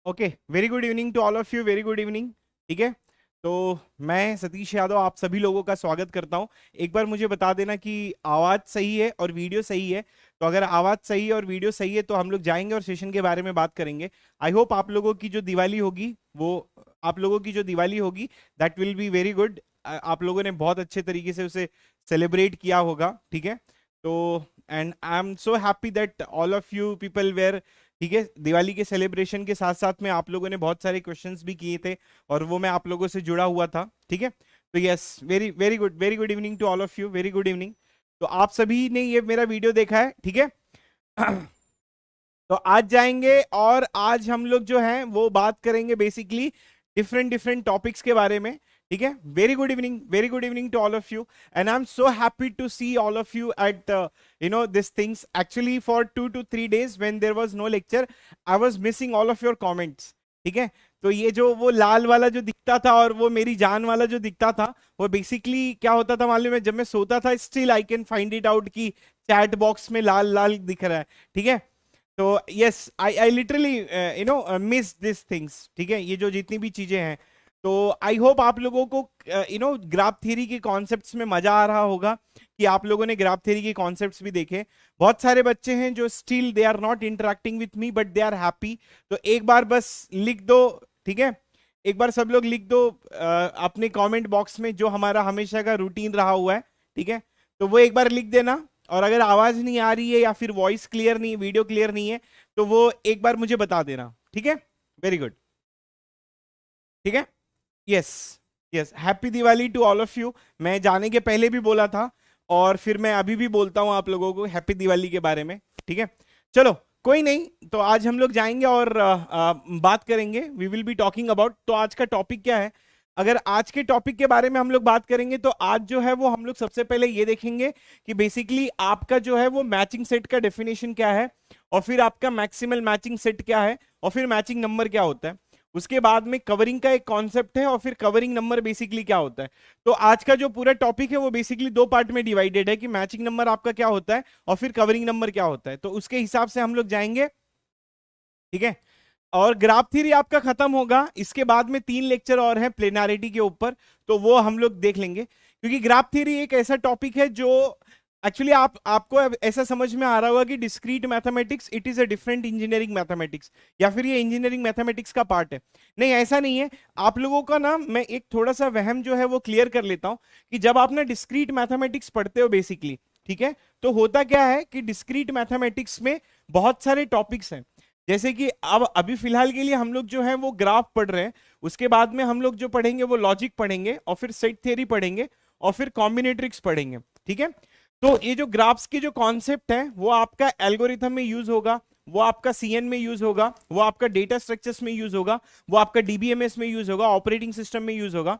Okay, very good evening to all of you, very good evening. ठीक है, तो मैं सतीश यादव आप सभी लोगों का स्वागत करता हूं। एक बार मुझे बता देना कि आवाज़ सही है और वीडियो सही है। तो अगर आवाज़ सही है और वीडियो सही है तो हम लोग जाएंगे और सेशन के बारे में बात करेंगे। आई होप आप लोगों की जो दिवाली होगी वो आप लोगों की जो दिवाली होगी that will be very good. आप लोगों ने बहुत अच्छे तरीके से उसे सेलिब्रेट किया होगा। ठीक है, तो and I am so happy that all of you people where. ठीक है, दिवाली के सेलिब्रेशन के साथ साथ में आप लोगों ने बहुत सारे क्वेश्चंस भी किए थे और वो मैं आप लोगों से जुड़ा हुआ था। ठीक है, तो yes, very very good evening to all of you, very good evening. तो आप सभी ने ये मेरा वीडियो देखा है, ठीक है। तो आज जाएंगे और आज हम लोग जो है वो बात करेंगे बेसिकली डिफरेंट डिफरेंट टॉपिक्स के बारे में। ठीक है, very good evening to all of you and I am so happy to see all of you at this things. Actually for 2 to 3 days when there was no lecture I was missing all of your comments. ठीक है, तो ये जो वो लाल वाला जो दिखता था और वो मेरी जान वाला जो दिखता था वो बेसिकली क्या होता था मालूम है, जब मैं सोता था still I can find it out कि चैट बॉक्स में लाल लाल दिख रहा है। ठीक है, तो yes I literally miss this things. ठीक है, ये जो जितनी भी चीजें हैं, तो आई होप आप लोगों को ग्राफ थ्योरी के कॉन्सेप्ट्स में मजा आ रहा होगा कि आप लोगों ने ग्राफ थ्योरी के कॉन्सेप्ट्स भी देखे। बहुत सारे बच्चे हैं जो still they are not interacting with me but they are happy. तो एक बार बस लिख दो। ठीक है, एक बार सब लोग लिख दो अपने कमेंट बॉक्स में जो हमारा हमेशा का रूटीन रहा हुआ है। ठीक है, तो वो एक बार लिख देना। और अगर आवाज नहीं आ रही है या फिर वॉइस क्लियर नहीं, वीडियो क्लियर नहीं है, तो वो एक बार मुझे बता देना। ठीक है, वेरी गुड। ठीक है, yes yes, happy Diwali to all of you. मैं जाने के पहले भी बोला था और फिर मैं अभी भी बोलता हूं आप लोगों को हैप्पी दिवाली के बारे में। ठीक है, चलो कोई नहीं, तो आज हम लोग जाएंगे और बात करेंगे। We will be talking about, तो आज का टॉपिक क्या है। अगर आज के टॉपिक के बारे में हम लोग बात करेंगे तो आज जो है वो हम लोग सबसे पहले ये देखेंगे कि बेसिकली आपका जो है वो मैचिंग सेट का डेफिनेशन क्या है, और फिर आपका मैक्सिमल मैचिंग सेट क्या है, और फिर मैचिंग नंबर क्या होता है। उसके बाद में कवरिंग का एक कॉन्सेप्ट है और फिर कवरिंग नंबर बेसिकली क्या होता है। तो आज का जो पूरा टॉपिक है वो बेसिकली 2 पार्ट में डिवाइडेड है कि मैचिंग नंबर आपका क्या होता है और फिर कवरिंग नंबर क्या होता है। तो उसके हिसाब से हम लोग जाएंगे। ठीक है, और ग्राफ थ्योरी आपका खत्म होगा, इसके बाद में 3 लेक्चर और हैं प्लेनारिटी के ऊपर, तो वो हम लोग देख लेंगे। क्योंकि ग्राफ थ्योरी एक ऐसा टॉपिक है जो एक्चुअली आपको अब ऐसा समझ में आ रहा होगा कि discrete mathematics it is a different engineering mathematics, या फिर ये इंजीनियरिंग मैथमेटिक्स का पार्ट है। नहीं, ऐसा नहीं है। आप लोगों का ना मैं एक थोड़ा सा वहम जो है वो क्लियर कर लेता हूं कि जब आप ना डिस्क्रीट मैथमेटिक्स पढ़ते हो बेसिकली, ठीक है, तो होता क्या है कि डिस्क्रीट मैथमेटिक्स में बहुत सारे टॉपिक्स हैं। जैसे कि अब अभी फिलहाल के लिए हम लोग जो है वो ग्राफ पढ़ रहे हैं, उसके बाद में हम लोग जो पढ़ेंगे वो लॉजिक पढ़ेंगे और फिर सेट थ्योरी पढ़ेंगे और फिर कॉम्बिनेट्रिक्स पढ़ेंगे। ठीक है, तो ये जो ग्राफ्स के जो कॉन्सेप्ट है वो आपका एल्गोरिथम में यूज होगा, वो आपका सीएन में यूज होगा, वो आपका डेटा स्ट्रक्चर्स में यूज होगा, वो आपका डीबीएमएस में यूज होगा, ऑपरेटिंग सिस्टम में यूज होगा।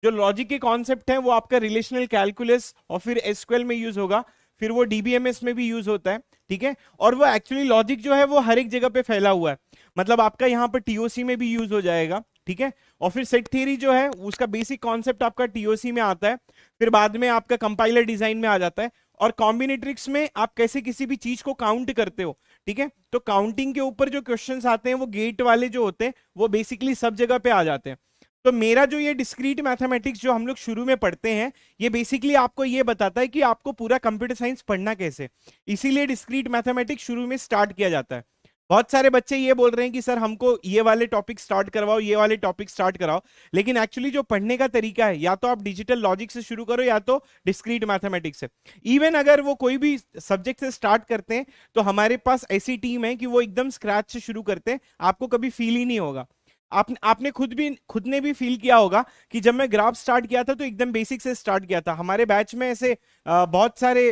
जो लॉजिक के कॉन्सेप्ट है वो आपका रिलेशनल कैलकुलस और फिर एसक्यूएल में यूज होगा, फिर वो डीबीएमएस में भी यूज होता है। ठीक है, और वो एक्चुअली लॉजिक जो है वो हर एक जगह पे फैला हुआ है, मतलब आपका यहाँ पर टीओसी में भी यूज हो जाएगा। ठीक है, और फिर सेट थ्योरी जो है उसका बेसिक कॉन्सेप्ट आपका टीओसी में आता है, फिर बाद में आपका कंपाइलर डिजाइन में आ जाता है, और कॉम्बिनेट्रिक्स में आप कैसे किसी भी चीज को काउंट करते हो। ठीक है, तो काउंटिंग के ऊपर जो क्वेश्चंस आते हैं वो गेट वाले जो होते हैं वो बेसिकली सब जगह पे आ जाते हैं। तो मेरा जो ये डिस्क्रीट मैथमेटिक्स जो हम लोग शुरू में पढ़ते हैं ये बेसिकली आपको ये बताता है कि आपको पूरा कंप्यूटर साइंस पढ़ना कैसे, इसीलिए डिस्क्रीट मैथमेटिक्स शुरू में स्टार्ट किया जाता है। बहुत सारे बच्चे ये बोल रहे हैं कि सर हमको ये वाले टॉपिक स्टार्ट करवाओ, ये वाले टॉपिक स्टार्ट कराओ, लेकिन एक्चुअली जो पढ़ने का तरीका है या तो आप डिजिटल लॉजिक से शुरू करो या तो डिस्क्रीट मैथमेटिक्स से। इवन अगर वो कोई भी सब्जेक्ट से स्टार्ट करते हैं तो हमारे पास ऐसी टीम है कि वो एकदम स्क्रैच से शुरू करते हैं, आपको कभी फील ही नहीं होगा। आपने खुद ने भी फील किया होगा कि जब मैं ग्राफ स्टार्ट किया था तो एकदम बेसिक से स्टार्ट किया था। हमारे बैच में ऐसे बहुत सारे,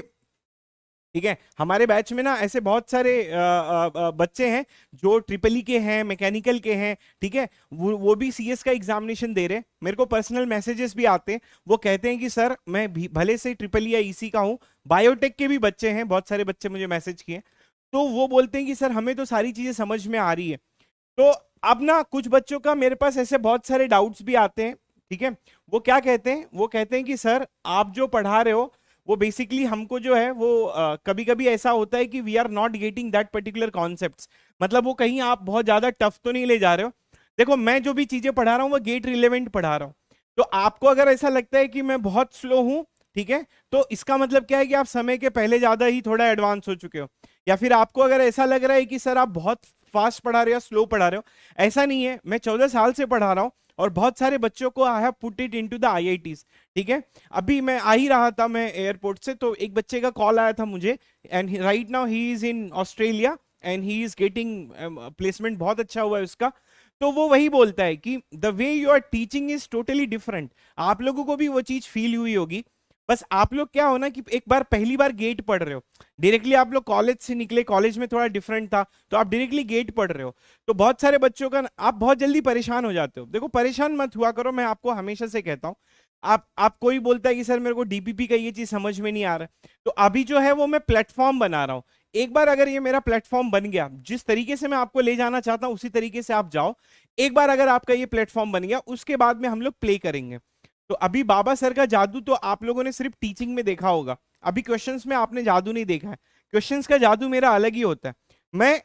ठीक है, हमारे बैच में ना ऐसे बहुत सारे बच्चे हैं जो ट्रिपल ई के हैं, मैकेनिकल के हैं। ठीक है, वो भी सीएस का एग्जामिनेशन दे रहे हैं। मेरे को पर्सनल मैसेजेस भी आते हैं, वो कहते हैं कि सर मैं भले से ट्रिपल ई या ईसी का हूँ। बायोटेक के भी बच्चे हैं, बहुत सारे बच्चे मुझे मैसेज किए, तो वो बोलते हैं कि सर हमें तो सारी चीजें समझ में आ रही है। तो अब ना कुछ बच्चों का मेरे पास ऐसे बहुत सारे डाउट्स भी आते हैं। ठीक है, वो क्या कहते हैं, वो कहते हैं कि सर आप जो पढ़ा रहे हो वो बेसिकली हमको जो है वो कभी कभी ऐसा होता है कि we are not getting that particular concepts, मतलब वो कहीं आप बहुत ज्यादा टफ तो नहीं ले जा रहे हो। देखो मैं जो भी चीजें पढ़ा रहा हूँ वो गेट रिलेवेंट पढ़ा रहा हूँ, तो आपको अगर ऐसा लगता है कि मैं बहुत स्लो हूं, ठीक है, तो इसका मतलब क्या है कि आप समय के पहले ज्यादा ही थोड़ा एडवांस हो चुके हो। या फिर आपको अगर ऐसा लग रहा है कि सर आप बहुत फास्ट पढ़ा रहे हो, स्लो पढ़ा रहे हो, ऐसा नहीं है। मैं 14 साल से पढ़ा रहा हूँ और बहुत सारे बच्चों को I have put it into the IITs, ठीक है। अभी मैं आ ही रहा था मैं एयरपोर्ट से, तो एक बच्चे का कॉल आया था मुझे, and right now he is in Australia and he is getting placement, बहुत अच्छा हुआ है उसका। तो वो वही बोलता है कि the way you are teaching is totally different. आप लोगों को भी वो चीज फील हुई होगी, बस आप लोग क्या हो ना कि एक बार पहली बार गेट पढ़ रहे हो, डायरेक्टली आप लोग कॉलेज से निकले, कॉलेज में थोड़ा डिफरेंट था, तो आप डायरेक्टली गेट पढ़ रहे हो, तो बहुत सारे बच्चों का आप बहुत जल्दी परेशान हो जाते हो। देखो परेशान मत हुआ करो, मैं आपको हमेशा से कहता हूं। आप कोई बोलता है कि सर मेरे को डीपीपी का ये चीज समझ में नहीं आ रहा है, तो अभी जो है वो मैं प्लेटफॉर्म बना रहा हूं। एक बार अगर ये मेरा प्लेटफॉर्म बन गया, जिस तरीके से मैं आपको ले जाना चाहता हूं उसी तरीके से आप जाओ। एक बार अगर आपका ये प्लेटफॉर्म बन गया, उसके बाद में हम लोग प्ले करेंगे। तो अभी बाबा सर का जादू तो आप लोगों ने सिर्फ टीचिंग में देखा होगा, अभी क्वेश्चंस में आपने जादू नहीं देखा है। क्वेश्चंस का जादू मेरा अलग ही होता है। मैं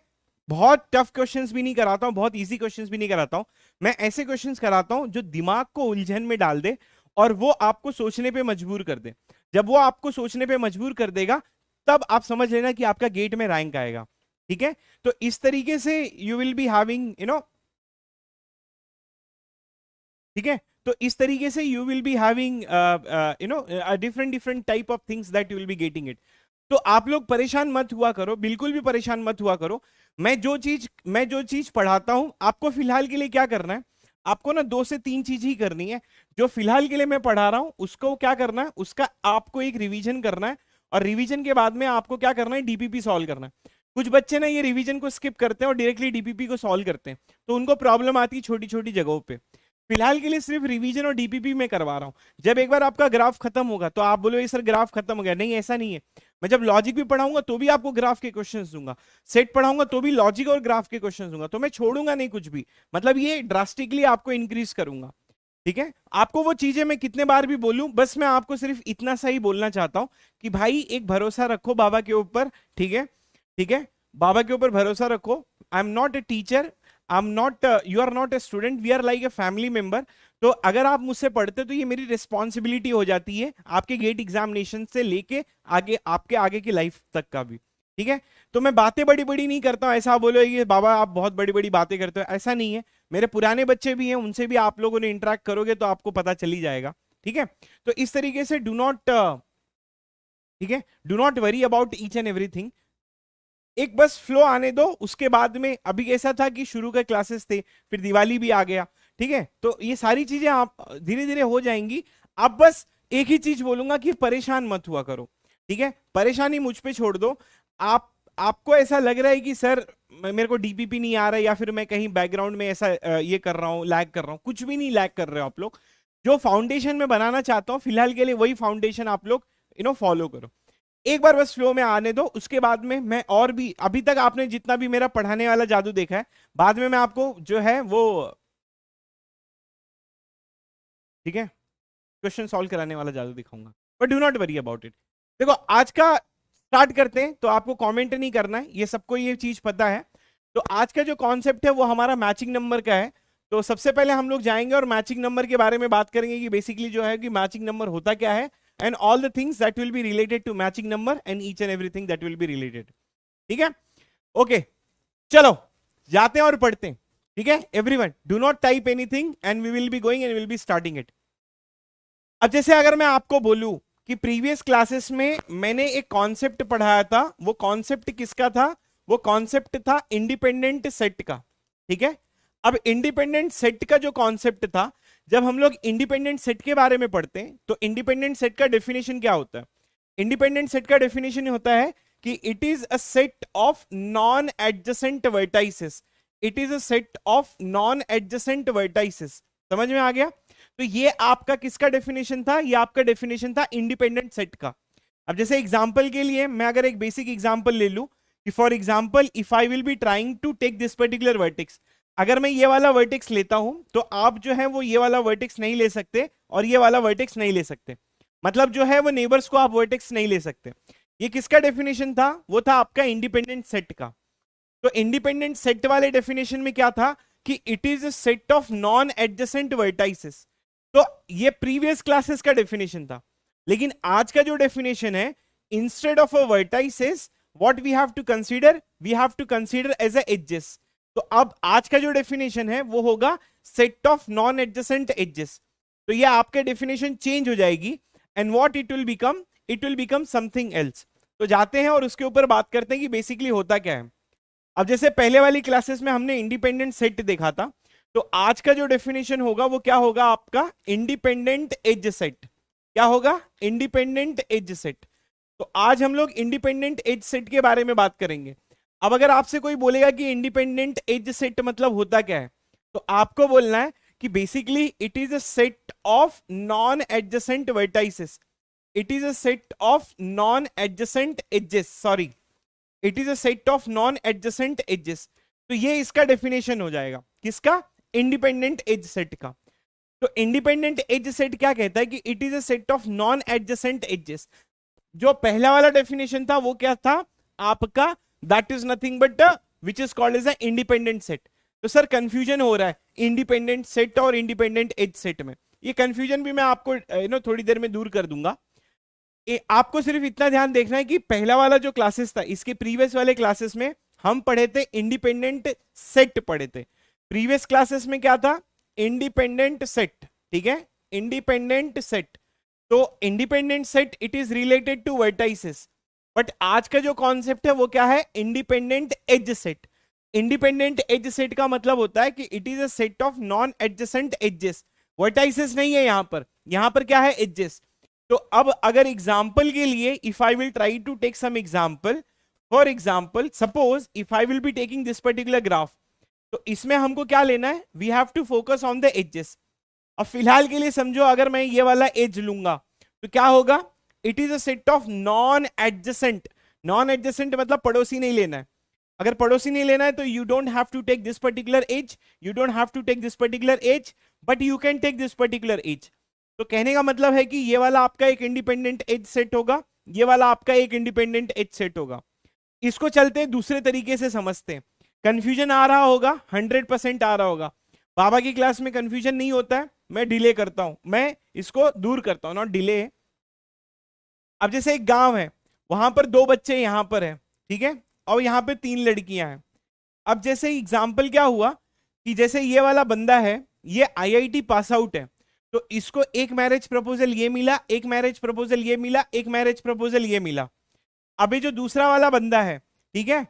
बहुत टफ क्वेश्चंस भी नहीं कराता हूं, बहुत इजी क्वेश्चंस भी नहीं कराता हूं। मैं ऐसे क्वेश्चंस कराता हूं जो दिमाग को उलझन में डाल दे और वो आपको सोचने पे मजबूर कर दे। जब वो आपको सोचने पे मजबूर कर देगा, तब आप समझ लेना कि आपका गेट में रैंक आएगा, ठीक है। तो इस तरीके से यू विल बी हैविंग ठीक है, तो इस तरीके से you will be having different different type of things that you will be getting it. तो आप लोग परेशान मत हुआ करो, बिल्कुल भी परेशान मत हुआ करो। मैं जो चीज पढ़ाता हूं, आपको फिलहाल के लिए क्या करना है, आपको ना 2 से 3 चीज ही करनी है। जो फिलहाल के लिए मैं पढ़ा रहा हूं उसको क्या करना है, उसका आपको एक रिवीजन करना है, और रिवीजन के बाद में आपको क्या करना है, डीपीपी सॉल्व करना है। कुछ बच्चे ना ये रिवीजन को स्किप करते हैं और डायरेक्टली डीपीपी को सॉल्व करते हैं, तो उनको प्रॉब्लम आती है छोटी छोटी जगहों पे। फिलहाल के लिए सिर्फ रिवीजन और डीपीपी में करवा रहा हूं। जब एक बार आपका ग्राफ खत्म होगा तो आप बोलोगे सर ग्राफ खत्म हो गया, नहीं ऐसा नहीं है। मैं जब लॉजिक भी पढ़ाऊंगा तो भी आपको ग्राफ के क्वेश्चंस दूंगा, सेट पढ़ाऊंगा तो भी लॉजिक और ग्राफ के क्वेश्चंस दूंगा, तो मैं छोड़ूंगा नहीं कुछ भी। मतलब ये ड्रास्टिकली आपको इंक्रीज करूंगा, ठीक है। आपको वो चीजें मैं कितने बार भी बोलूं, बस मैं आपको सिर्फ इतना सा ही बोलना चाहता हूं कि भाई एक भरोसा रखो बाबा के ऊपर, ठीक है, ठीक है। बाबा के ऊपर भरोसा रखो। I am not a teacher, I am not, you are not a student, we are like a family member. तो अगर आप मुझसे पढ़ते तो ये मेरी रिस्पॉन्सिबिलिटी हो जाती है आपके गेट एग्जामिनेशन से लेके आगे आपके आगे की लाइफ तक का भी, ठीक है। तो मैं बातें बड़ी बड़ी नहीं करता हूं, ऐसा बोलो ये बाबा आप बहुत बड़ी बड़ी बातें करते हो, ऐसा नहीं है। मेरे पुराने बच्चे भी हैं, उनसे भी आप लोगों ने इंटरेक्ट करोगे तो आपको पता चली जाएगा, ठीक है। तो इस तरीके से डू नॉट, ठीक है, do not worry about each and everything. एक बस फ्लो आने दो, उसके बाद में अभी ऐसा था कि शुरू के क्लासेस थे, फिर दिवाली भी आ गया, ठीक है। तो ये सारी चीजें आप धीरे धीरे हो जाएंगी। अब बस एक ही चीज बोलूंगा कि परेशान मत हुआ करो, ठीक है, परेशानी मुझ पे छोड़ दो। आपको ऐसा लग रहा है कि सर मेरे को डीपीपी नहीं आ रहा है, या फिर मैं कहीं बैकग्राउंड में ऐसा ये कर रहा हूँ, लैग कर रहा हूँ, कुछ भी नहीं लैग कर रहे हो आप लोग। जो फाउंडेशन में बनाना चाहता हूँ फिलहाल के लिए वही फाउंडेशन आप लोग फॉलो करो। एक बार बस फ्लो में आने दो, उसके बाद में मैं और भी, अभी तक आपने जितना भी मेरा पढ़ाने वाला जादू देखा है, बाद में मैं आपको जो है वो, ठीक है, क्वेश्चन सॉल्व कराने वाला जादू दिखाऊंगा, but do not worry about it. देखो आज का स्टार्ट करते हैं, तो आपको कमेंट नहीं करना है, ये सबको ये चीज पता है। तो आज का जो कॉन्सेप्ट है वो हमारा मैचिंग नंबर का है। तो सबसे पहले हम लोग जाएंगे और मैचिंग नंबर के बारे में बात करेंगे कि बेसिकली जो है कि मैचिंग नंबर होता क्या है, and all the things that will be related to matching number and each and everything that will be related, ठीक है। ओके, चलो जाते हैं और पढ़ते हैं, ठीक है। Everyone do not type anything and we will be going and will be starting it. अब जैसे अगर मैं आपको बोलूं कि प्रीवियस क्लासेस में मैंने एक कॉन्सेप्ट पढ़ाया था, वो कॉन्सेप्ट किसका था, वो कॉन्सेप्ट था इंडिपेंडेंट सेट का, ठीक है। अब इंडिपेंडेंट सेट का जो कॉन्सेप्ट था, जब हम लोग इंडिपेंडेंट सेट के बारे में पढ़ते हैं तो इंडिपेंडेंट सेट का डेफिनेशन क्या होता है। इंडिपेंडेंट सेट का डेफिनेशन होता है कि it is a set of non adjacent vertices, it is a set of non adjacent vertices. समझ में आ गया। तो ये आपका किसका डेफिनेशन था, ये आपका डेफिनेशन था इंडिपेंडेंट सेट का। अब जैसे एग्जांपल के लिए मैं अगर एक बेसिक एग्जांपल ले लूं कि for example if I will be trying to take this particular vertex, अगर मैं ये वाला वर्टेक्स लेता हूं तो आप जो है वो ये वाला वर्टेक्स नहीं ले सकते और ये वाला वर्टेक्स नहीं ले सकते। मतलब जो है वो नेबर्स को आप वर्टेक्स नहीं ले सकते। ये किसका डेफिनेशन था? वो था आपका इंडिपेंडेंट सेट का। तो इंडिपेंडेंट सेट वाले डेफिनेशन में क्या था कि it is a set of non adjacent vertices. तो ये प्रीवियस क्लासेस का डेफिनेशन था, लेकिन आज का जो डेफिनेशन है, instead of a vertices what we have to consider, we have to consider as a edges. तो अब आज का जो डेफिनेशन है वो होगा set of non adjacent edges. तो ये आपका डेफिनेशन चेंज हो जाएगी and what it will become, it will become something else. तो जाते हैं और उसके ऊपर बात करते हैं कि बेसिकली होता क्या है। अब जैसे पहले वाली क्लासेस में हमने इंडिपेंडेंट सेट देखा था, तो आज का जो डेफिनेशन होगा वो क्या होगा आपका? Independent edge set. क्या होगा? Independent edge set. तो आज हम लोग इंडिपेंडेंट एज सेट के बारे में बात करेंगे। अब अगर आपसे कोई बोलेगा कि इंडिपेंडेंट एज सेट मतलब होता क्या है, तो आपको बोलना है कि basically it is a set of non adjacent vertices, it is a set of non adjacent edges, sorry, it is a set of non adjacent edges. तो ये इसका डेफिनेशन हो जाएगा, किसका? इंडिपेंडेंट एज सेट का। तो इंडिपेंडेंट एज सेट क्या कहता है कि it is a set of non adjacent edges. जो पहला वाला डेफिनेशन था वो क्या था आपका? That is nothing but which is called as a independent set. तो सर कंफ्यूजन हो रहा है इंडिपेंडेंट सेट और इंडिपेंडेंट एज सेट में। ये कंफ्यूजन भी मैं आपको थोड़ी देर में दूर कर दूंगा। आपको सिर्फ इतना ध्यान देखना है कि पहला वाला जो क्लासेस था, इसके प्रीवियस वाले क्लासेस में हम पढ़े थे इंडिपेंडेंट सेट पढ़े थे। प्रीवियस क्लासेस में क्या था? इंडिपेंडेंट सेट, ठीक है, इंडिपेंडेंट सेट। तो independent set it is related to vertices, but आज का जो कॉन्सेप्ट है वो क्या है? Independent edge set. Independent edge set का मतलब होता है कि it is a set of non adjacent edges. Vertices नहीं है यहां पर क्या है? एजेस। तो अब अगर एग्जाम्पल के लिए if I will try to take some example, for example suppose if I will be taking this particular graph, तो इसमें हमको क्या लेना है? We have to focus on the edges. अब फिलहाल के लिए समझो अगर मैं ये वाला एज लूंगा तो क्या होगा? It is a set of non adjacent. Non adjacent मतलब पड़ोसी नहीं लेना है। अगर पड़ोसी नहीं लेना है तो you don't have to take this particular edge, you don't have to take this particular edge, but you can take this particular edge. तो कहने का मतलब है कि ये वाला आपका एक इंडिपेंडेंट एज सेट होगा, ये वाला आपका एक इंडिपेंडेंट एज सेट होगा। इसको चलते दूसरे तरीके से समझते हैं। कंफ्यूजन आ रहा होगा, 100% आ रहा होगा। बाबा की क्लास में कंफ्यूजन नहीं होता है, मैं डिले करता हूं, मैं इसको दूर करता हूं, नॉट डिले। अब जैसे एक गांव है, वहां पर 2 बच्चे यहां पर है, ठीक है, और यहां पे 3 लड़कियां हैं। अब जैसे एग्जाम्पल क्या हुआ कि जैसे ये वाला बंदा है, ये आईआईटी पास आउट है, तो इसको एक मैरिज प्रपोजल ये मिला, एक मैरिज प्रपोजल ये मिला, एक मैरिज प्रपोजल ये मिला। अब ये जो दूसरा वाला बंदा है, ठीक है,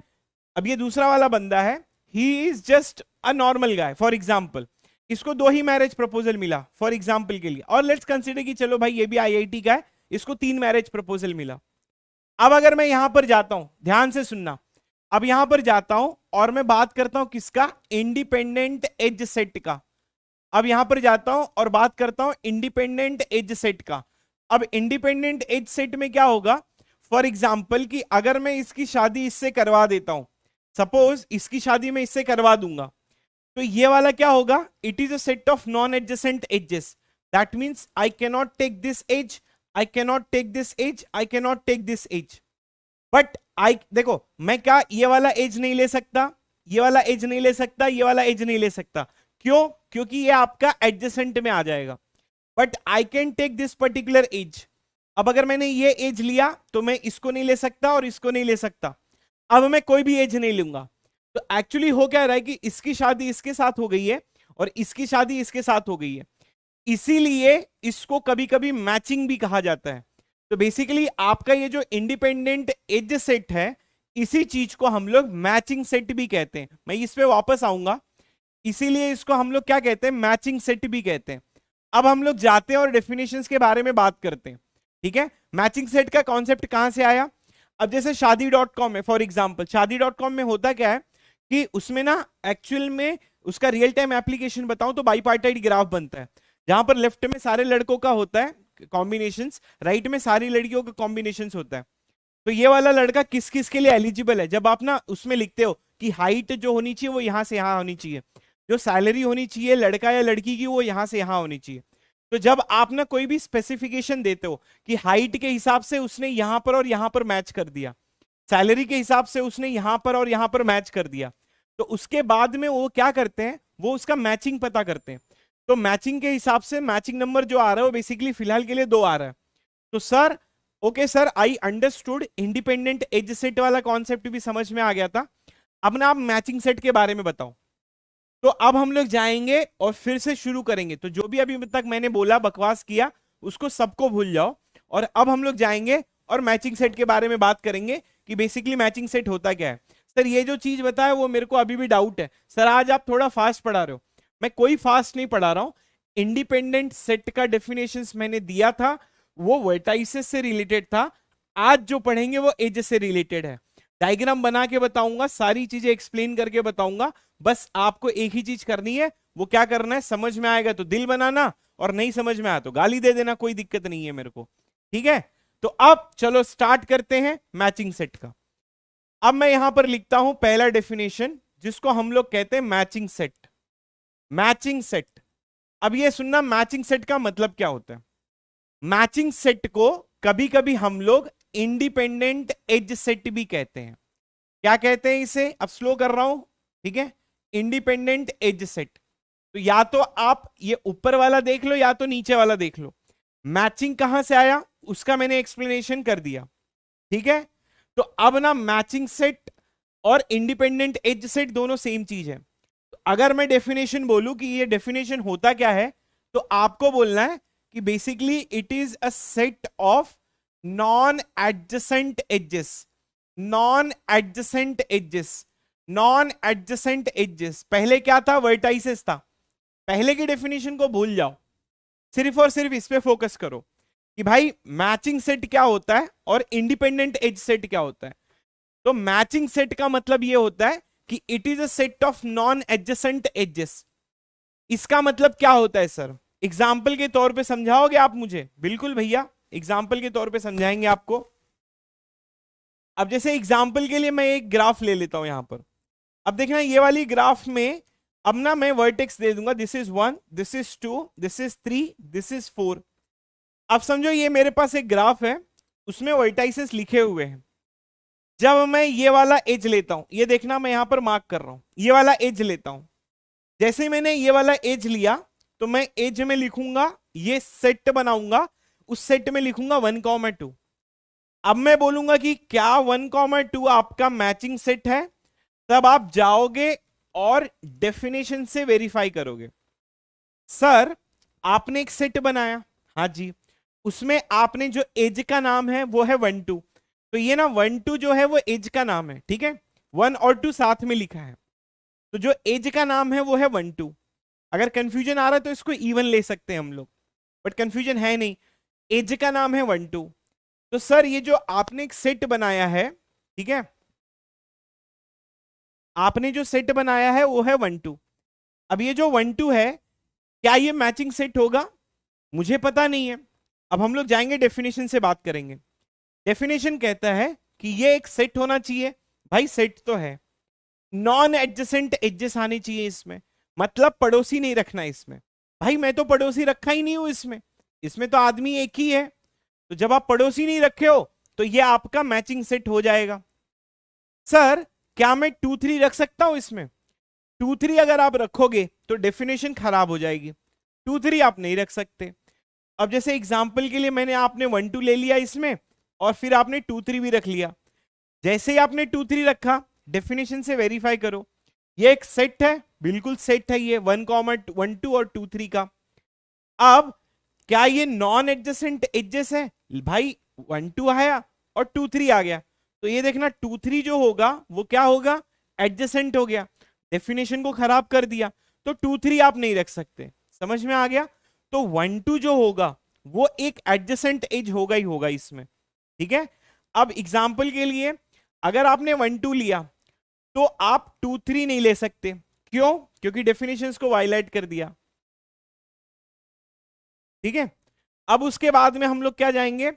अब ये दूसरा वाला बंदा है, he is just a normal guy for example, इसको 2 ही मैरिज प्रपोजल मिला फॉर एग्जाम्पल के लिए। और लेट्स कंसीडर कि चलो भाई ये भी आईआईटी का है, इसको 3 मैरिज प्रपोजल मिला। अब अगर मैं यहां पर जाता हूं, ध्यान से सुनना, अब यहां पर जाता हूं और मैं बात करता हूं किसका? इंडिपेंडेंट एज सेट का। अब यहां पर जाता हूं और बात करता हूं इंडिपेंडेंट एज सेट का। अब इंडिपेंडेंट एज सेट में क्या होगा? फॉर एग्जाम्पल कि अगर मैं इसकी शादी इससे करवा देता हूं, सपोज इसकी शादी मैं इससे करवा दूंगा, तो ये वाला क्या होगा? It is a set of non adjacent edges. That means I cannot take this edge, I cannot take this edge, I cannot take this edge. But I देखो, मैं क्या ये वाला एज नहीं ले सकता, ये वाला एज नहीं ले सकता, ये वाला एज नहीं ले सकता। क्यों? क्योंकि ये आपका एडजेसेंट में आ जाएगा। But I can take this particular edge. अब अगर मैंने ये एज लिया तो मैं इसको नहीं ले सकता और इसको नहीं ले सकता। अब मैं कोई भी एज नहीं लूंगा। तो एक्चुअली हो क्या रहा है कि इसकी शादी इसके साथ हो गई है और इसकी शादी इसके साथ हो गई है, इसीलिए इसको कभी कभी मैचिंग भी कहा जाता है। तो बेसिकली आपका ये जो इंडिपेंडेंट एज सेट है, इसी चीज को हम लोग मैचिंग सेट भी कहते हैं। मैं इस पे वापस आऊंगा, इसीलिए इसको हम लोग क्या कहते हैं? मैचिंग सेट भी कहते हैं। अब हम लोग जाते हैं और डेफिनेशंस के बारे में बात करते हैं, ठीक है। मैचिंग सेट का कॉन्सेप्ट कहां से आया? अब जैसे शादी.com है फॉर एग्जांपल, शादी.com में होता क्या है कि उसमें ना एक्चुअल में उसका रियल टाइम एप्लीकेशन बताऊं तो बाईपार्टाइट ग्राफ बनता है, जहां पर लेफ्ट में सारे लड़कों का होता है कॉम्बिनेशंस, राइट में सारी लड़कियों का कॉम्बिनेशंस होता है। तो ये वाला लड़का किस किस के लिए एलिजिबल है? जब आप ना उसमें लिखते हो कि हाइट जो होनी चाहिए वो यहां से यहां होनी चाहिए, जो सैलरी होनी चाहिए लड़का या लड़की की वो यहां से यहां होनी चाहिए। तो जब आप ना कोई भी स्पेसिफिकेशन देते हो कि हाइट के हिसाब से उसने यहां पर और यहां पर मैच कर दिया, सैलरी के हिसाब से उसने यहां पर और यहां पर मैच कर दिया, तो उसके बाद में वो क्या करते हैं, वो उसका मैचिंग पता करते हैं। तो मैचिंग के हिसाब से मैचिंग नंबर जो आ रहा है वो बेसिकली फिलहाल के लिए 2 आ रहा है। तो sir okay sir, I understood, independent edge set वाला कॉन्सेप्ट भी समझ में आ गया था। अब ना आप मैचिंग सेट के बारे में बताओ। तो अब हम लोग जाएंगे और फिर से शुरू करेंगे। तो जो भी अभी तक मैंने बोला, बकवास किया, उसको सबको भूल जाओ। और अब हम लोग जाएंगे और मैचिंग सेट के बारे में बात करेंगे कि बेसिकली मैचिंग सेट होता क्या है। सर ये जो चीज बताया वो मेरे को अभी भी डाउट है सर, आज आप थोड़ा फास्ट पढ़ा रहे हो। मैं कोई फास्ट नहीं पढ़ा रहा हूं। इंडिपेंडेंट सेट का डेफिनेशन मैंने दिया था, वो वर्टाइसेस से रिलेटेड था। आज जो पढ़ेंगे वो एज से रिलेटेड है। डायग्राम बना के बताऊंगा, सारी चीजें एक्सप्लेन करके बताऊंगा। बस आपको एक ही चीज करनी है, वो क्या करना है, समझ में आएगा तो दिल बनाना, और नहीं समझ में आया तो गाली दे देना, कोई दिक्कत नहीं है मेरे को। ठीक है, तो अब चलो स्टार्ट करते हैं मैचिंग सेट का। अब मैं यहां पर लिखता हूं पहला डेफिनेशन, जिसको हम लोग कहते हैं मैचिंग सेट। मैचिंग सेट, अब ये सुनना, मैचिंग सेट का मतलब क्या होता है। मैचिंग सेट को कभी कभी हम लोग इंडिपेंडेंट एज सेट भी कहते हैं। क्या कहते हैं इसे, अब स्लो कर रहा हूं, ठीक है। इंडिपेंडेंट एज सेट, तो या तो आप ये ऊपर वाला देख लो या तो नीचे वाला देख लो। मैचिंग कहां से आया उसका मैंने एक्सप्लेनेशन कर दिया, ठीक है। तो अब ना मैचिंग सेट और इंडिपेंडेंट एज सेट दोनों सेम चीज है। तो अगर मैं डेफिनेशन बोलूं कि ये डेफिनेशन होता क्या है, तो आपको बोलना है कि basically it is a set of non adjacent edges. Non adjacent edges, non adjacent edges, पहले क्या था, वर्टाइसेस था। पहले की डेफिनेशन को भूल जाओ, सिर्फ और सिर्फ इस पे फोकस करो कि भाई मैचिंग सेट क्या होता है और इंडिपेंडेंट एज सेट क्या होता है। तो मैचिंग सेट का मतलब ये होता है कि it is a set of non adjacent edges. इसका मतलब क्या होता है सर, एग्जाम्पल के तौर पे समझाओगे आप मुझे? बिल्कुल भैया, एग्जाम्पल के तौर पे समझाएंगे आपको। अब जैसे एग्जाम्पल के लिए मैं एक ग्राफ ले लेता हूं यहां पर। अब देखना ये वाली ग्राफ में अब ना मैं वर्टेक्स दे दूंगा, this is 1, this is 2, this is 3, this is 4। अब समझो ये मेरे पास एक ग्राफ है, उसमें वर्टाइसेस लिखे हुए हैं। जब मैं ये वाला एज लेता हूं, ये देखना मैं यहां पर मार्क कर रहा हूं, ये वाला एज लेता हूं। जैसे मैंने ये वाला एज लिया तो मैं एज में लिखूंगा, ये सेट बनाऊंगा, उस सेट में लिखूंगा 1,2। अब मैं बोलूंगा कि क्या 1,2 आपका मैचिंग सेट है, तब आप जाओगे और डेफिनेशन से वेरीफाई करोगे। सर आपने एक सेट बनाया, हाँ जी, उसमें आपने जो एज का नाम है वो है 1,2। तो ये ना 1,2 जो है वो एज का नाम है, ठीक है। 1 और 2 साथ में लिखा है, तो जो एज का नाम है वो है 1,2। अगर कंफ्यूजन आ रहा है तो इसको इवन ले सकते हैं हम लोग, बट कंफ्यूजन है नहीं, एज का नाम है 1,2। तो सर ये जो आपने एक सेट बनाया है, ठीक है, आपने जो सेट बनाया है वो है 1,2। अब ये जो 1,2 है, क्या ये मैचिंग सेट होगा? मुझे पता नहीं है। अब हम लोग जाएंगे डेफिनेशन से बात करेंगे। डेफिनेशन कहता है कि ये एक सेट होना चाहिए। भाई सेट तो है, नॉन एडजेसेंट एजेस आने चाहिए इसमें, मतलब पड़ोसी नहीं रखना इसमें। भाई मैं तो पड़ोसी रखा ही नहीं हूं इसमें, इसमें तो आदमी एक ही है। तो जब आप पड़ोसी नहीं रखे हो तो ये आपका मैचिंग सेट हो जाएगा। सर क्या मैं 2,3 रख सकता हूं इसमें? 2,3 अगर आप रखोगे तो डेफिनेशन खराब हो जाएगी, 2,3 आप नहीं रख सकते। अब जैसे एग्जांपल के लिए मैंने आपने 1,2 ले लिया इसमें, और फिर आपने 2,3 भी रख लिया। जैसे ही आपने 2,3 रखा, डेफिनेशन से वेरीफाई करो, ये एक सेट है, बिल्कुल सेट है ये 1,2 और 2,3 का। अब क्या ये नॉन एडजेसेंट एजेस है? भाई 1,2 आया और 2,3 आ गया, तो ये देखना 2,3 जो होगा वो क्या होगा, एडजेसेंट हो गया, डेफिनेशन को खराब कर दिया। तो 2,3 आप नहीं रख सकते, समझ में आ गया। तो 1,2 जो होगा वो एक एडजेसेंट एज होगा ही होगा इसमें, ठीक है। अब एग्जाम्पल के लिए अगर आपने 1,2 लिया तो आप 2,3 नहीं ले सकते, क्यों? क्योंकि डेफिनेशंस को वायलेट कर दिया, ठीक है। अब उसके बाद में हम लोग क्या जाएंगे,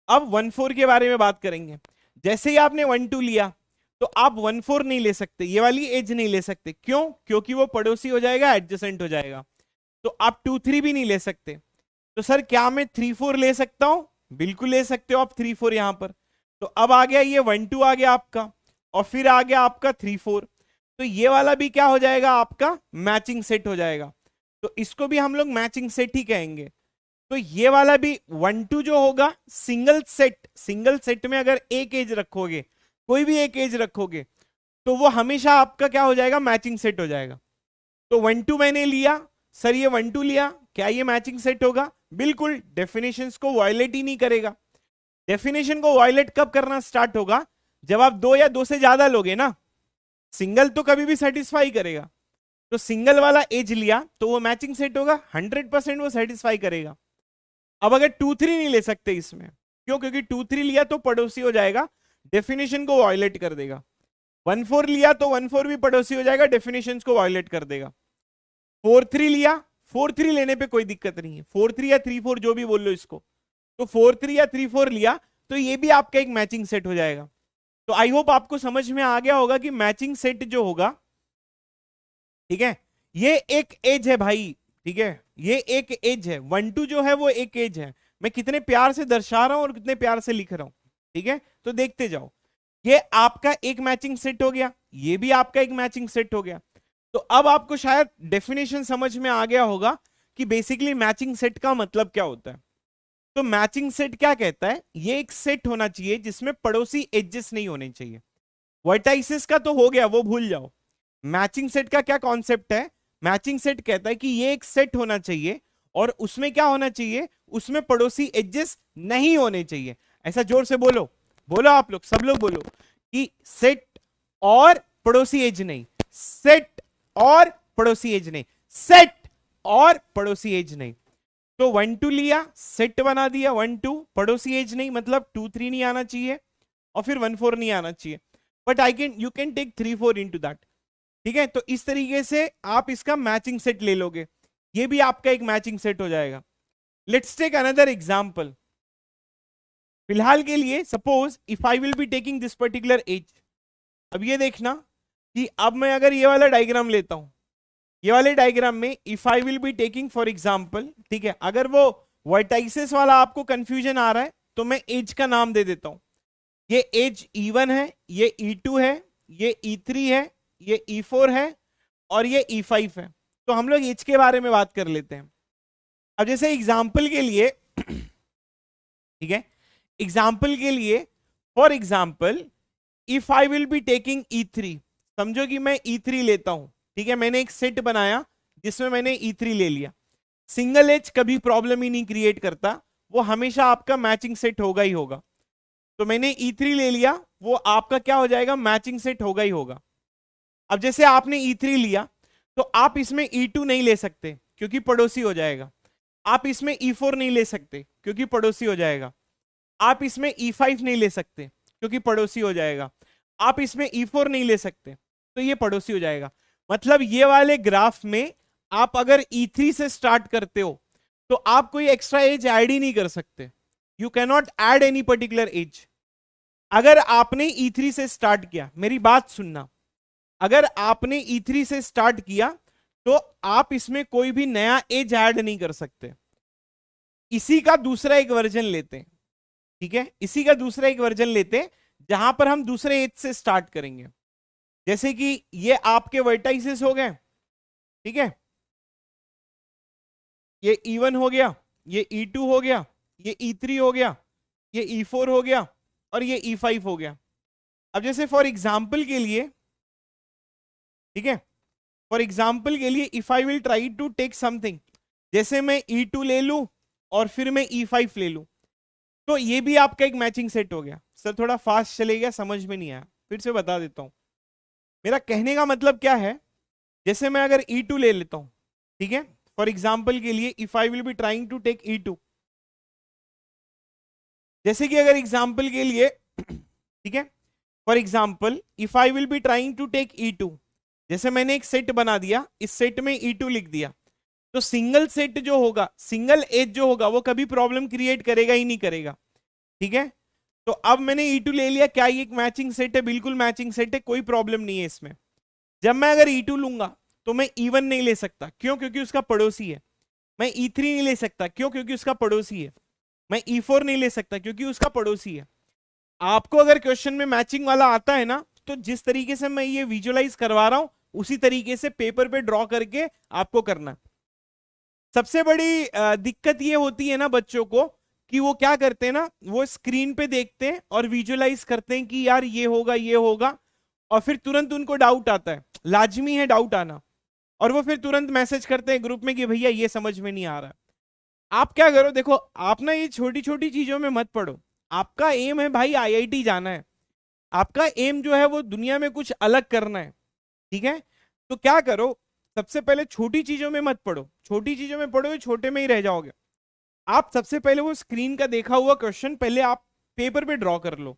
अब 1,4 के बारे में बात करेंगे। जैसे ही आपने 1,2 लिया तो आप 1,4 नहीं ले सकते, ये वाली एज नहीं ले सकते, क्यों? क्योंकि वो पड़ोसी हो जाएगा, एडजेसेंट हो जाएगा। तो आप 2,3 भी नहीं ले सकते। तो सर क्या मैं 3 4 ले सकता हूं? बिल्कुल ले सकते हो आप 3 4 यहां पर। तो अब आ गया ये 1 2 आ गया आपका, और फिर आ गया आपका 3 4। तो ये वाला भी क्या हो जाएगा आपका? मैचिंग सेट हो जाएगा। तो इसको भी हम लोग मैचिंग सेट ही कहेंगे। तो ये वाला भी 1 2 जो होगा सिंगल सेट, सिंगल सेट में अगर एक एज रखोगे, कोई भी एक एज रखोगे, तो वो हमेशा आपका क्या हो जाएगा? मैचिंग सेट हो जाएगा। तो 1 2 मैंने लिया, सर ये 1 2 लिया, क्या ये मैचिंग सेट होगा? बिल्कुल, डेफिनेशंस को वायलेट ही नहीं करेगा। डेफिनेशन को वायलेट कब करना स्टार्ट होगा? जब आप 2 या 2 से ज्यादा लोगे ना। सिंगल तो कभी भी सेटिस्फाई करेगा। तो सिंगल वाला एज लिया तो वो मैचिंग सेट होगा, 100% वो सेटिस्फाई करेगा। अब अगर 2 3 नहीं ले सकते इसमें, क्यों? क्योंकि 2 3 लिया तो पड़ोसी हो जाएगा, डेफिनेशन को वायलेट कर देगा। 1 4 लिया तो 1 4 भी पड़ोसी हो जाएगा, डेफिनेशंस को वायलेट कर देगा। 4 3 लिया, 4 3 लेने पे कोई दिक्कत नहीं है, 4 3 या 3 4 जो भी बोल लो इसको। तो 4 3 या 3 4 लिया तो ये भी आपका एक मैचिंग सेट हो जाएगा। तो आई होप आपको समझ में आ गया होगा कि मैचिंग सेट जो होगा, ठीक है, ये एक एज है भाई, ठीक है, ये एक एज है। 1 2 जो है वो एक एज है। मैं कितने प्यार से दर्शा रहा हूं और कितने प्यार से लिख रहा हूं, ठीक है, तो देखते जाओ। ये आपका एक मैचिंग सेट हो गया, ये भी आपका एक मैचिंग सेट हो गया। तो अब आपको शायद डेफिनेशन समझ में आ गया होगा कि बेसिकली मैचिंग सेट का मतलब क्या होता है। तो मैचिंग सेट क्या कहता है? ये एक सेट होना चाहिए जिसमें पड़ोसी एडजस्ट नहीं होने चाहिए। वर्टाइसिस का तो हो गया, वो भूल जाओ। मैचिंग सेट का क्या कॉन्सेप्ट है? मैचिंग सेट कहता है कि ये एक सेट होना चाहिए और उसमें क्या होना चाहिए? उसमें पड़ोसी एडजस्ट नहीं होने चाहिए। ऐसा जोर से बोलो, बोलो आप लोग, सब लोग बोलो कि सेट और पड़ोसी एज नहीं, सेट और पड़ोसी एज नहीं, सेट और पड़ोसी एज नहीं। तो 1 2 लिया, सेट बना दिया 1 2, पड़ोसी एज नहीं मतलब 2 3 नहीं आना चाहिए और फिर 1 4 नहीं आना चाहिए। But you can take 3 4 into that, ठीक है। तो इस तरीके से आप इसका मैचिंग सेट ले लोगे, ये भी आपका एक मैचिंग सेट हो जाएगा। Let's take another example. फिलहाल के लिए suppose if I will be taking this particular edge. अब ये देखना कि अब मैं अगर ये वाला डायग्राम लेता हूं, ये वाले डायग्राम में if I will be taking for example, ठीक है, अगर वो वर्टाइसेस वाला आपको कंफ्यूजन आ रहा है तो मैं एज का नाम दे देता हूं। ये एज E1 है, ये E2 है, ये E3 है, ये E4 है और ये E5 है। तो हम लोग एज के बारे में बात कर लेते हैं। अब जैसे एग्जाम्पल के लिए, ठीक है, एग्जाम्पल के लिए for example if I will be taking E3, समझो कि मैं E3 लेता हूं, ठीक है, मैंने एक सेट बनाया जिसमें मैंने E3 ले लिया। सिंगल एज कभी प्रॉब्लम ही नहीं क्रिएट करता, वो हमेशा आपका मैचिंग सेट होगा ही होगा। तो मैंने E3 ले लिया, वो आपका क्या हो जाएगा? मैचिंग सेट होगा ही होगा। अब जैसे आपने E3 लिया तो आप इसमें E2 नहीं ले सकते क्योंकि पड़ोसी हो जाएगा। आप इसमें E4 नहीं ले सकते क्योंकि पड़ोसी हो जाएगा। आप इसमें E5 नहीं ले सकते क्योंकि पड़ोसी हो जाएगा। आप इसमें E4 नहीं ले सकते तो ये पड़ोसी हो जाएगा। मतलब ये वाले ग्राफ में आप अगर E3 से स्टार्ट करते हो तो आप कोई एक्स्ट्रा एज ऐड ही नहीं कर सकते। You can not add any particular age. अगर आपने E3 से स्टार्ट किया, मेरी बात सुनना, अगर आपने E3 से स्टार्ट किया तो आप इसमें कोई भी नया एज ऐड नहीं कर सकते। इसी का दूसरा एक वर्जन लेते हैं, ठीक है, इसी का दूसरा एक वर्जन लेते हैं जहां पर हम दूसरे एज से स्टार्ट करेंगे। जैसे कि ये आपके वर्टाइसेस हो गए, ठीक है, ये E1 हो गया, ये E2 हो गया, ये E3 हो गया, ये E4 हो गया और ये E5 हो गया। अब जैसे फॉर एग्जाम्पल के लिए, ठीक है, फॉर एग्जाम्पल के लिए if I will try to take something, जैसे मैं E2 ले लूं और फिर मैं E5 ले लूं, तो ये भी आपका एक मैचिंग सेट हो गया। सर थोड़ा फास्ट चले गया, समझ में नहीं आया, फिर से बता देता हूं। मेरा कहने का मतलब क्या है, जैसे मैं अगर E2 ले लेता हूं, ठीक है, फॉर एग्जाम्पल के लिए if I will be trying to take E2, जैसे कि अगर एग्जाम्पल के लिए, ठीक है, for example if I will be trying to take E2, जैसे मैंने एक सेट बना दिया, इस सेट में E2 लिख दिया, तो सिंगल सेट जो होगा, सिंगल एज जो होगा वो कभी प्रॉब्लम क्रिएट करेगा ही नहीं करेगा, ठीक है। तो अब मैंने E2 ले लिया, क्या ये एक मैचिंग सेट है? बिल्कुल मैचिंग सेट है, कोई प्रॉब्लम नहीं है इसमें। जब मैं अगर E2 लूंगा तो मैं E1 नहीं ले सकता, क्यों? क्योंकि उसका पड़ोसी है। मैं E3 नहीं ले सकता, क्यों? क्योंकि उसका पड़ोसी है। मैं E4 नहीं ले सकता क्योंकि उसका पड़ोसी है। आपको अगर क्वेश्चन में मैचिंग वाला आता है ना, तो जिस तरीके से मैं ये विजुअलाइज करवा रहा हूं उसी तरीके से पेपर पे ड्रॉ करके आपको करना है। सबसे बड़ी दिक्कत ये होती है ना बच्चों को, कि वो क्या करते हैं ना, वो स्क्रीन पे देखते हैं और विजुअलाइज करते हैं कि यार ये होगा ये होगा, और फिर तुरंत उनको डाउट आता है, लाजमी है डाउट आना, और वो फिर तुरंत मैसेज करते हैं ग्रुप में कि भैया ये समझ में नहीं आ रहा। आप क्या करो, देखो आप ना ये छोटी छोटी चीजों में मत पड़ो। आपका एम है भाई आईआईटी जाना है, आपका एम जो है वो दुनिया में कुछ अलग करना है, ठीक है? तो क्या करो, सबसे पहले छोटी चीजों में मत पढ़ो। छोटी चीजों में पढ़ोगे छोटे में ही रह जाओगे। आप सबसे पहले वो स्क्रीन का देखा हुआ क्वेश्चन पहले आप पेपर पे ड्रॉ कर लो।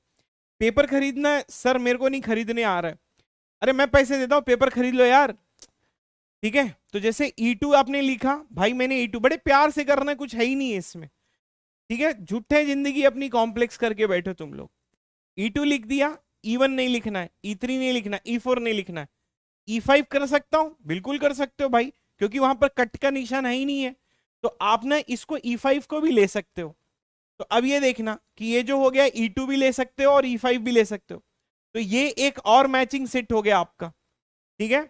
पेपर खरीदना है सर, मेरे को नहीं खरीदने आ रहा है, अरे मैं पैसे देता हूं, पेपर खरीद लो यार, ठीक है? तो जैसे E2 आपने लिखा, भाई मैंने E2 बड़े प्यार से करना है, कुछ है ही नहीं है इसमें, ठीक है? झूठे जिंदगी अपनी कॉम्प्लेक्स करके बैठो तुम लोग। E2 लिख दिया, E1 नहीं लिखना है, E3 नहीं लिखना है, E4 नहीं लिखना है। E5 कर सकता हूं, बिल्कुल कर सकते हो भाई, क्योंकि वहां पर कट का निशान है ही नहीं है। तो आप ना इसको E5 को भी ले सकते हो। तो अब ये देखना कि ये जो हो गया E2 भी ले सकते हो और E5 भी ले सकते हो। तो ये एक और मैचिंग सेट हो गया आपका, ठीक है?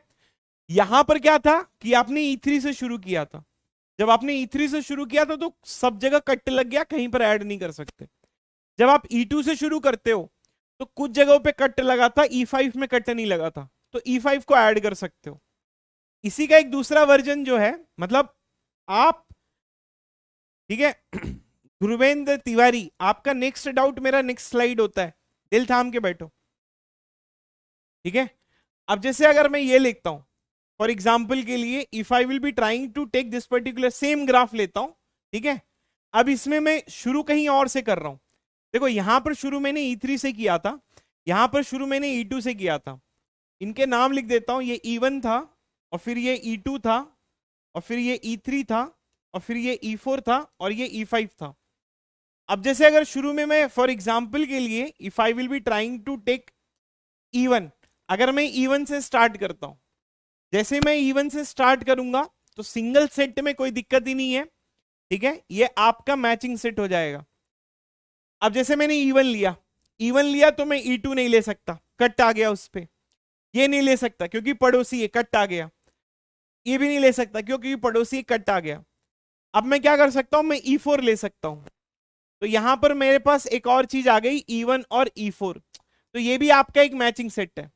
यहां पर क्या था कि आपने E3 से शुरू किया था। जब आपने E3 से शुरू किया था तो सब जगह कट लग गया, कहीं पर ऐड नहीं कर सकते। जब आप E2 से शुरू करते हो तो कुछ जगहों पे कट लगा था, E5 में कट नहीं लगा था, तो E5 को ऐड कर सकते हो। इसी का एक दूसरा वर्जन जो है, मतलब आप, ठीक है? ध्रुवेंद्र तिवारी, आपका नेक्स्ट डाउट मेरा नेक्स्ट स्लाइड होता है, दिल थाम के बैठो, ठीक है? अब जैसे अगर मैं ये लिखता हूं फॉर एग्जाम्पल के लिए, if I will be trying to take this particular same graph लेता हूं, ठीक है? अब इसमें मैं शुरू कहीं और से कर रहा हूं। देखो यहां पर शुरू मैंने E3 से किया था, यहां पर शुरू मैंने E2 से किया था। इनके नाम लिख देता हूं, ये E1 था, और फिर ये E2 था, और फिर ये E3 था, और फिर ये E4 था, और ये E5 था। अब जैसे अगर शुरू में मैं फॉर एग्जाम्पल के लिए if I will be trying to take E1, अगर मैं E1 से स्टार्ट करता हूं, जैसे मैं E1 से स्टार्ट करूंगा तो सिंगल सेट में कोई दिक्कत ही नहीं है, ठीक है? ये आपका मैचिंग सेट हो जाएगा। अब जैसे मैंने E1 लिया, E1 लिया तो मैं E2 नहीं ले सकता, कट आ गया उस पे। ये नहीं ले सकता क्योंकि पड़ोसी है, कट आ गया। ये भी नहीं ले सकता क्योंकि पड़ोसी है, कट आ गया। अब मैं क्या कर सकता हूं, मैं E4 ले सकता हूं। तो यहां पर मेरे पास एक और चीज आ गई, E1 और E4, तो ये भी आपका एक मैचिंग सेट है।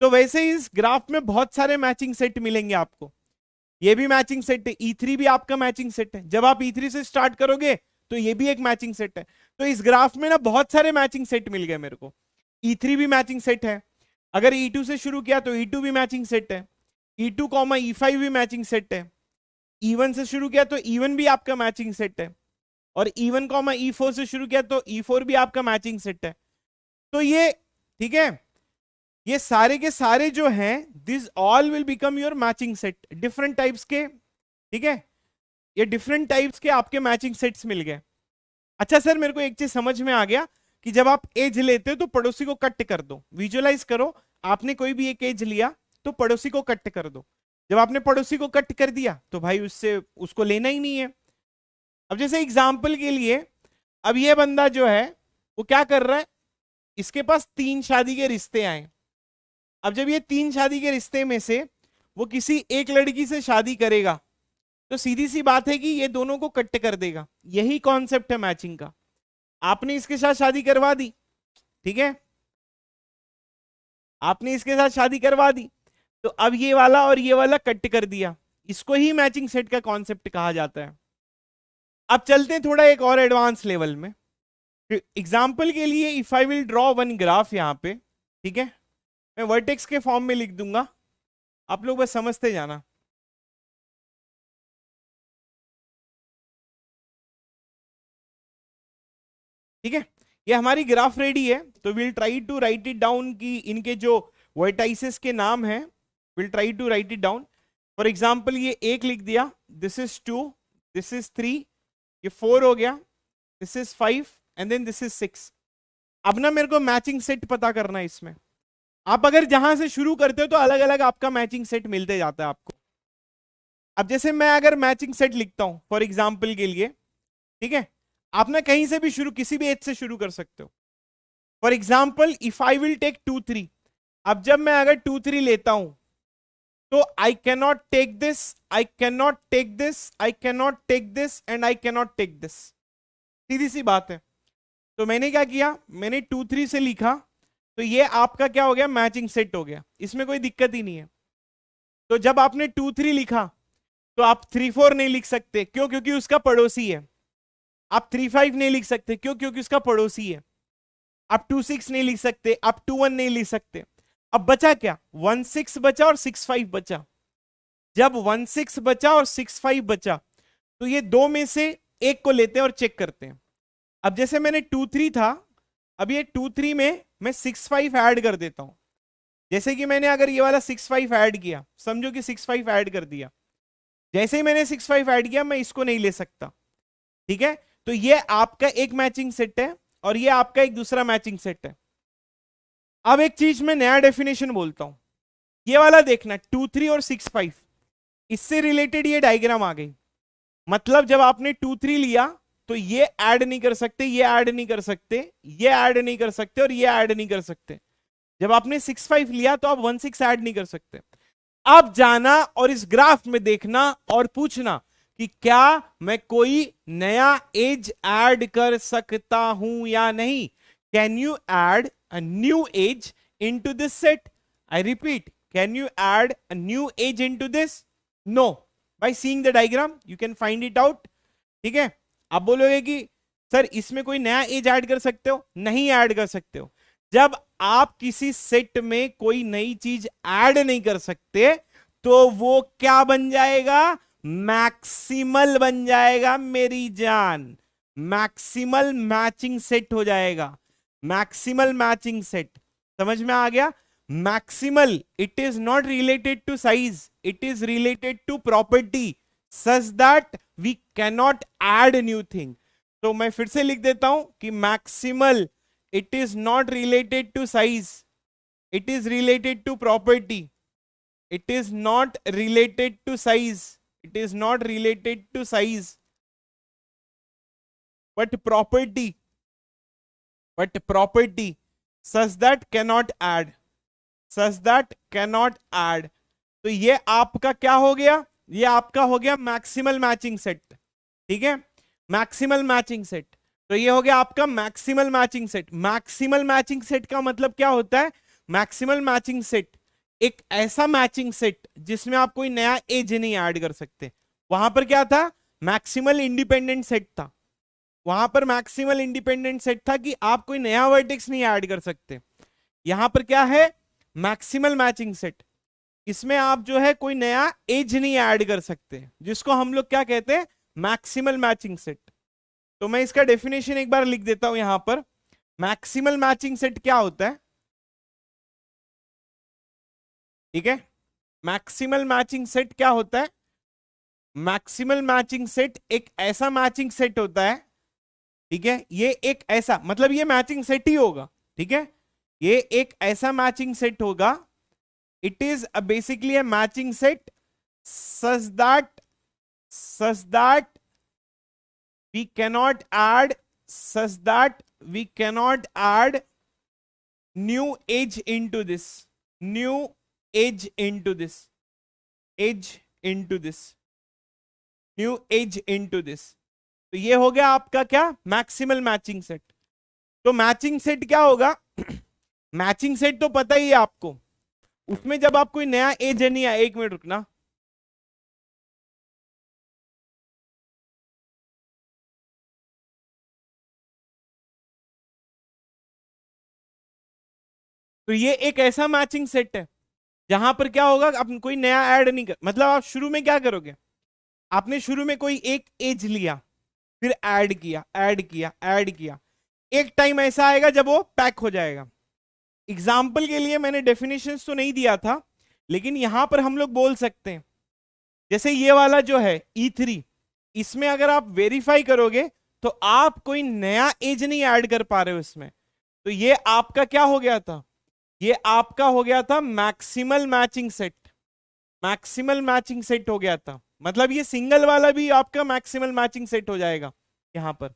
तो वैसे ही इस ग्राफ में बहुत सारे मैचिंग सेट मिलेंगे आपको। ये भी मैचिंग सेट है, E3 भी आपका मैचिंग सेट है। जब आप E3 से स्टार्ट करोगे तो ये भी एक मैचिंग सेट है। तो इस ग्राफ में ना बहुत सारे मैचिंग सेट मिल गए मेरे को। E3 भी मैचिंग सेट है, अगर E2 से शुरू किया तो E2 भी मैचिंग सेट है, E2 E5 भी मैचिंग सेट है, E1 से शुरू किया तो E1 भी आपका मैचिंग सेट है, और E1 E4 से शुरू किया तो E4 भी आपका मैचिंग सेट है। तो ये, ठीक है, ये सारे के सारे जो हैं, this all will become your matching set, different types के, ठीक है? ये डिफरेंट टाइप्स के आपके मैचिंग सेट्स मिल गए। अच्छा सर, मेरे को एक चीज समझ में आ गया कि जब आप एज लेते हो तो पड़ोसी को कट कर दो। विजुअलाइज करो, आपने कोई भी एक एज लिया तो पड़ोसी को कट कर दो। जब आपने पड़ोसी को कट कर दिया तो भाई उससे उसको लेना ही नहीं है। अब जैसे एग्जाम्पल के लिए, अब ये बंदा जो है वो क्या कर रहा है, इसके पास 3 शादी के रिश्ते आए। अब जब ये 3 शादी के रिश्ते में से वो किसी एक लड़की से शादी करेगा तो सीधी सी बात है कि ये दोनों को कट कर देगा। यही कॉन्सेप्ट है मैचिंग का। आपने इसके साथ शादी करवा दी, ठीक है, आपने इसके साथ शादी करवा दी, तो अब ये वाला और ये वाला कट कर दिया। इसको ही मैचिंग सेट का कॉन्सेप्ट कहा जाता है। अब चलते हैं थोड़ा एक और एडवांस लेवल में। एग्जाम्पल के लिए if I will draw one graph यहां पे, ठीक है, मैं वर्टेक्स के फॉर्म में लिख दूंगा, आप लोग बस समझते जाना। ठीक है, ये हमारी ग्राफ रेडी है, तो will try to write it down कि इनके जो वर्टाइसेस के नाम हैं, will try to write it down. For example ये 1 लिख दिया, दिस इज 2, दिस इज 3, ये 4 हो गया, this is 5 and then this is 6। अब ना मेरे को मैचिंग सेट पता करना है इसमें। आप अगर जहां से शुरू करते हो तो अलग अलग आपका मैचिंग सेट मिलते जाता है आपको। अब जैसे मैं अगर मैचिंग सेट लिखता हूं फॉर एग्जाम्पल के लिए, ठीक है, आप ना कहीं से भी शुरू, किसी भी एज से शुरू कर सकते हो। For example if I will take 2 3, अब जब मैं अगर 2 3 लेता हूं तो I cannot take this, I cannot take this, I cannot take this and I cannot take this. सीधी सी बात है। तो मैंने क्या किया, मैंने 2 3 से लिखा, तो ये आपका क्या हो गया, मैचिंग सेट हो गया, इसमें कोई दिक्कत ही नहीं है। तो जब आपने 2 3 लिखा तो आप 3 4 नहीं लिख सकते, क्यों, क्योंकि उसका पड़ोसी है। आप 3 5 नहीं लिख सकते, क्यों, क्योंकि उसका पड़ोसी है। आप 2 6 नहीं लिख सकते, आप 2 1 नहीं लिख सकते। अब बचा क्या, 1 6 बचा और 6 5 बचा। जब 1 6 बचा और 6 5 बचा, तो ये दो में से एक को लेते हैं और चेक करते हैं। अब जैसे मैंने 2 3 था, अब ये 2 3 में मैं 6 5 ऐड कर देता हूं। जैसे कि मैंने अगर ये वाला 6 5 ऐड किया, समझो कि 6 5 ऐड कर दिया, जैसे ही मैंने 6 5 ऐड किया मैं इसको नहीं ले सकता, ठीक है। तो ये आपका एक मैचिंग सेट है और ये आपका एक दूसरा मैचिंग सेट है। अब एक चीज मैं नया डेफिनेशन बोलता हूं, ये वाला देखना 2 3 और 6 5, इससे रिलेटेड ये डायग्राम आ गई। मतलब जब आपने 2 3 लिया तो ये ऐड नहीं कर सकते, ये ऐड नहीं कर सकते, ये ऐड नहीं कर सकते और ये ऐड नहीं कर सकते। जब आपने 6 5 लिया तो आप 1 6 ऐड नहीं कर सकते। आप जाना और इस ग्राफ में देखना और पूछना कि क्या मैं कोई नया एज ऐड कर सकता हूं या नहीं। Can you add a new edge into this set? I repeat, can you add a new edge into this? No. By seeing the diagram you can find it out, ठीक है। आप बोलोगे कि सर इसमें कोई नया एज ऐड कर सकते हो? नहीं ऐड कर सकते हो। जब आप किसी सेट में कोई नई चीज ऐड नहीं कर सकते तो वो क्या बन जाएगा, मैक्सिमल बन जाएगा मेरी जान। मैक्सिमल मैचिंग सेट हो जाएगा, मैक्सिमल मैचिंग सेट। समझ में आ गया? Maximal, it is not related to size, it is related to property such that we cannot add new thing. तो मैं फिर से लिख देता हूं कि maximal, it is not related to size, it is related to property, it is not related to size, it is not related to size, but property such that cannot add, such that cannot add। तो ये आपका क्या हो गया, ये आपका हो गया मैक्सिमल मैचिंग सेट, ठीक है, मैक्सिमल मैचिंग सेट। तो ये हो गया आपका maximal matching set. Maximal matching set का मतलब क्या होता है? मैक्सिमल मैचिंग सेट एक ऐसा मैचिंग सेट जिसमें आप कोई नया एज नहीं ऐड कर सकते। वहां पर क्या था, मैक्सिमल इंडिपेंडेंट सेट था। वहां पर मैक्सिमल इंडिपेंडेंट सेट था कि आप कोई नया वर्टेक्स नहीं ऐड कर सकते। यहां पर क्या है, मैक्सिमल मैचिंग सेट, इसमें आप जो है कोई नया एज नहीं ऐड कर सकते, जिसको हम लोग क्या कहते हैं, मैक्सिमल मैचिंग सेट। तो मैं इसका डेफिनेशन एक बार लिख देता हूं यहां पर। मैक्सिमल मैचिंग सेट क्या होता है, ठीक है, मैक्सिमल मैचिंग सेट क्या होता है? मैक्सिमल मैचिंग सेट एक ऐसा मैचिंग सेट होता है, ठीक है, ये एक ऐसा, मतलब ये मैचिंग सेट ही होगा, ठीक है, ये एक ऐसा मैचिंग सेट होगा, it is basically a matching set such that we cannot add, such that we cannot add new edge into this, new edge into this, edge into this, new edge into this। तो ये हो गया आपका क्या, maximal matching set. तो matching set क्या होगा, matching set तो पता ही है आपको, उसमें जब आप कोई नया एज नहीं आया, एक मिनट रुकना, तो ये एक ऐसा मैचिंग सेट है जहां पर क्या होगा, आप कोई नया ऐड नहीं कर, मतलब आप शुरू में क्या करोगे, आपने शुरू में कोई एक एज लिया, फिर ऐड किया, ऐड किया, ऐड किया, एक टाइम ऐसा आएगा जब वो पैक हो जाएगा। एग्जाम्पल के लिए मैंने डेफिनेशंस तो नहीं दिया था, लेकिन यहां पर हम लोग बोल सकते हैं, जैसे ये वाला जो है E3, इसमें अगर आप वेरीफाई करोगे तो आप कोई नया एज नहीं ऐड कर पा रहे हो इसमें, तो ये आपका क्या हो गया था, ये आपका हो गया था maximal matching set, maximal matching set हो गया था। मतलब ये सिंगल वाला भी आपका मैक्सिमल मैचिंग सेट हो जाएगा यहां पर।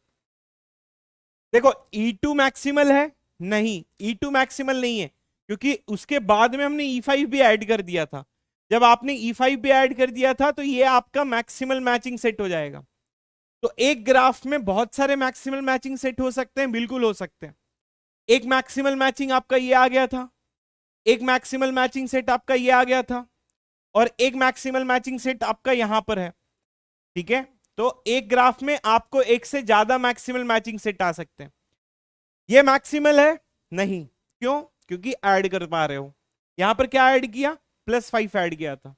देखो E2 मैक्सिमल है, नहीं E2 मैक्सिमल नहीं है, क्योंकि उसके बाद में हमने E5 भी ऐड कर दिया था। जब आपने E5 भी ऐड कर दिया था तो ये आपका मैक्सिमल मैचिंग सेट हो जाएगा। तो एक ग्राफ में बहुत सारे मैक्सिमल मैचिंग सेट हो सकते हैं, बिल्कुल हो सकते हैं। एक मैक्सिमल मैचिंग आपका ये आ गया था, एक मैक्सिमल मैचिंग सेट आपका ये आ गया था, और एक मैक्सिमल मैचिंग सेट आपका यहां पर है। ठीक है, तो एक ग्राफ में आपको एक से ज्यादा मैक्सिमल मैचिंग सेट आ सकते हैं। ये मैक्सिमल है नहीं, क्यों? क्योंकि ऐड कर पा रहे हो। यहां पर क्या ऐड किया? +5 ऐड किया था।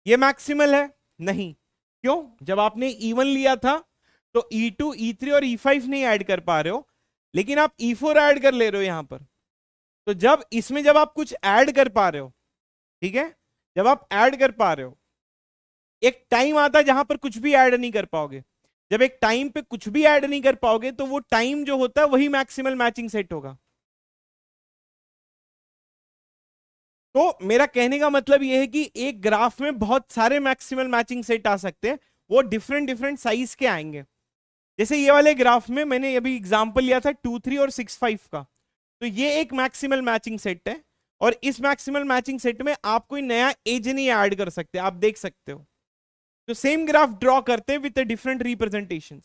ये मैक्सिमल है नहीं, क्यों? जब आपने E1 लिया था तो E2 E3 और E5 नहीं ऐड कर पा रहे हो, लेकिन आप E4 ऐड कर ले रहे हो यहां पर। तो जब इसमें जब आप कुछ ऐड कर पा रहे हो, ठीक है, जब आप ऐड कर पा रहे हो, एक टाइम आता है जहां पर कुछ भी ऐड नहीं कर पाओगे। जब एक टाइम पे कुछ भी ऐड नहीं कर पाओगे तो वो टाइम जो होता है वही मैक्सिमल मैचिंग सेट होगा। तो मेरा कहने का मतलब यह है कि एक ग्राफ में बहुत सारे मैक्सिमल मैचिंग सेट आ सकते हैं, वो डिफरेंट डिफरेंट साइज के आएंगे। जैसे ये वाले ग्राफ में मैंने अभी एग्जांपल लिया था 2 3 और 6 5 का, तो ये एक मैक्सिमल मैचिंग सेट है, और इस मैक्सिमल मैचिंग सेट में आप कोई नया एज नहीं ऐड कर सकते, आप देख सकते हो। तो सेम ग्राफ ड्रॉ करते हैं विद डिफरेंट रिप्रेजेंटेशन।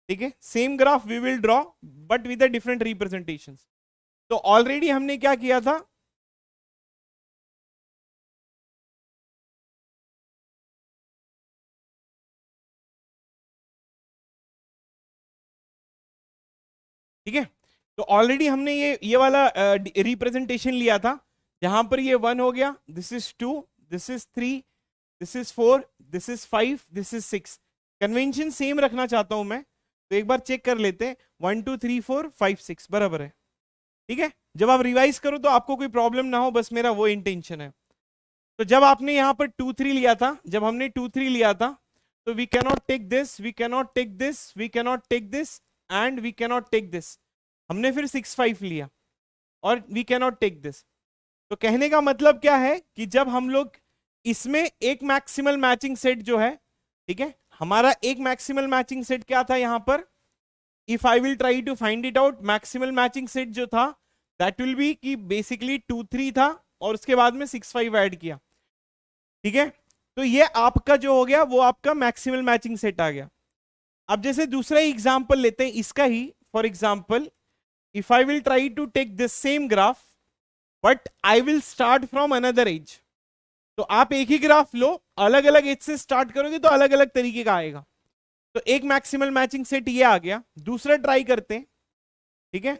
ठीक है, same graph we will draw but with different representation. तो ऑलरेडी हमने क्या किया था, ठीक है, तो ऑलरेडी हमने ये वाला रिप्रेजेंटेशन लिया था, जहां पर ये 1 हो गया, this is 2, this is 3, this is 4, this is 5, this is 6। Convention same रखना चाहता हूं मैं, तो एक बार चेक कर लेते हैं। 1 2 3 4 5 6 बराबर है। ठीक है, जब आप रिवाइज करो तो आपको कोई प्रॉब्लम ना हो, बस मेरा वो इंटेंशन है। तो जब आपने यहां पर 2 3 लिया था, जब हमने 2 3 लिया था, तो we cannot take this, we cannot take this, we cannot take this, and we cannot take this. हमने फिर 6 5 लिया और वी कैनॉट टेक दिस। तो कहने का मतलब क्या है कि जब हम लोग इसमें एक मैक्सिमल मैचिंग सेट जो है, ठीक है, हमारा एक मैक्सिमल मैचिंग सेट क्या था यहां पर, if I will try to find it out, maximal matching set जो था दैट विल बी कि बेसिकली 2 3 था और उसके बाद में 6 5 ऐड किया। ठीक है, तो ये आपका जो हो गया वो आपका मैक्सिमल मैचिंग सेट आ गया। अब जैसे दूसरा एग्जांपल लेते हैं इसका ही, for example if I will try to take this same graph but I will start from another edge। तो आप एक ही ग्राफ लो, अलग अलग एज से स्टार्ट करोगे तो अलग अलग तरीके का आएगा। तो एक मैक्सिमल मैचिंग सेट ये आ गया, दूसरा ट्राई करते हैं। ठीक है,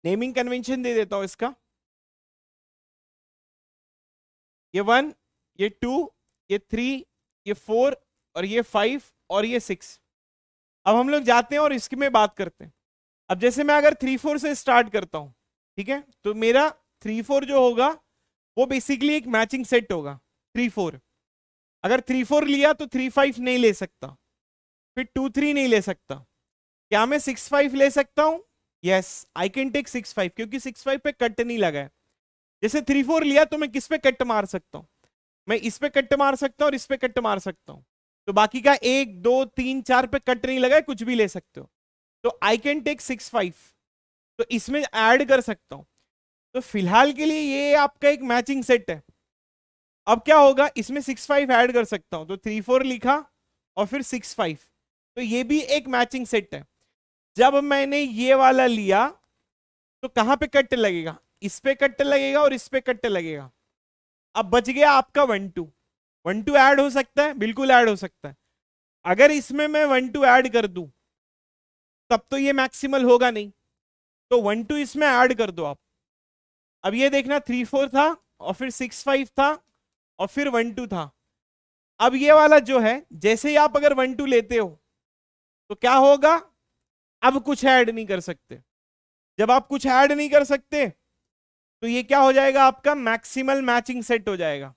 नेमिंग कन्वेंशन दे देता हूं इसका, ये 1, ये 2, ये 3, ये 4 और ये 5 और ये 6। अब हम लोग जाते हैं और इसकी में बात करते हैं। अब जैसे मैं अगर 3 4 से स्टार्ट करता हूं, ठीक है, तो मेरा 3 4 जो होगा वो बेसिकली एक मैचिंग सेट होगा 3 4। अगर 3 4 लिया तो 3 5 नहीं ले सकता, फिर 2 3 नहीं ले सकता। क्या मैं 6 5 ले सकता हूं? यस, आई कैन टेक 6 5, क्योंकि 6 5 पे कट नहीं लगा है। जैसे 3 4 लिया तो मैं किस पे कट मार सकता हूं? मैं इस पे कट मार सकता हूं और इस पे कट मार सकता हूं। तो बाकी का 1 2 3 4 पे कट नहीं लगा है, कुछ भी ले सकते हो। तो आई कैन टेक 6 5, तो इसमें ऐड कर सकता हूं। तो फिलहाल के लिए ये आपका एक मैचिंग सेट है। अब क्या होगा, इसमें 6 5 ऐड कर सकता हूं, तो 3 4 लिखा और फिर 6 5, तो ये भी एक मैचिंग सेट है। जब मैंने ये वाला लिया तो कहां पे कट लगेगा? इस पे कट लगेगा और इस पे कट लगेगा। अब बच गया आपका 1 2। 1 2 ऐड हो सकता है, बिल्कुल ऐड हो सकता है। अगर इसमें मैं 1 2 ऐड कर दूं तब तो ये मैक्सिमल होगा नहीं, तो 1 2 इसमें ऐड कर दो आप। अब ये देखना 3 4 था और फिर 6 5 था और फिर 1 2 था। अब ये वाला जो है, जैसे ही आप अगर 1 2 लेते हो तो क्या होगा, अब कुछ ऐड नहीं कर सकते। जब आप कुछ ऐड नहीं कर सकते तो ये क्या हो जाएगा, आपका मैक्सिमल मैचिंग सेट हो जाएगा।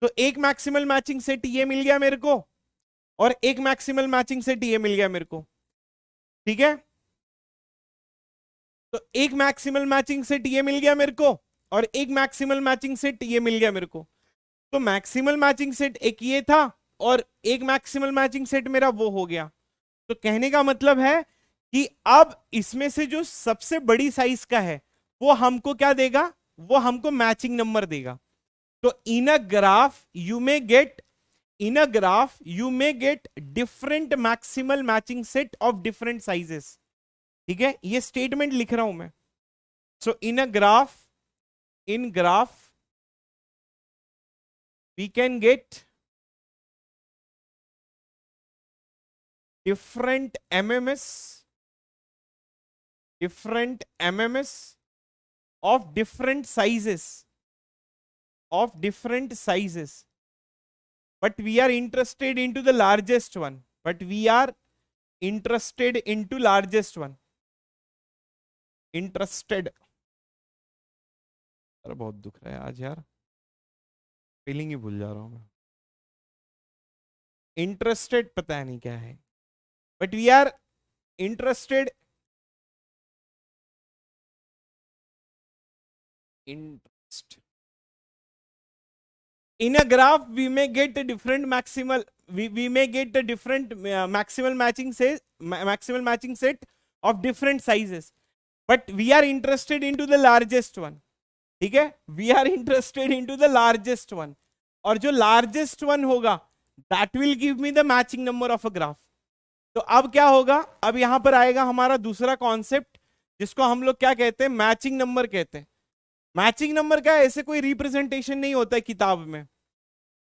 तो एक मैक्सिमल मैचिंग सेट ये मिल गया मेरे को और एक मैक्सिमल मैचिंग सेट ये मिल गया मेरे को। ठीक है, तो एक मैक्सिमल मैचिंग सेट ये मिल गया मेरे को और एक मैक्सिमल मैचिंग सेट ये मिल गया मेरे को। तो मैक्सिमल मैचिंग सेट एक ये था और एक मैक्सिमल मैचिंग सेट मेरा वो हो गया। तो कहने का मतलब है कि अब इसमें से जो सबसे बड़ी साइज का है वो हमको क्या देगा, वो हमको मैचिंग नंबर देगा। तो in a graph you may get, in a graph you may get different maximal matching set of different sizes. ठीक है, ये स्टेटमेंट लिख रहा हूं मैं। So in a graph, in graph we can get different MMS, different MMS of different sizes, of different sizes, but we are interested into the largest one, but we are interested into largest one, interested। अरे बहुत दुख रहा है आज यार, feeling ही भूल जा रहा हूं मैं। इंटरेस्टेड पता नहीं क्या है, but we are interested, interest in a graph we may get a different maximal, we may get a different maximal matching set, maximal matching set of different sizes, but we are interested into the largest one। ठीक है, we are interested into the largest one, और जो largest one होगा that will give me the matching number of a graph। तो अब क्या होगा, अब यहां पर आएगा हमारा दूसरा कॉन्सेप्ट जिसको हम लोग क्या कहते हैं, मैचिंग नंबर कहते हैं। मैचिंग नंबर का ऐसे कोई रिप्रेजेंटेशन नहीं होता है किताब में।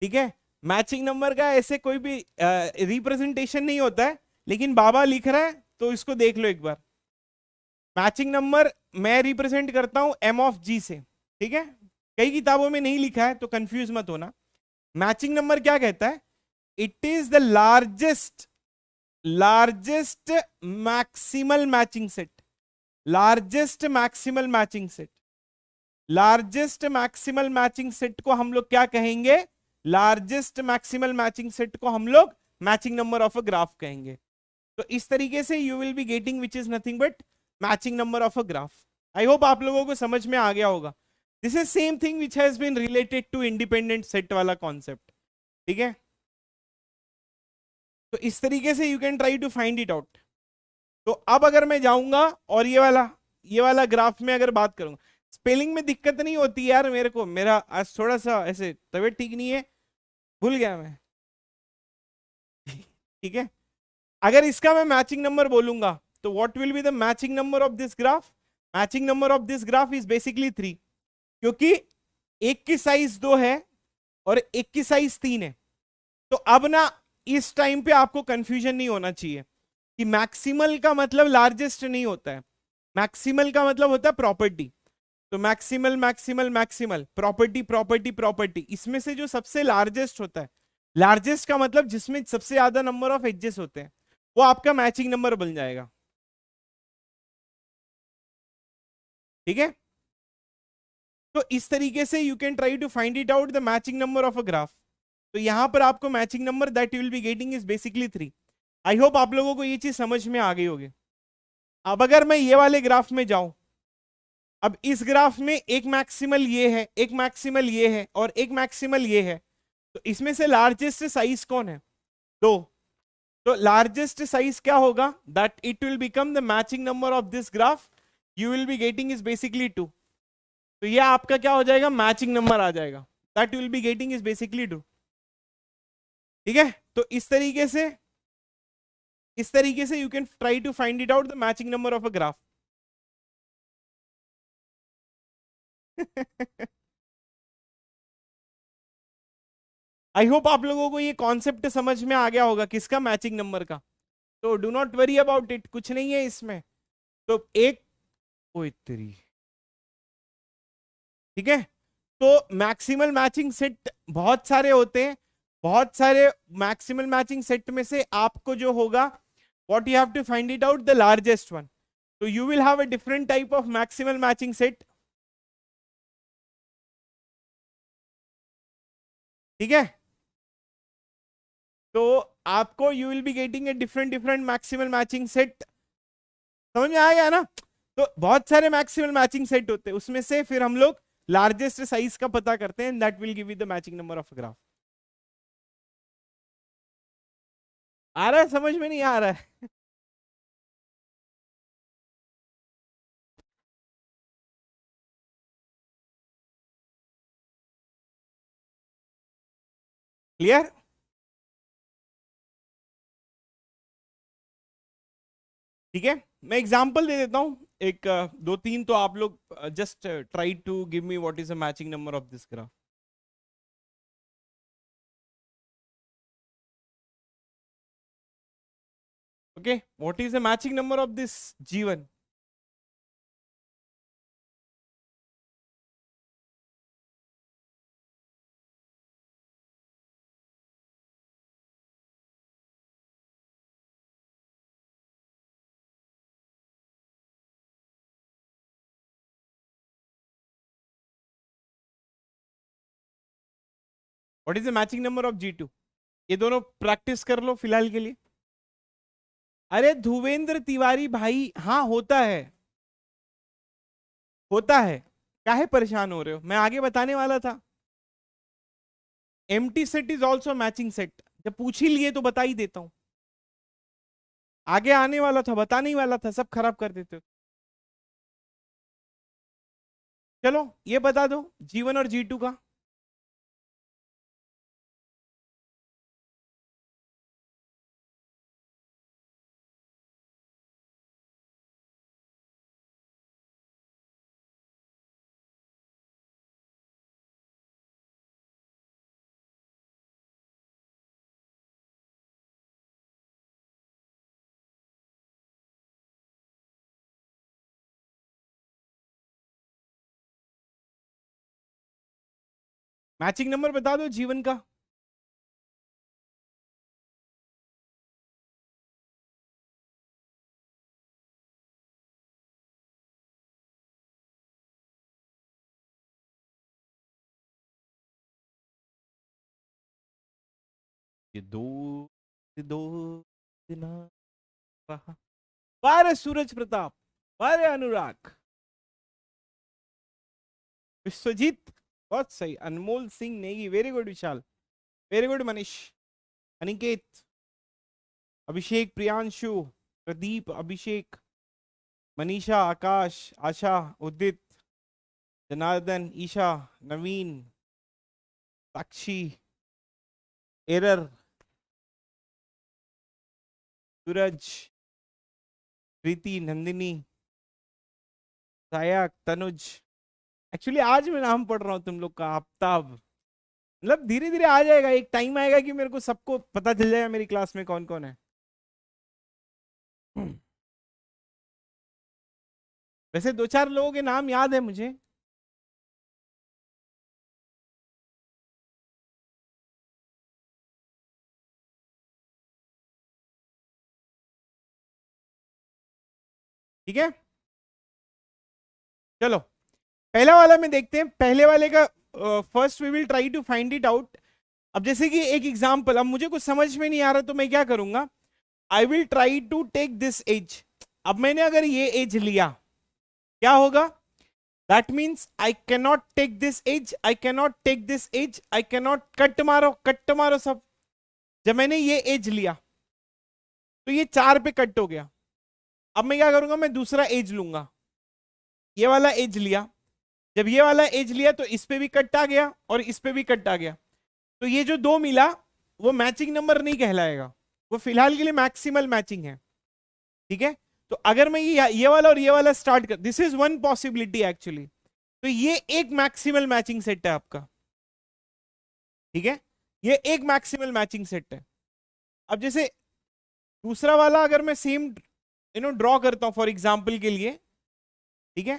ठीक है, मैचिंग नंबर का ऐसे कोई भी रिप्रेजेंटेशन नहीं होता है, लेकिन बाबा लिख रहा है तो इसको देख लो एक बार। मैचिंग नंबर मैं रिप्रेजेंट करता हूं एम ऑफ जी से। ठीक है, कई किताबों में नहीं लिखा है तो कंफ्यूज मत होना। मैचिंग नंबर क्या कहता है, it is the largest, largest maximal matching set, largest maximal matching set, largest maximal matching set को हम लोग क्या कहेंगे, लार्जेस्ट मैक्सिमल मैचिंग सेट को हम लोग matching number of a graph कहेंगे। तो इस तरीके से you will be getting which is nothing but matching number of a graph. I hope आप लोगों को समझ में आ गया होगा। This is same thing which has been related to independent set वाला कॉन्सेप्ट। ठीक है, तो इस तरीके से you can try to find it out. तो अब अगर मैं जाऊंगा और ये वाला ग्राफ में अगर बात करूंगा, स्पेलिंग में दिक्कत नहीं होती यार मेरे को, मेरा आज थोड़ा सा ऐसे तबीयत ठीक नहीं है, भूल गया मैं। ठीक है, अगर इसका मैं मैचिंग नंबर बोलूंगा तो what will be the matching number of this graph, matching number of this graph is basically 3, क्योंकि एक की साइज 2 है और एक की साइज 3 है। तो अब ना इस टाइम पे आपको कंफ्यूजन नहीं होना चाहिए कि मैक्सिमल का मतलब लार्जेस्ट नहीं होता है, मैक्सिमल का मतलब होता है प्रॉपर्टी। तो maximal maximal maximal, property property property, इसमें से जो सबसे लार्जेस्ट होता है, लार्जेस्ट का मतलब जिसमें सबसे ज्यादा नंबर ऑफ एजेस होते हैं, वो आपका मैचिंग नंबर बन जाएगा। ठीक है, तो इस तरीके से you can try to find it out the matching number of a graph. तो यहां पर आपको matching number that you will be getting is basically 3। I hope आप लोगों को ये चीज समझ में आ गई होगी। अब अगर मैं ये वाले ग्राफ में जाऊं, अब इस ग्राफ में एक मैक्सिमल ये है, एक मैक्सिमल ये है और एक मैक्सिमल ये है, तो इसमें से लार्जेस्ट साइज कौन है, 2। तो लार्जेस्ट साइज क्या होगा, that it will become the matching number of this graph you will be getting is basically 2। तो ये आपका क्या हो जाएगा, मैचिंग नंबर आ जाएगा, that will be getting is basically 2। ठीक है, तो इस तरीके से you can try to find it out the matching number of a graph. I hope आप लोगों को ये कॉन्सेप्ट समझ में आ गया होगा किसका, मैचिंग नंबर का। तो do not worry about it, कुछ नहीं है इसमें। तो एक ओ तेरी, ठीक है, तो मैक्सिमल मैचिंग सेट बहुत सारे होते हैं, बहुत सारे मैक्सिमल मैचिंग सेट में से आपको जो होगा, what you have to find it out the largest one. तो you will have a different type of maximal matching set. ठीक है, तो आपको you will be getting a different different maximal matching set. समझ में आ गया ना। तो बहुत सारे मैक्सिमल मैचिंग सेट होते हैं, उसमें से फिर हम लोग लार्जेस्ट साइज का पता करते हैं, that will give you the matching number of graph. आ रहा है समझ में, नहीं आ रहा है? क्लियर? ठीक है, मैं एग्जांपल दे देता हूं एक, दो तीन, तो आप लोग just try to give me what is the matching number of this graph. Okay, what is the matching number of this G1? What is the matching number of G2? ये दोनों प्रैक्टिस कर लो फिलहाल के लिए। अरे ध्रुवेंद्र तिवारी भाई, हाँ होता है, होता है, काहे परेशान हो रहे हो, मैं आगे बताने वाला था। Empty set is also matching set, जब पूछ ही लिए तो बता ही देता हूं, आगे आने वाला था, बताने ही वाला था, सब खराब कर देते हो। चलो ये बता दो G1 और G2 का। मैचिंग नंबर बता दो G1 का। ये दो, ये दो दिन रहा। वारे सूरज प्रताप, वारे अनुराग, विश्वजीत, बहुत सही, अनमोल सिंह नेगी, वेरी गुड विशाल, वेरी गुड मनीष, अनिकेत, अभिषेक, प्रियांशु, प्रदीप, अभिषेक, मनीषा, आकाश, आशा, उदित, जनार्दन, ईशा, नवीन, साक्षी, एरर, सूरज, प्रीति, नंदिनी, सायक, तनुज। एक्चुअली आज मैं नाम पढ़ रहा हूँ तुम लोग का, आफ्ताब। मतलब धीरे धीरे आ जाएगा, एक टाइम आएगा कि मेरे को सबको पता चल जाएगा मेरी क्लास में कौन कौन है। वैसे दो चार लोगों के नाम याद है मुझे। ठीक है, चलो पहला वाला में देखते हैं, पहले वाले का first we will try to find it out. अब जैसे कि एक एग्जांपल, अब मुझे कुछ समझ में नहीं आ रहा तो मैं क्या करूंगा, I will try to take this edge. अब मैंने अगर ये एज लिया, क्या होगा, that means I cannot take this edge, I cannot take this edge, I cannot, cut मारो, कट मारो सब। जब मैंने ये एज लिया तो ये 4 पे कट हो गया। अब मैं क्या करूंगा, मैं दूसरा एज लूंगा, ये वाला एज लिया, जब ये वाला एज लिया तो इस पे भी कट आ गया और इस पे भी कट आ गया, तो ये जो दो मिला वो मैचिंग नंबर नहीं कहलाएगा, वो फिलहाल के लिए मैक्सिमल मैचिंग है। ठीक है, तो अगर मैं ये वाला और ये वाला स्टार्ट कर, this is one possibility actually, तो ये एक मैक्सिमल मैचिंग सेट है आपका। ठीक है, ये एक मैक्सिमल मैचिंग सेट है। अब जैसे दूसरा वाला अगर मैं सेम ड्रॉ करता हूं फॉर एग्जाम्पल के लिए, ठीक है,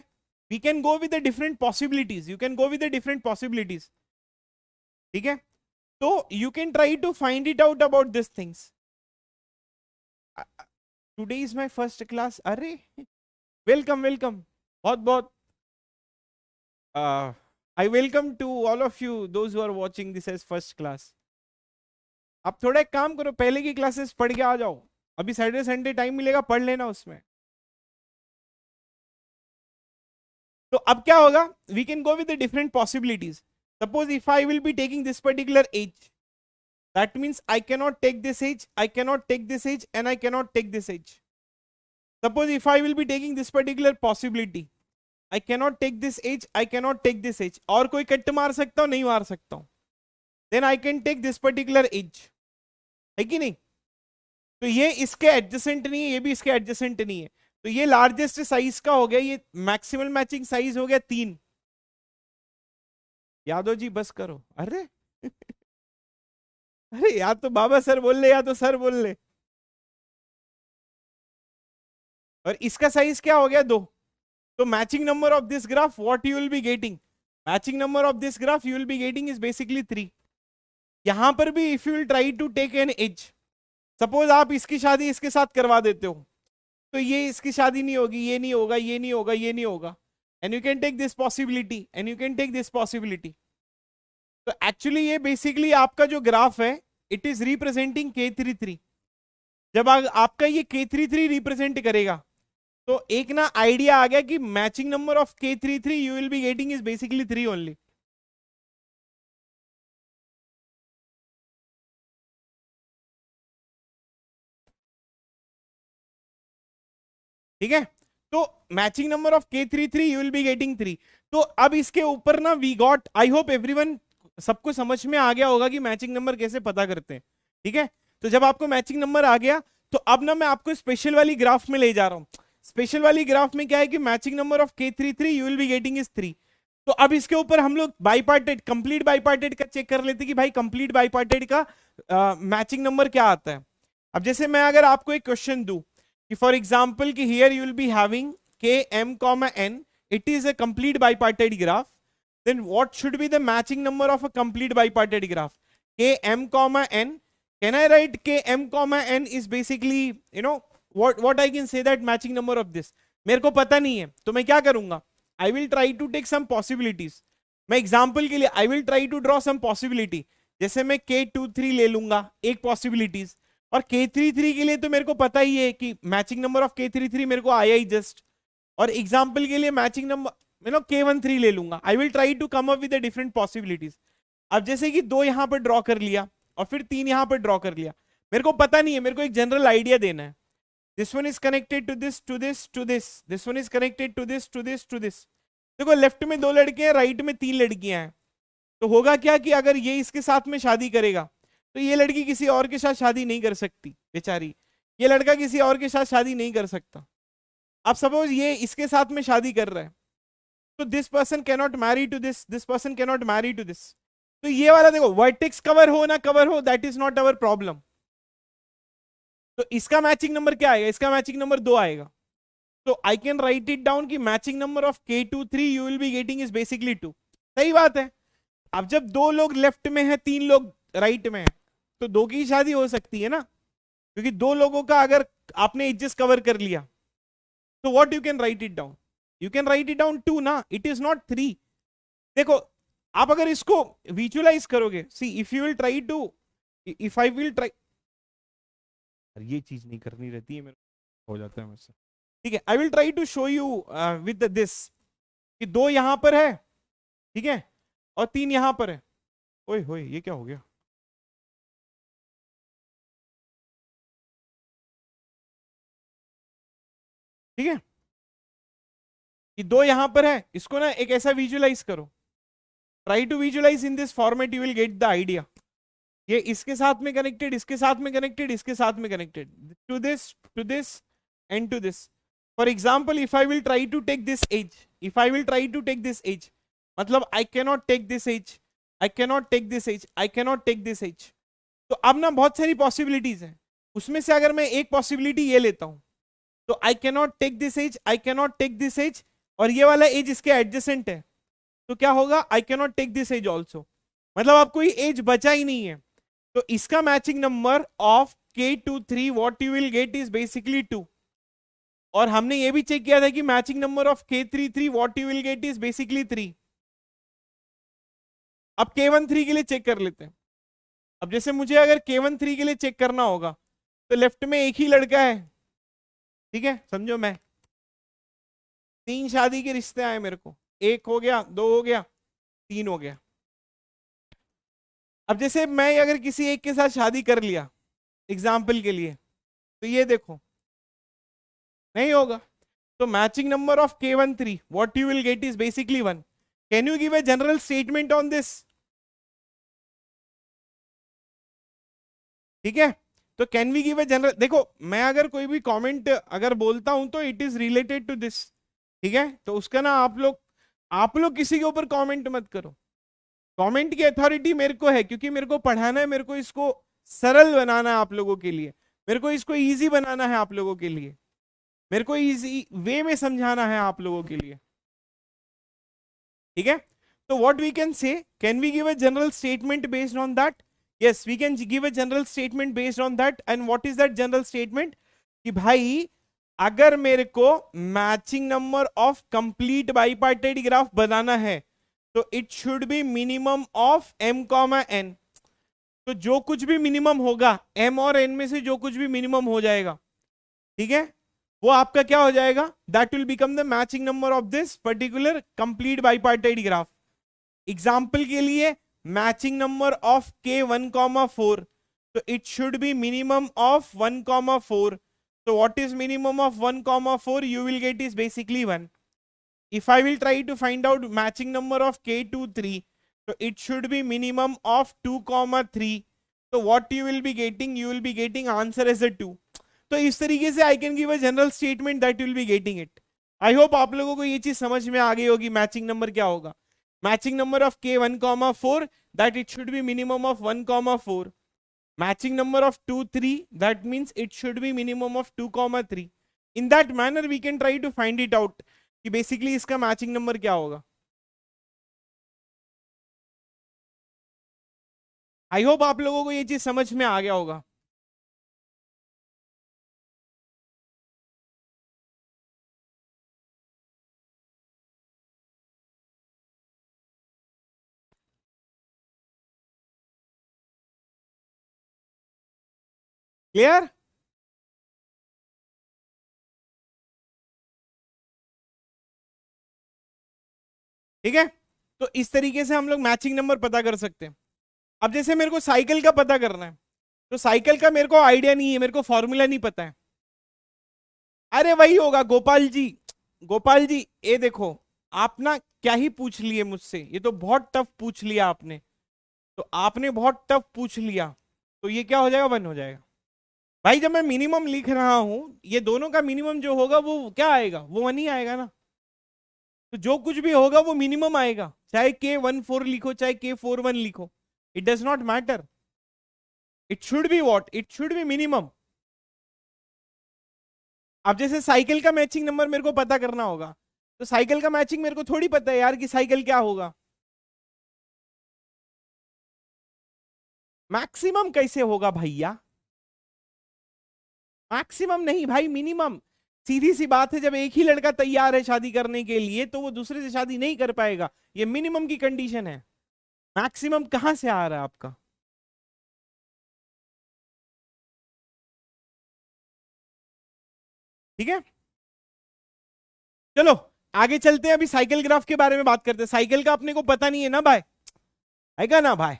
we can go with the different possibilities, you can go with the different possibilities. ठीक है, तो you can try to find it out about this things. Today is my first class, अरे welcome welcome, बहुत बहुत I welcome to all of you those who are watching this as first class. आप थोड़ा एक काम करो, पहले की क्लासेस पढ़ के आ जाओ, अभी सैटरडे संडे टाइम मिलेगा, पढ़ लेना उसमें। तो अब क्या होगा, we can go with the different possibilities. Suppose if I will be taking this particular edge, that means I cannot take this age, I cannot take this age, and I cannot take this age. Suppose if I will be taking this particular possibility, I cannot take this age, I cannot take this age. और कोई cut मार सकता हूं, नहीं मार सकता हूं. Then I can take this particular age. है कि नहीं? तो ये इसके एडजेसेंट नहीं है, ये भी इसके एडजेसेंट नहीं है. तो ये लार्जेस्ट साइज का हो गया, ये मैक्सिमल मैचिंग साइज हो गया 3. यादव जी बस करो. अरे अरे या तो बाबा सर बोल ले या तो सर बोल ले. और इसका साइज क्या हो गया 2. तो matching number of this graph what you will be getting, matching number of this graph you will be getting is basically 3. यहां पर भी if you will try to take an edge, suppose आप इसकी शादी इसके साथ करवा देते हो, तो ये इसकी शादी नहीं होगी, ये नहीं होगा, ये नहीं होगा, ये नहीं होगा. And you can take this possibility and you can take this possibility. तो एक्चुअली ये बेसिकली आपका जो ग्राफ है, इट इज रिप्रेजेंटिंग K33. जब आपका ये K33 रिप्रेजेंट करेगा, तो एक ना आइडिया आ गया कि matching number of K33 you will be getting is basically 3 only. ठीक है, तो matching number of K33 you will be getting 3. तो अब इसके ऊपर ना we got, I hope everyone सबको समझ में आ गया होगा कि मैचिंग नंबर कैसे पता करते हैं. ठीक है, तो जब आपको मैचिंग नंबर आ गया, तो अब ना मैं आपको स्पेशल वाली ग्राफ में ले जा रहा हूं. स्पेशल वाली ग्राफ में क्या है कि matching number of K33 you will be getting is 3. तो अब इसके ऊपर हम लोग बाइपार्टेड, कंप्लीट बाइपार्टेड का चेक कर लेते कि भाई कंप्लीट बाइपार्टेड का मैचिंग नंबर क्या आता है. अब जैसे मैं अगर आपको एक क्वेश्चन दूं कि फॉर एग्जांपल कि here you will be having Km, N, it is a complete bipartite graph, then what should be the matching number of a complete bipartite graph? Km, N. Can I write Km, N is basically, you know, what I can say that matching number of this. मेरे को पता नहीं है, तो मैं क्या करूंगा, I will try to take some possibilities. मैं एग्जाम्पल के लिए I will try to draw some possibility. जैसे मैं K23 ले लूंगा एक पॉसिबिलिटीज, और K33 के लिए तो मेरे को पता ही है कि मैचिंग नंबर ऑफ K33 मेरे को आया ही जस्ट. और एग्जाम्पल के लिए मैचिंग नंबर K13 ले लूंगा. I will try to come up with different possibilities. अब जैसे कि 2 यहां पर ड्रॉ कर लिया और फिर 3 यहां पर ड्रॉ कर लिया, मेरे को पता नहीं है, मेरे को एक जनरल आइडिया देना है. This one is connected to this to this to this, this one is connected to this to this to this. देखो लेफ्ट में 2 लड़के हैं, राइट में 3 लड़कियां हैं. तो होगा क्या कि अगर ये इसके साथ में शादी करेगा, तो ये लड़की किसी और के साथ शादी नहीं कर सकती बेचारी, ये लड़का किसी और के साथ शादी नहीं कर सकता. अब सपोज ये इसके साथ में शादी कर रहा है, तो this person cannot marry to this, this person cannot marry to this. तो ये वाला देखो वर्टेक्स कवर हो ना कवर हो, that is not our problem. तो इसका मैचिंग नंबर क्या आएगा, इसका मैचिंग नंबर 2 आएगा. तो I can write it down कि matching number of K23 you will be getting is basically 2. सही बात है. अब जब 2 लोग लेफ्ट में है, 3 लोग राइट में है, तो 2 की शादी हो सकती है ना, क्योंकि 2 लोगों का अगर आपने एडजस्ट कवर कर लिया, तो what you can write it down, you can write it down 2 ना, इट इज नॉट 3. देखो आप अगर इसको विजुअलाइज करोगे, see if you will try to, if I will try, ये चीज नहीं करनी रहती है, मेरे हो जाता है मुझसे. ठीक है, I will try to show you with this कि 2 यहां पर है, ठीक है, और 3 यहां पर है. ओए होए ये क्या हो गया, ठीक है, कि 2 यहां पर है. इसको ना एक ऐसा विजुअलाइज करो, try to visualise in this format, you will get the idea. ये इसके साथ में कनेक्टेड, इसके साथ में कनेक्टेड, इसके साथ में connected, to this and to this. For example if I will try to take this edge, if I will try to take this edge, मतलब I cannot take this edge, I cannot take this edge, I cannot take this edge. तो अब ना बहुत सारी possibilities है, उसमें से अगर मैं एक पॉसिबिलिटी ये लेता हूं, तो I cannot take this edge, I cannot take this edge, और ये वाला एज इसके एडजेसेंट है, तो क्या होगा, I cannot take this edge also. मतलब अब कोई एज बचा ही नहीं है. तो इसका matching number of K23 what you will get is basically 2. और हमने ये भी चेक किया था कि matching number of K33 what you will get is basically 3. अब K13 के लिए चेक कर लेते हैं. अब जैसे मुझे अगर K13 के लिए चेक करना होगा, तो लेफ्ट में एक ही लड़का है, ठीक है, समझो मैं 3 शादी के रिश्ते आए मेरे को, एक हो गया, दो हो गया, तीन हो गया। अब जैसे मैं अगर किसी एक के साथ शादी कर लिया एग्जाम्पल के लिए, तो ये देखो नहीं होगा। तो matching number of K13 what you will get is basically 1। Can you give a general statement on this? ठीक है, तो can we give a general, देखो मैं अगर कोई भी कमेंट अगर बोलता हूं तो it is related to this, ठीक है, तो उसका ना आप लोग किसी के ऊपर कमेंट मत करो। कमेंट की अथॉरिटी मेरे को है, क्योंकि मेरे को पढ़ाना है, मेरे को इसको सरल बनाना है आप लोगों के लिए, मेरे को इसको इजी बनाना है आप लोगों के लिए, मेरे को इजी वे में समझाना है आप लोगों के लिए, ठीक है। तो what we can say, can we give a general statement based on that? Yes, we can give a general statement based on that. And what is that general statement? कि भाई अगर मेरे को matching number of complete bipartite graph बनाना है तो it should be minimum of m comma n। तो जो कुछ भी मिनिमम होगा m और n में से जो कुछ भी मिनिमम हो जाएगा, ठीक है, वो आपका क्या हो जाएगा? That will become the matching number of this particular complete bipartite graph. Example के लिए मैचिंग नंबर ऑफ K1,4, तो it should be minimum of 1,4। So what is minimum of 1,4? You will get is basically 1. If I will try to find out matching number of K23, so it should be minimum of 2,3. So what you will be getting? You will be getting answer as a 2. तो इस तरीके से I can give a general statement that you will be getting it. I hope आप लोगों को ये चीज समझ में आ गई होगी मैचिंग नंबर क्या होगा। Matching number of K1,4 that it should be minimum of 1,4. Matching number of 2 3, that means it should be minimum of 2,3. In that manner we can try to find it out कि basically इसका matching number क्या होगा। आई hope आप लोगों को ये चीज समझ में आ गया होगा। क्लियर? ठीक है, तो इस तरीके से हम लोग मैचिंग नंबर पता कर सकते हैं। अब जैसे मेरे को साइकिल का पता करना है, तो साइकिल का मेरे को आइडिया नहीं है, मेरे को फॉर्मूला नहीं पता है। अरे वही होगा गोपाल जी, गोपाल जी ये देखो, आप ना क्या ही पूछ लिए मुझसे, ये तो बहुत टफ पूछ लिया आपने, तो आपने बहुत टफ पूछ लिया, तो ये क्या हो जाएगा? 1 हो जाएगा। भाई जब मैं मिनिमम लिख रहा हूं, ये दोनों का मिनिमम जो होगा वो क्या आएगा? वो 1 ही आएगा ना। तो जो कुछ भी होगा वो मिनिमम आएगा, चाहे K14 लिखो चाहे K41 लिखो, it does not matter, it should be what? It should be minimum. अब जैसे साइकिल का मैचिंग नंबर मेरे को पता करना होगा, तो साइकिल का मैचिंग मेरे को थोड़ी पता है यार कि साइकिल क्या होगा। मैक्सिमम कैसे होगा भैया? मैक्सिमम नहीं भाई, मिनिमम। सीधी सी बात है, जब एक ही लड़का तैयार है शादी करने के लिए तो वो दूसरे से शादी नहीं कर पाएगा, ये मिनिमम की कंडीशन है। मैक्सिमम कहां से आ रहा है आपका? ठीक है, चलो आगे चलते हैं, अभी साइकिल ग्राफ के बारे में बात करते हैं। साइकिल का अपने को पता नहीं है ना भाई, है ना भाई?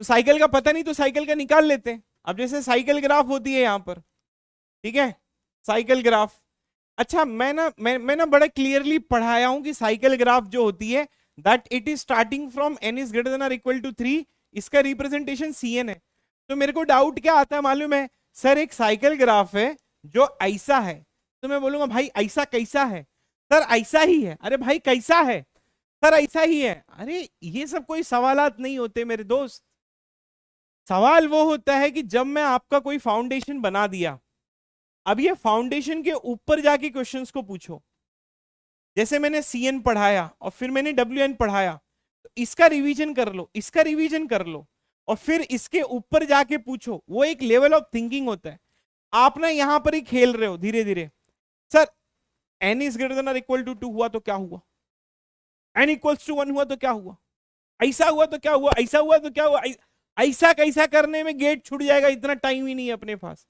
तो साइकिल का पता नहीं तो साइकिल का निकाल लेते हैं। अब जैसे साइकिल ग्राफ होती है यहां पर, ठीक है, साइकिल ग्राफ। अच्छा मैं ना बड़ा क्लियरली पढ़ाया हूं कि साइकिल ग्राफ जो होती है that it is starting from n is greater than और इक्वल टू 3, इसका रिप्रेजेंटेशन Cn है। तो मेरे को डाउट क्या आता है मालूम है? सर एक साइकिल ग्राफ है जो ऐसा है, तो मैं बोलूंगा भाई ऐसा कैसा है? सर ऐसा ही है। अरे भाई कैसा है? सर ऐसा ही है। अरे ये सब कोई सवालात नहीं होते मेरे दोस्त। सवाल वो होता है कि जब मैं आपका कोई फाउंडेशन बना दिया, अब ये फाउंडेशन के ऊपर जाके क्वेश्चंस को पूछो। जैसे मैंने Cn पढ़ाया और फिर मैंने Wn पढ़ाया, तो इसका रिवीजन कर लो, इसका रिवीजन कर लो, और फिर इसके ऊपर जाके पूछो। वो एक लेवल ऑफ थिंकिंग होता है। आप ना यहां पर ही खेल रहे हो धीरे धीरे। Sir n is greater than और इक्वल टू 2 हुआ तो क्या हुआ? n इक्वल्स टू 1 हुआ तो क्या हुआ? ऐसा हुआ तो क्या हुआ? ऐसा हुआ तो क्या हुआ? ऐसा कैसा करने में गेट छूट जाएगा, इतना टाइम ही नहीं है अपने पास।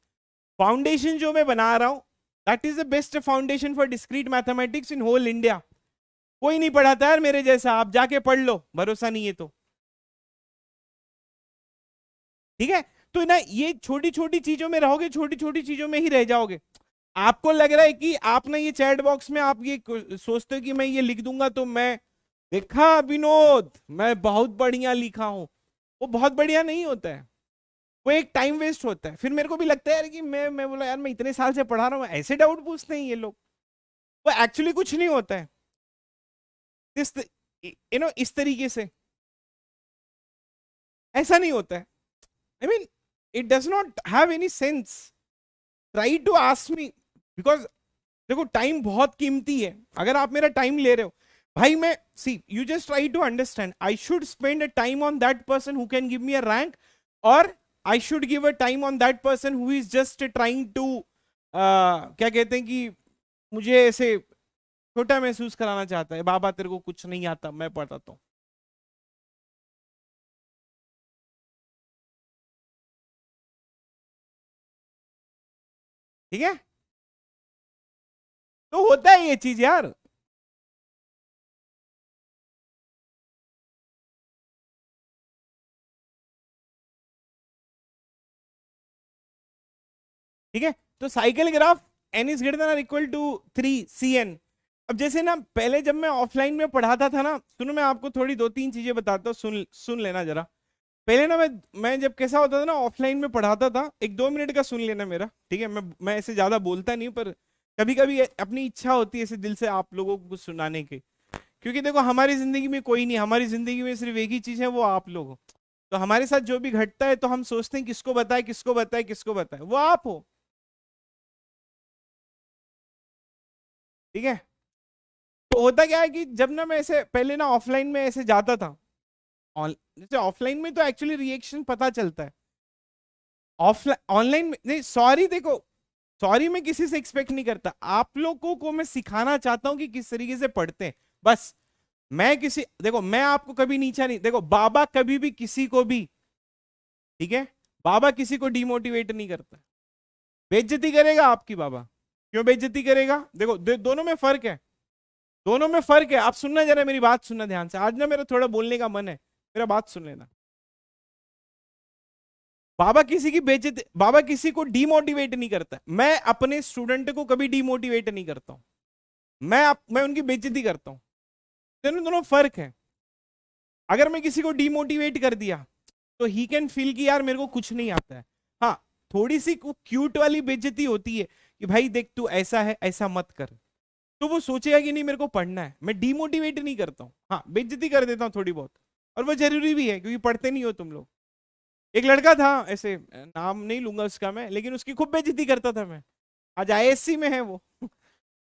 फाउंडेशन जो मैं बना रहा हूं that is the best foundation for discrete mathematics in whole India. कोई नहीं पढ़ाता यार मेरे जैसा, आप जाके पढ़ लो, भरोसा नहीं है तो। ठीक है, तो ना ये छोटी छोटी चीजों में रहोगे, छोटी छोटी चीजों में ही रह जाओगे। आपको लग रहा है कि आप ना ये चैट बॉक्स में आप ये सोचते हो कि मैं ये लिख दूंगा तो मैं, देखा विनोद मैं बहुत बढ़िया लिखा हूं, वो बहुत बढ़िया नहीं होता है, वो एक टाइम वेस्ट होता है। फिर मेरे को भी लगता है यार कि मैं बोला यार मैं इतने साल से पढ़ा रहा हूँ, ऐसे डाउट पूछते हैं ये लोग, वो एक्चुअली कुछ नहीं होता है। इस इस तरीके से ऐसा नहीं होता है। I mean it does not have any sense, try to ask me, because देखो टाइम बहुत कीमती है। अगर आप मेरा टाइम ले रहे हो भाई, मैं see you just try to understand, I should spend a time on that person who can give me a rank, और I should give a time on that person who is just trying to क्या कहते हैं कि मुझे ऐसे छोटा महसूस कराना चाहता है, बाबा तेरे को कुछ नहीं आता मैं पढ़ाता हूँ। ठीक है, तो होता है ये चीज यार। ठीक है, तो cycle graph n is greater than equal to 3 CN। अब जैसे ना पहले जब मैं ऑफलाइन में पढ़ाता था ना, सुनो मैं आपको थोड़ी 2-3 चीजें बताता हूँ, सुन सुन लेना जरा। पहले ना मैं जब कैसा होता था ना ऑफलाइन में पढ़ाता था, 1-2 मिनट का सुन लेना मेरा, ठीक है। मैं ऐसे ज्यादा बोलता नहीं, पर कभी कभी अपनी इच्छा होती है ऐसे दिल से आप लोगों को कुछ सुनाने की। क्योंकि देखो हमारी जिंदगी में कोई नहीं, हमारी जिंदगी में सिर्फ एक ही चीज है, वो आप लोग हो। तो हमारे साथ जो भी घटता है तो हम सोचते हैं किसको बताए किसको बताए किसको बताए, वो आप हो। ठीक है, तो होता क्या है कि जब ना मैं ऐसे पहले ना ऑफलाइन में ऐसे जाता था, जैसे ऑफलाइन में तो एक्चुअली रिएक्शन पता चलता है, ऑफलाइन ऑनलाइन में नहीं। सॉरी देखो, सॉरी मैं किसी से एक्सपेक्ट नहीं करता, आप लोगों को मैं सिखाना चाहता हूं कि किस तरीके से पढ़ते हैं बस। मैं किसी, देखो मैं आपको कभी नीचा नहीं, देखो बाबा कभी भी किसी को भी, ठीक है, बाबा किसी को डिमोटिवेट नहीं करता। बेइज्जती करेगा आपकी बाबा, क्यों बेइज्जती करेगा? देखो दोनों में फर्क है, दोनों में फर्क है। आप सुनना जरा, मेरी बात सुनना ध्यान से, आज ना मेरा थोड़ा बोलने का मन है, मेरा बात सुन लेना। बाबा किसी की बेइज्जती, बाबा किसी को डिमोटिवेट नहीं करता, मैं अपने स्टूडेंट को कभी डिमोटिवेट नहीं करता हूं, मैं उनकी बेइज्जती करता हूं। दोनों दोनों फर्क है। अगर मैं किसी को डिमोटिवेट कर दिया तो ही कैन फील कि यार मेरे को कुछ नहीं आता है। हाँ, थोड़ी सी क्यूट वाली बेइज्जती होती है कि भाई देख तू ऐसा है ऐसा मत कर, तो वो सोचेगा कि नहीं मेरे को पढ़ना है। मैं डिमोटिवेट नहीं करता हूँ, हाँ बेइज्जती कर देता हूँ थोड़ी बहुत, और वो जरूरी भी है क्योंकि पढ़ते नहीं हो तुम लोग। एक लड़का था ऐसे, नाम नहीं लूंगा उसका मैं, लेकिन उसकी खूब बेइज्जती करता था मैं। आज ISC में है वो।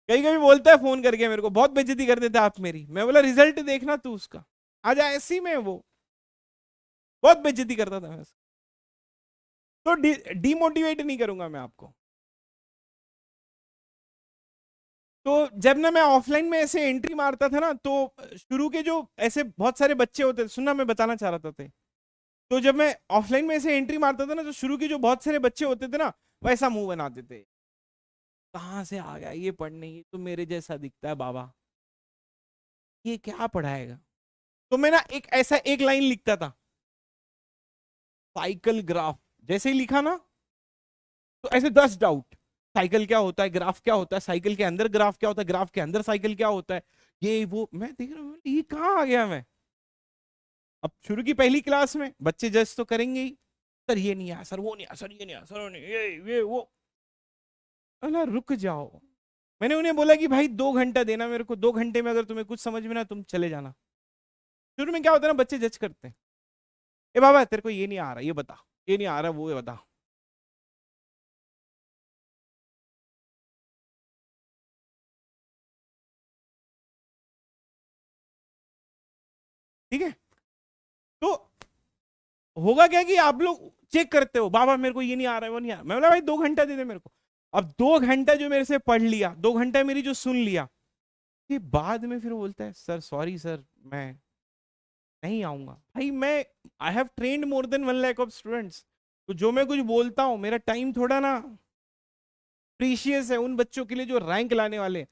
कहीं कभी बोलता है फोन करके मेरे को, बहुत बेइज्जती कर देता आप मेरी। मैं बोला रिजल्ट देखना तू उसका, आज ISC में है वो, बहुत बेइज्जती करता था मैं उसका। तो डिमोटिवेट नहीं करूंगा मैं आपको। तो जब ना मैं ऑफलाइन में ऐसे एंट्री मारता था ना, तो शुरू के जो ऐसे बहुत सारे बच्चे होते थे, सुनना मैं बताना चाह रहा था। तो जब मैं ऑफलाइन में ऐसे एंट्री मारता था ना, तो शुरू के जो बहुत सारे बच्चे होते थे ना, वैसा मुंह बनाते थे, कहाँ से आ गया ये पढ़ने, ये तो मेरे जैसा दिखता है बाबा, ये क्या पढ़ाएगा। तो मैं ना एक ऐसा एक लाइन लिखता था, साइकिल ग्राफ। जैसे ही लिखा ना, तो ऐसे 10 डाउट, साइकिल क्या होता है, ग्राफ क्या होता है, साइकिल के अंदर ग्राफ क्या होता है, ग्राफ के अंदर साइकिल क्या होता है, ये वो मैं देख रहा हूँ ये कहाँ आ गया मैं। अब शुरू की पहली क्लास में बच्चे जज तो करेंगे ही, सर ये नहीं आया, सर वो नहीं आया, सर ये नहीं आया, सर वो नहीं, ये वो। अला रुक जाओ, मैंने उन्हें बोला कि भाई 2 घंटा देना मेरे को, 2 घंटे में अगर तुम्हें कुछ समझ में ना, तुम चले जाना। शुरू में क्या होता है ना, बच्चे जज करते हैं, ए बाबा तेरे को ये नहीं आ रहा, ये बता, ये नहीं आ रहा, वो ये बता। ठीक है, तो होगा क्या कि आप लोग चेक करते हो, बाबा मेरे को ये नहीं आ रहा है वो नहीं आ रहा। मैं बोला भाई 2 घंटा दे दे मेरे को। अब 2 घंटा जो मेरे से पढ़ लिया, 2 घंटा मेरी जो सुन लिया, कि बाद में फिर बोलता है सर सॉरी सर मैं नहीं आऊंगा। भाई मैं, I have trained more than 1 lakh of students, तो जो मैं कुछ बोलता हूँ, मेरा टाइम थोड़ा ना प्रीशियस है उन बच्चों के लिए जो रैंक लाने वाले हैं।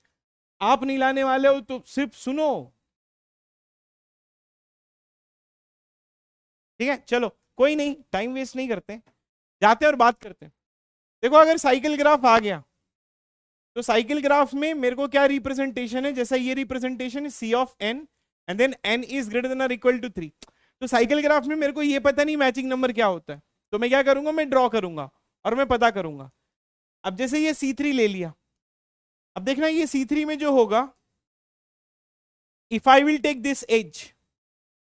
आप नहीं लाने वाले हो तो सिर्फ सुनो, ठीक है? चलो कोई नहीं, टाइम वेस्ट नहीं करते, जाते हैं और बात करते हैं। देखो अगर साइकिल ग्राफ आ गया तो साइकिल ग्राफ में मेरे को क्या रिप्रेजेंटेशन है, जैसा ये रिप्रेजेंटेशन है C of N and then N is greater than और इक्वल टू 3। तो साइकिल ग्राफ में मेरे को ये पता नहीं मैचिंग नंबर क्या होता है, तो मैं क्या करूंगा, मैं ड्रॉ करूंगा और मैं पता करूंगा। अब जैसे ये C3 ले लिया, अब देखना ये C3 में जो होगा, if I will take this edge,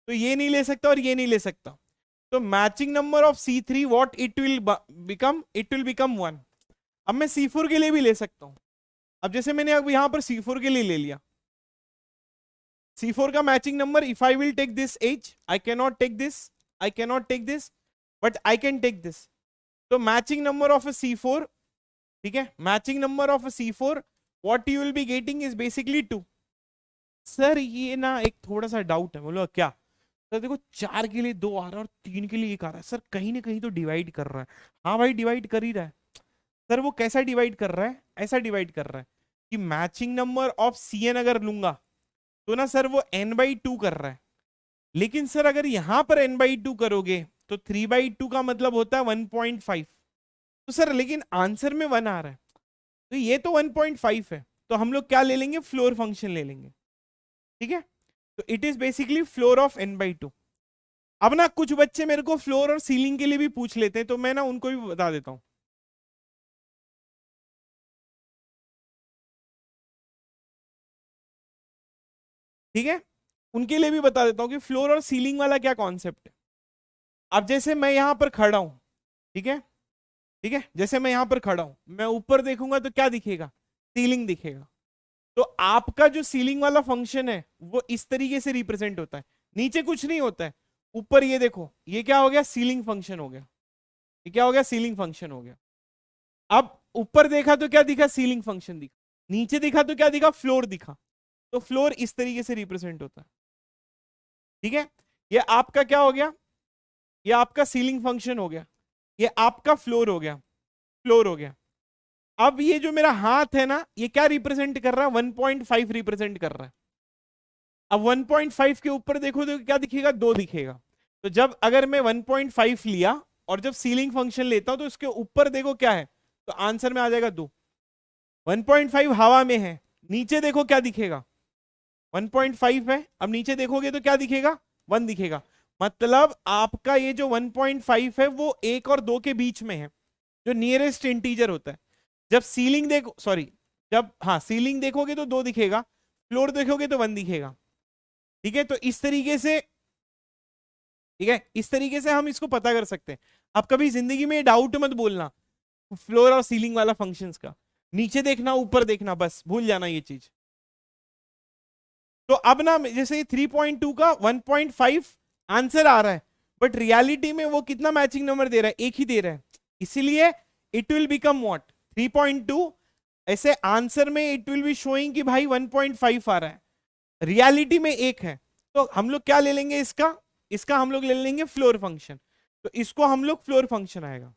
तो ये नहीं ले सकता और ये नहीं ले सकता, तो matching number of C3 what it will become, it will become 1। अब मैं C4 के लिए भी ले सकता हूं। अब जैसे मैंने अब यहां पर C4 के लिए ले लिया, C4 का matching number, if I will take this edge, I cannot take this, I cannot take this, but I can take this. तो matching number of a C4, ठीक है, matching number of a C4 what you will be getting is basically 2। Sir ये ना एक थोड़ा सा doubt है, बोलो क्या? सर देखो 4 के लिए 2 आ रहा है और 3 के लिए 1 आ रहा है, सर कहीं ना कहीं तो डिवाइड कर रहा है। हाँ भाई डिवाइड कर ही रहा है। सर वो कैसा डिवाइड कर रहा है, ऐसा डिवाइड कर रहा है कि मैचिंग नंबर ऑफ Cn अगर लूंगा तो ना सर वो n/2 कर रहा है, लेकिन सर अगर यहां पर n/2 करोगे तो 3/2 का मतलब होता है 1.5। तो सर लेकिन आंसर में 1 आ रहा है, तो ये तो 1.5 है, तो हम लोग क्या ले लेंगे, फ्लोर फंक्शन ले लेंगे, ठीक है? तो it is basically floor of n/2। अब ना कुछ बच्चे मेरे को फ्लोर और सीलिंग के लिए भी पूछ लेते हैं, तो मैं ना उनको भी बता देता हूं, ठीक है? उनके लिए भी बता देता हूं कि फ्लोर और सीलिंग वाला क्या कॉन्सेप्ट है। अब जैसे मैं यहां पर खड़ा हूं, ठीक है, ठीक है, जैसे मैं यहां पर खड़ा हूं, मैं ऊपर देखूंगा तो क्या दिखेगा, सीलिंग दिखेगा। तो आपका जो सीलिंग वाला फंक्शन है वो इस तरीके से रिप्रेजेंट होता है, नीचे कुछ नहीं होता है, ऊपर ये देखो, ये क्या हो गया, सीलिंग फंक्शन हो गया। ये क्या हो गया, सीलिंग फंक्शन हो गया। अब ऊपर देखा तो क्या दिखा, सीलिंग फंक्शन दिखा, नीचे दिखा तो क्या दिखा, फ्लोर दिखा। तो फ्लोर इस तरीके से रिप्रेजेंट होता है, ठीक है? ये आपका क्या हो गया, ये आपका सीलिंग फंक्शन हो गया, ये आपका फ्लोर हो गया, फ्लोर हो गया। अब ये जो मेरा हाथ है ना, ये क्या रिप्रेजेंट कर रहा है, 1.5 रिप्रेजेंट कर रहा है। अब 1.5 के ऊपर देखो तो क्या दिखेगा, 2 दिखेगा। तो जब अगर मैं 1.5 लिया और जब सीलिंग फंक्शन लेता हूं तो इसके ऊपर देखो क्या है, तो आंसर में आ जाएगा 2। 1.5 हवा में है, नीचे देखो क्या दिखेगा, 1.5 है, अब नीचे देखोगे तो क्या दिखेगा, 1 दिखेगा। मतलब आपका ये जो 1.5 है वो 1 और 2 के बीच में है, जो नियरेस्ट इंटीजर होता है। जब सीलिंग देखो, सॉरी, जब हाँ सीलिंग देखोगे तो 2 दिखेगा, फ्लोर देखोगे तो 1 दिखेगा, ठीक है? तो इस तरीके से, ठीक है, इस तरीके से हम इसको पता कर सकते हैं। आप कभी जिंदगी में डाउट मत बोलना फ्लोर और सीलिंग वाला फंक्शंस का, नीचे देखना ऊपर देखना, बस भूल जाना ये चीज। तो अब ना जैसे 3.2 का 1.5 आंसर आ रहा है, बट रियलिटी में वो कितना मैचिंग नंबर दे रहा है, एक ही दे रहा है, इसीलिए इट विल बिकम व्हाट, 3.2। ऐसे आंसर में इट विल बी शोइंग कि भाई 1.5 आ रहा है, रियलिटी में एक है। तो हम लोग क्या ले लेंगे, इसका इसका हम लोग ले लेंगे फ्लोर फंक्शन, तो इसको हम लोग फ्लोर फंक्शन आएगा।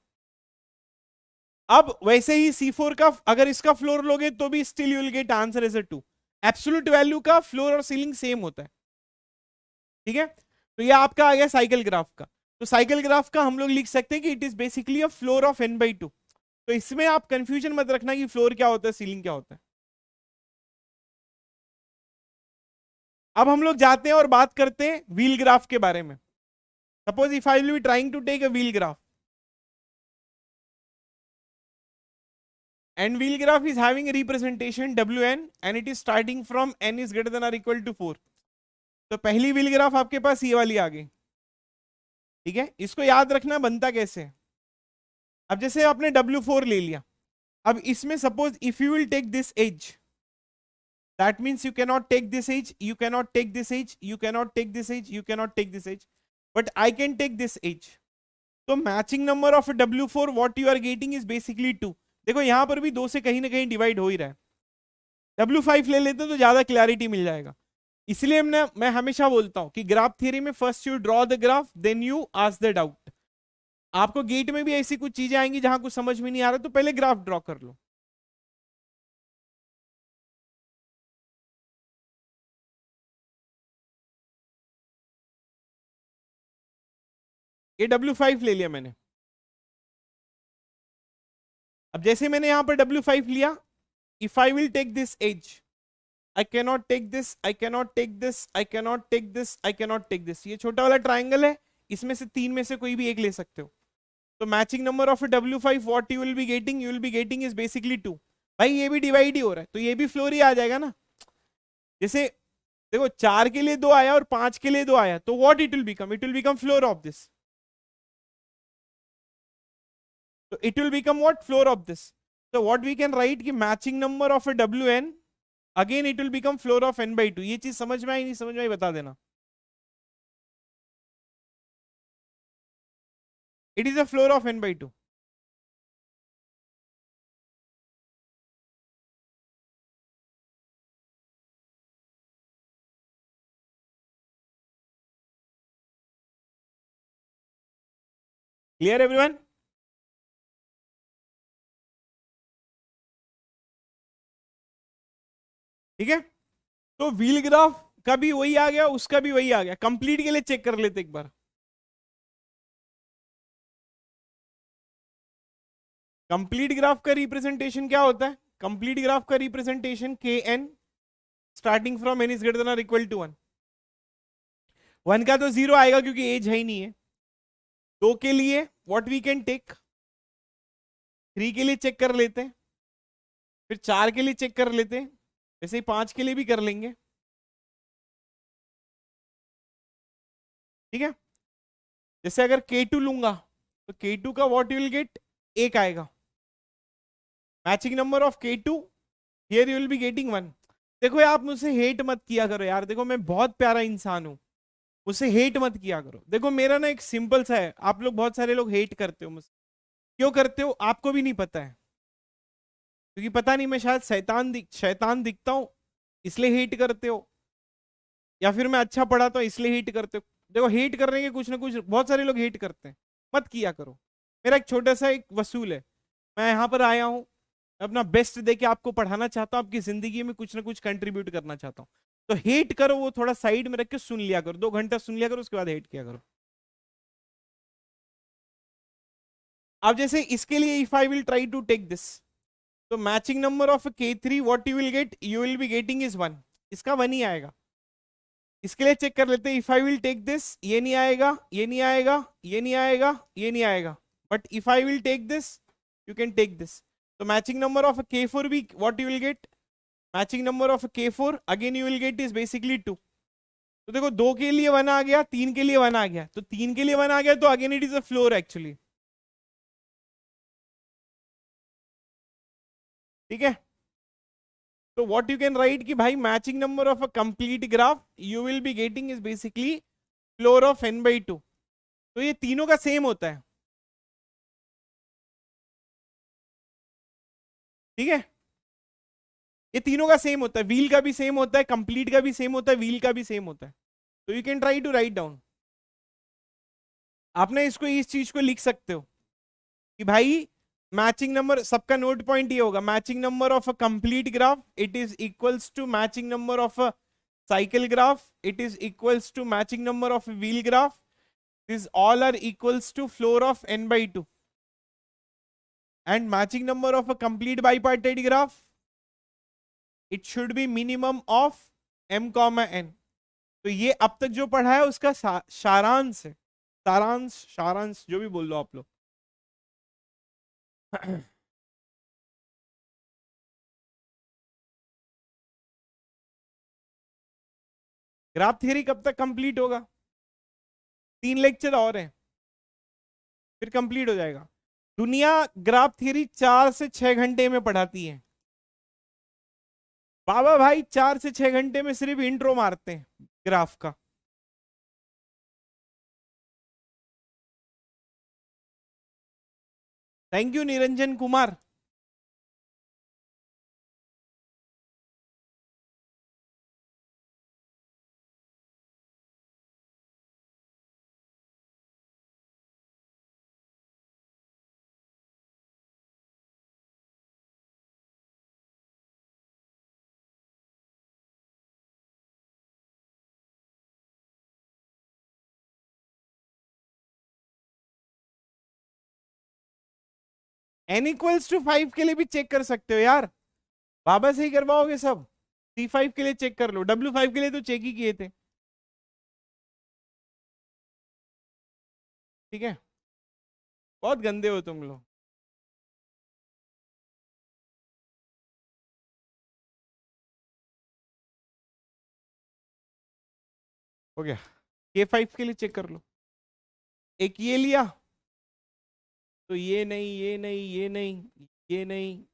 अब वैसे ही C4 का अगर इसका फ्लोर लोगे तो भी still you will get answer as a 2। Absolute value का फ्लोर और सीलिंग सेम होता है, ठीक है? तो ये आपका आ गया साइकिल ग्राफ का। तो साइकिल ग्राफ का हम लोग लिख सकते हैं कि it is basically a floor of n/2। तो इसमें आप कंफ्यूजन मत रखना कि फ्लोर क्या होता है, सीलिंग क्या होता है। अब हम लोग जाते हैं और बात करते हैं व्हील ग्राफ के बारे में। Suppose if I will be trying to take a wheel graph, and wheel graph is having a representation Wn and it is starting from n is greater than or equal to 4। तो पहली wheel graph आपके पास ये वाली आ गई, ठीक है? इसको याद रखना बनता कैसे है। अब जैसे आपने W4 ले लिया, अब इसमें suppose if you will take this edge, that means you cannot take this edge, you cannot take this edge, you cannot take this edge, you cannot take this edge, but I can take this edge. तो matching number of W4 what you are getting is basically 2। देखो यहां पर भी 2 से कहीं ना कहीं divide हो ही रहा है। W5 ले लेते तो ज्यादा क्लैरिटी मिल जाएगा। इसलिए मैं हमेशा बोलता हूं कि ग्राफ थियरी में first you draw the graph then you ask the doubt. आपको गेट में भी ऐसी कुछ चीजें आएंगी जहां कुछ समझ में नहीं आ रहा, तो पहले ग्राफ ड्रॉ कर लो। ये W5 ले लिया मैंने। अब जैसे मैंने यहां पर W5 लिया, if I will take this edge, I cannot take this, I cannot take this, I cannot take this, I cannot take this. ये छोटा वाला ट्राइंगल है, इसमें से तीन में से कोई भी एक ले सकते हो। तो matching number of W5 what you will be getting, you will be getting is basically 2। भाई ये भी डिवाइड ही हो रहा है, तो ये भी फ्लोर ही आ जाएगा ना। जैसे देखो 4 के लिए 2 आया और 5 के लिए 2 आया, तो what it will become, it will become floor of this. तो it will become what, floor of this. तो व्हाट वी कैन राइट कि matching number of a WN, again it will become floor of N/2। ये चीज समझ में आई नहीं समझ में आई बता देना। It is a floor of N/2। Clear everyone? ठीक है, तो व्हील ग्राफ का भी वही आ गया, उसका भी वही आ गया। कंप्लीट के लिए चेक कर लेते एक बार। कंप्लीट ग्राफ का रिप्रेजेंटेशन क्या होता है? कंप्लीट ग्राफ का representation KN starting from n is greater than equal to 1। 1 का तो 0 आएगा क्योंकि एज है ही नहीं है। 2 के लिए व्हाट वी कैन टेक, 3 के लिए चेक कर लेते हैं, फिर 4 के लिए चेक कर लेते हैं, वैसे ही 5 के लिए भी कर लेंगे। ठीक है, जैसे अगर K2 लूंगा तो K2 का व्हाट यू विल गेट, 1 आएगा। Matching number of K2 here you will be getting 1। देखो यार, आप मुझसे हेट मत किया करो यार, देखो मैं बहुत प्यारा इंसान हूं, मुझसे हेट मत किया करो। देखो मेरा ना एक सिंपल सा है, आप लोग बहुत सारे लोग हेट करते हो मुझसे, क्यों करते हो आपको भी नहीं पता है, क्योंकि पता नहीं मैं शायद शैतान दिखता हूं इसलिए हेट करते हो, या फिर मैं अच्छा पढ़ाता हूं इसलिए हेट करते हो। देखो हेट करने के कुछ ना कुछ बहुत सारे लोग हेट करते हैं, मत किया करो। मेरा एक छोटा सा एक वसूल है, मैं यहाँ पर आया हूँ, अपना बेस्ट दे के आपको पढ़ाना चाहता हूँ, आपकी जिंदगी में कुछ ना कुछ कंट्रीब्यूट करना चाहता हूँ। तो हेट करो वो थोड़ा साइड में रख के सुन लिया करो, 2 घंटा सुन लिया करो, उसके बाद हेट किया करो। अब जैसे इसके लिए if I will try to take this, तो matching number of K3 what you will get, you will be getting is 1। इसका 1 ही आएगा। इसके लिए चेक कर लेते हैं, if I will take this, ये नहीं आएगा, ये नहीं आएगा, ये नहीं आएगा, ये नहीं आएगा, but if I will take this you can take this. तो मैचिंग नंबर ऑफ K4 भी what you will get, matching number of K4 again you will get is basically 2। तो देखो 2 के लिए 1 आ गया, 3 के लिए 1 आ गया, तो 3 के लिए 1 आ गया तो again it is a floor actually. ठीक है, तो व्हाट यू कैन राइट कि भाई matching number of a complete graph you will be getting is basically floor of N/2। तो ये तीनों का सेम होता है। ठीक है, ये तीनों का सेम होता है, व्हील का भी सेम होता है, कंप्लीट का भी सेम होता है, व्हील का भी सेम होता है। तो you can try to write down. आपने इसको इस चीज को लिख सकते हो कि भाई मैचिंग नंबर, सबका नोट पॉइंट ये होगा, matching number of a complete graph it is equals to matching number of a cycle graph, it is equals to matching number of wheel graph, these all are equals to floor of N/2, and matching number of a complete bipartite graph it should be minimum of m comma n। तो ये अब तक जो पढ़ा है उसका सारांश है, सारांश सारांश जो भी बोल लो आप लोग। ग्राफ थियरी कब तक कंप्लीट होगा? 3 लेक्चर और हैं, फिर कंप्लीट हो जाएगा। दुनिया ग्राफ थियरी 4 से 6 घंटे में पढ़ाती है। बाबा भाई 4 से 6 घंटे में सिर्फ इंट्रो मारते हैं ग्राफ का। Thank you Niranjan Kumar. n=5 के लिए भी चेक कर सकते हो यार, बाबा से ही करवाओगे सब। C5 के लिए चेक कर लो, W5 के लिए तो चेक ही किए थे। ठीक है, बहुत गंदे हो तुम लोग। हो गया, K5 के लिए चेक कर लो। एक ये लिया तो ये नहीं, ये नहीं, ये नहीं, ये नहीं,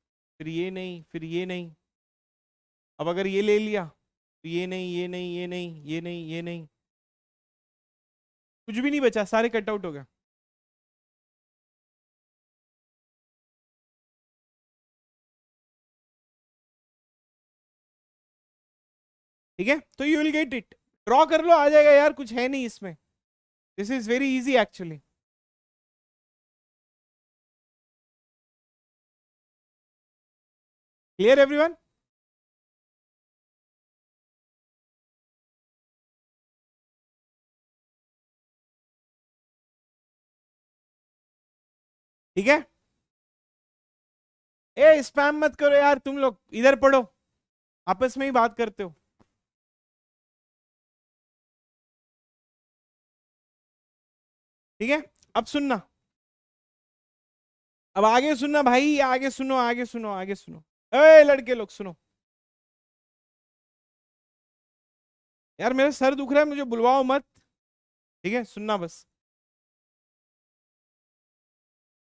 फिर ये नहीं, फिर ये नहीं। अब अगर ये ले लिया तो ये नहीं, ये नहीं, ये नहीं, ये नहीं, ये नहीं, कुछ भी नहीं बचा, सारे कट आउट हो गए। ठीक है, तो you will get it. Draw कर लो, आ जाएगा यार, कुछ है नहीं इसमें। This is very easy actually. Clear everyone? ठीक है, ए स्पैम मत करो यार, तुम लोग इधर पढ़ो, आपस में ही बात करते हो। ठीक है, अब सुनना, अब आगे सुनना भाई, आगे सुनो, आगे सुनो, आगे सुनो। ए लड़के लोग सुनो, यार मेरा सर दुख रहा है, मुझे बुलवाओ मत। ठीक है, सुनना बस,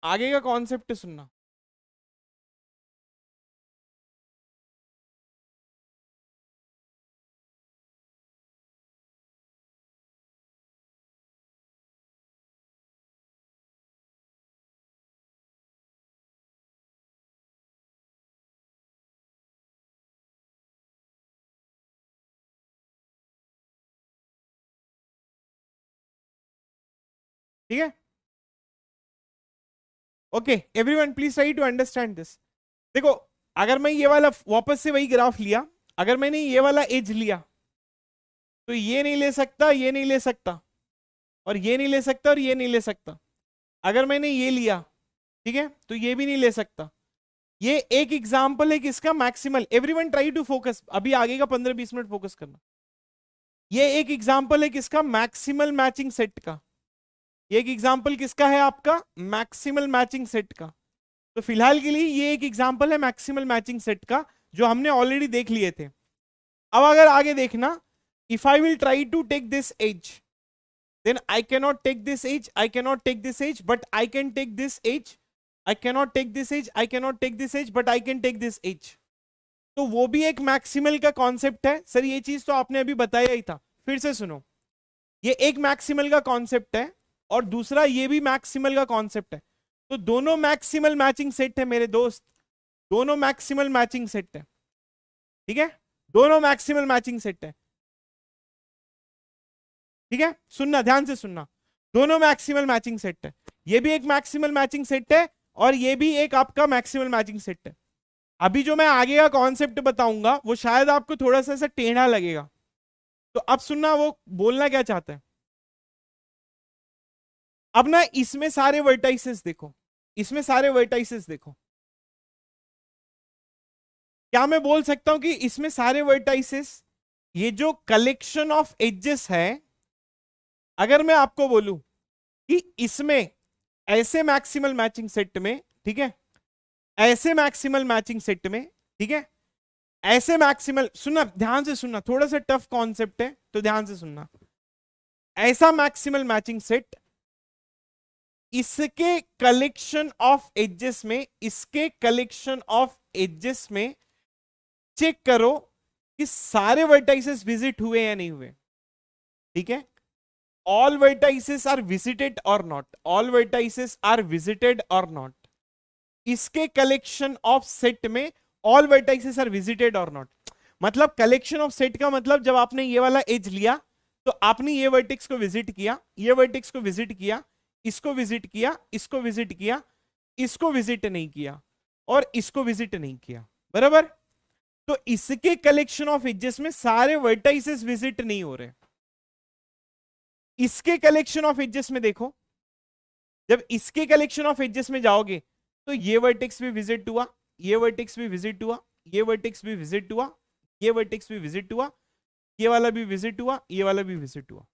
आगे का कॉन्सेप्ट सुनना। ठीक है, okay everyone please try to understand this. देखो, अगर मैं ये वाला वापस से वही ग्राफ लिया, अगर मैंने ये वाला एज लिया तो ये नहीं ले सकता, ये नहीं ले सकता, और ये नहीं ले सकता, और ये नहीं ले सकता। अगर मैंने ये लिया, ठीक है, तो ये भी नहीं ले सकता। ये एक एग्जांपल है किसका, maximal. Everyone try to focus, अभी आगे का 15-20 मिनट फोकस करना। ये एक एग्जांपल है किसका, मैक्सिमल मैचिंग सेट का। ये एक एग्जांपल किसका है, आपका मैक्सिमल मैचिंग सेट का। तो फिलहाल के लिए ये एक एग्जांपल है मैक्सिमल मैचिंग सेट का, जो हमने ऑलरेडी देख लिए थे। अब अगर आगे देखना, if I will try to take this edge, then I cannot take this edge, I cannot take this edge, but I can take this edge, I cannot take this edge, I cannot take this edge, but I can take this edge। तो वो भी एक maximal का concept है। Sir ये चीज तो आपने अभी बताया ही था, फिर से सुनो, ये एक मैक्सिमल का कॉन्सेप्ट है, और दूसरा ये भी मैक्सिमल का कॉन्सेप्ट है। तो दोनों मैक्सिमल मैचिंग सेट है मेरे दोस्त, दोनों मैक्सिमल मैचिंग सेट है। ठीक है, दोनों मैक्सिमल मैचिंग सेट है। ठीक है, सुनना, ध्यान से सुनना, दोनों मैक्सिमल मैचिंग सेट है। ये भी एक मैक्सिमल मैचिंग सेट है, और ये भी एक आपका मैक्सिमल मैचिंग सेट है। अभी जो मैं आगे का कॉन्सेप्ट बताऊंगा वो शायद आपको थोड़ा सा ऐसा टेढ़ा लगेगा, तो अब सुनना वो बोलना क्या चाहता है। अब ना इसमें सारे वर्टाइसेस देखो, इसमें सारे वर्टाइसेस देखो, क्या मैं बोल सकता हूं कि इसमें सारे वर्टाइसेस, ये जो कलेक्शन ऑफ एजेस है, अगर मैं आपको बोलूं कि इसमें ऐसे मैक्सिमल मैचिंग सेट में, ठीक है, ऐसे मैक्सिमल मैचिंग सेट में, ठीक है, ऐसे मैक्सिमल, सुनना ध्यान से सुनना, थोड़ा सा टफ कॉन्सेप्ट है तो ध्यान से सुनना। ऐसा मैक्सिमल मैचिंग सेट, इसके कलेक्शन ऑफ एजेस में, इसके कलेक्शन ऑफ एजेस में चेक करो कि सारे वर्टाइसेस विजिट हुए या नहीं हुए। ठीक है, all vertices are visited or not, all vertices are visited or not। इसके कलेक्शन ऑफ सेट में all vertices are visited or not, मतलब कलेक्शन ऑफ सेट का मतलब जब आपने ये वाला एज लिया तो आपने ये वर्टेक्स को विजिट किया, ये वर्टेक्स को विजिट किया, इसको विजिट किया, इसको विजिट किया, इसको विजिट नहीं किया, और इसको विजिट नहीं किया, बराबर। तो इसके कलेक्शन ऑफ एजेस में सारे वर्टाइसेस विजिट नहीं हो रहे। इसके कलेक्शन ऑफ एजेस में देखो, जब इसके कलेक्शन ऑफ एजेस में जाओगे तो ये वर्टेक्स भी विजिट हुआ, ये वर्टेक्स भी विजिट हुआ, ये वर्टेक्स भी विजिट हुआ, ये वर्टेक्स भी विजिट हुआ, ये वाला भी विजिट हुआ, ये वाला भी विजिट हुआ।